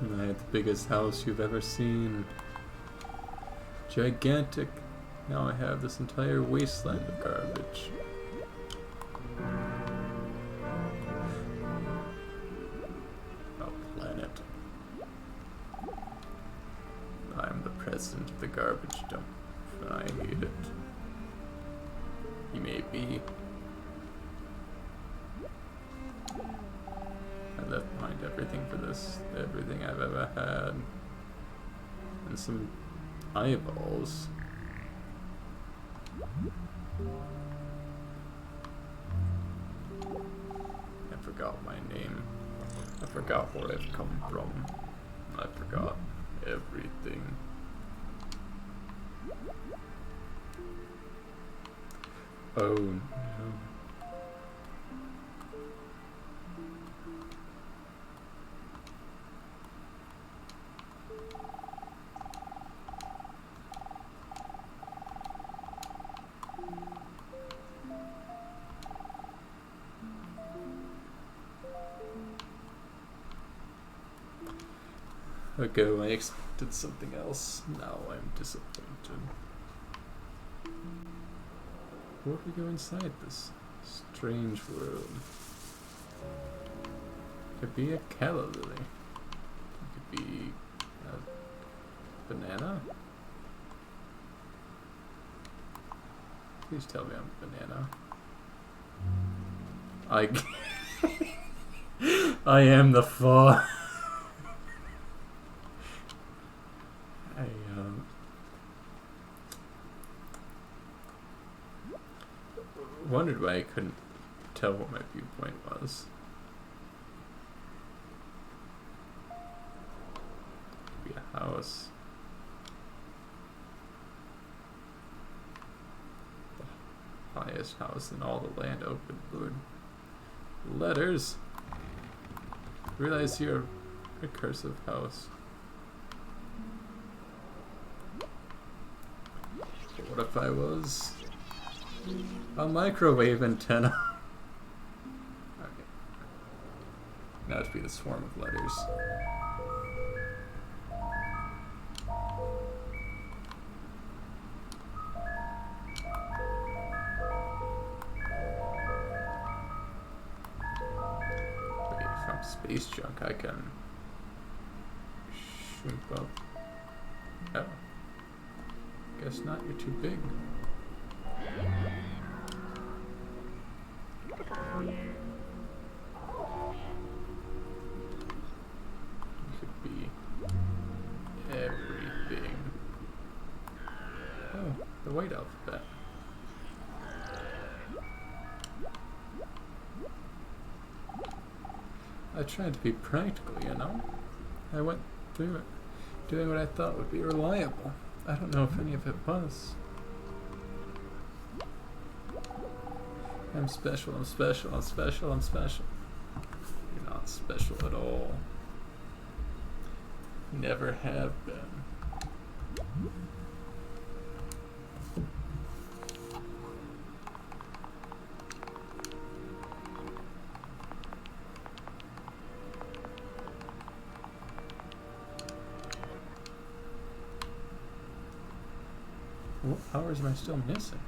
And I had the biggest house you've ever seen. Gigantic. Now I have this entire wasteland of garbage. A planet. I'm the president of the garbage dump, and I hate it. You may be. I left behind everything for this, everything I've ever had. And some eyeballs. I forgot my name. I forgot where I've come from. I forgot everything. Oh no. ago I expected something else. Now I'm disappointed. What if we go inside this strange world? Could be a calla lily. It could be a banana. Please tell me I'm a banana. I am the fall. I wondered why I couldn't tell what my viewpoint was. Could be a house. The highest house in all the land open, Lord. Letters. Realize you're a recursive house. But what if I was a microwave antenna? Okay. Now it'd be the swarm of letters. Space junk, I can shrink up. Oh. Guess not, you're too big. You could be everything. Oh, the white alphabet. I tried to be practical, you know? I went through it, doing what I thought would be reliable. I don't know if any of it was. I'm special, I'm special, I'm special, I'm special. You're not special at all. Never have been. What powers am I still missing?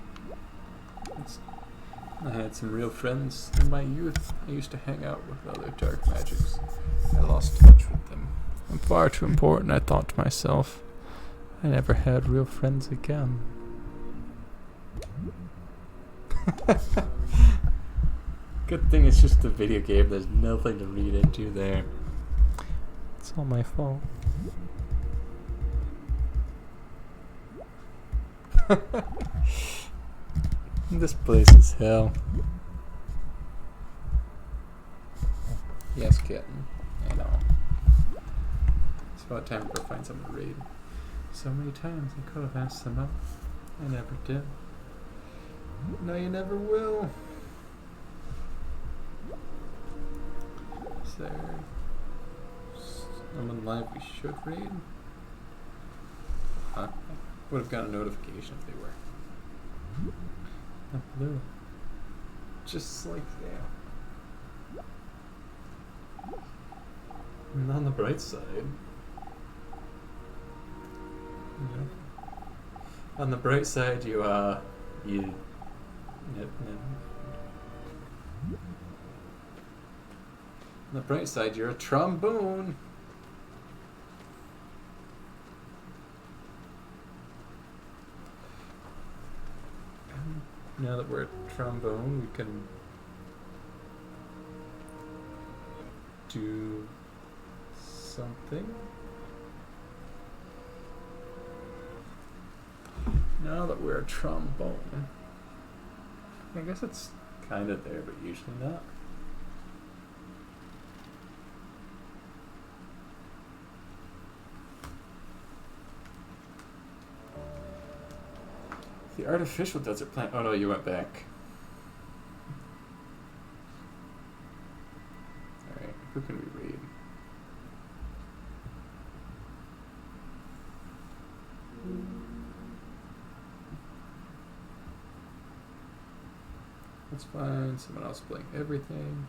I had some real friends in my youth. I used to hang out with other dark magics. I lost touch with them. I'm far too important, I thought to myself. I never had real friends again. Good thing it's just a video game. There's nothing to read into there. It's all my fault. This place is hell. Yes, kitten. I know. It's about time to go find someone to raid. So many times I could have asked them out. I never did. No, you never will. Is there someone live we should raid? Huh? Would have got a notification if they were. Not blue. Just like that. And on the bright side. On the bright side, you on the bright side, you're a trombone. Now that we're a trombone, we can do something. Now that we're a trombone, I guess it's kind of there, but usually not. The artificial desert plant. Oh no, you went back. Alright, who can we read? Let's find someone else playing everything.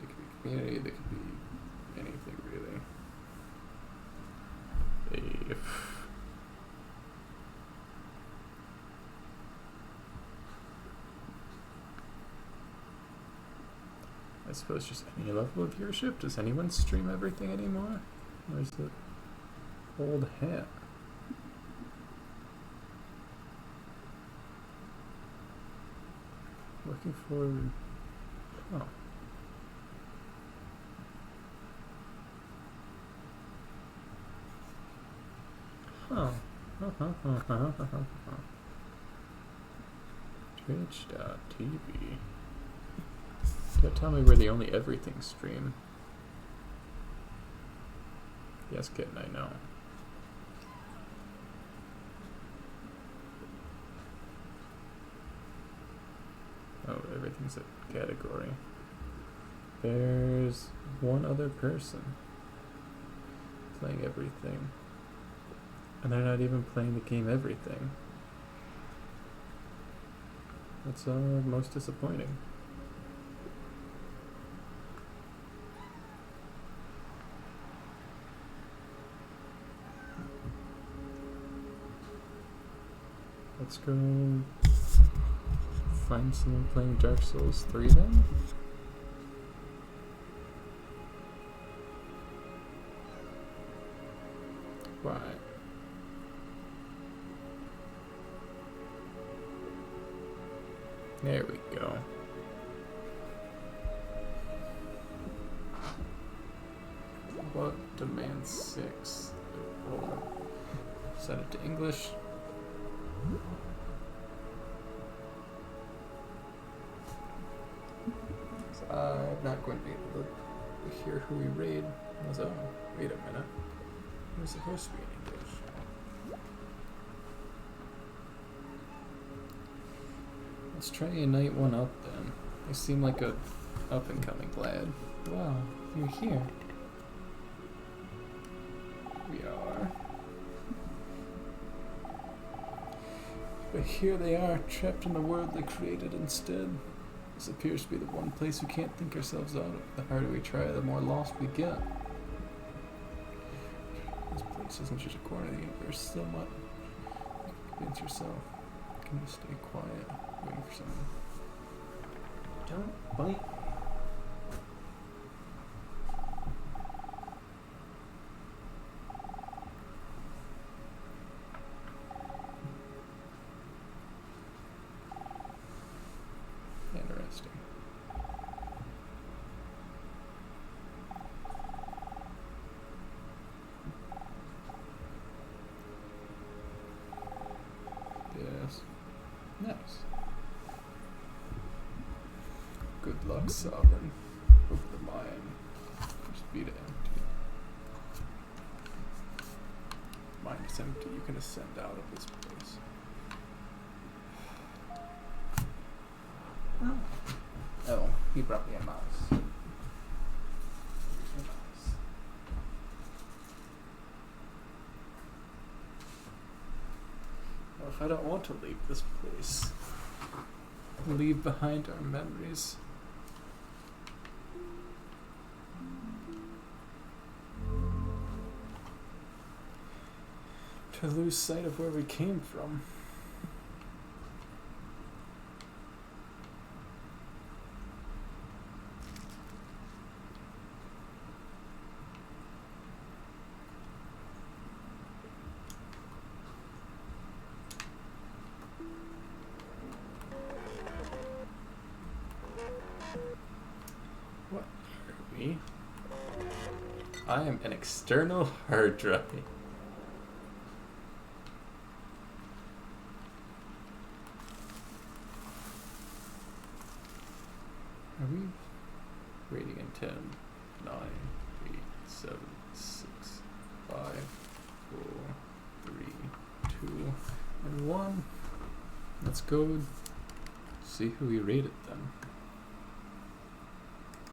They could be community, they could be anything really. If I suppose just any level of viewership. Does anyone stream everything anymore? Or is it old hat? Looking for... Oh. Twitch.tv. Don't tell me we're the only everything stream. Yes, kitten, I know. Oh, everything's a category. There's one other person playing everything. And they're not even playing the game everything. That's most disappointing. Let's go find someone playing Dark Souls 3 then? Why? There we go. What demands 6? We'll set it to English. So I'm not going to be able to hear who we raid. Oh, wait a minute. We're supposed to be in English. Let's try a night one up then. You seem like a up and coming lad. Wow, you're here. We are. But here they are, trapped in the world they created instead. This appears to be the one place we can't think ourselves out of. The harder we try, the more lost we get. This place isn't just a corner of the universe. So much. Convince yourself. Can you stay quiet? Waiting for someone. Don't bite. Interesting. Yes. Nice. Good luck, Sovereign. Hope the mine just beat it empty. Mine is empty. You can ascend out of this place. Oh, he brought me a mouse. Here's your mouse. Well, if I don't want to leave this place, leave behind our memories. To lose sight of where we came from. What are we? I am an external hard drive. Are we rating in 10, 9, 8, 7, 6, 5, 4, 3, 2, and 1? Let's go see who we rated then.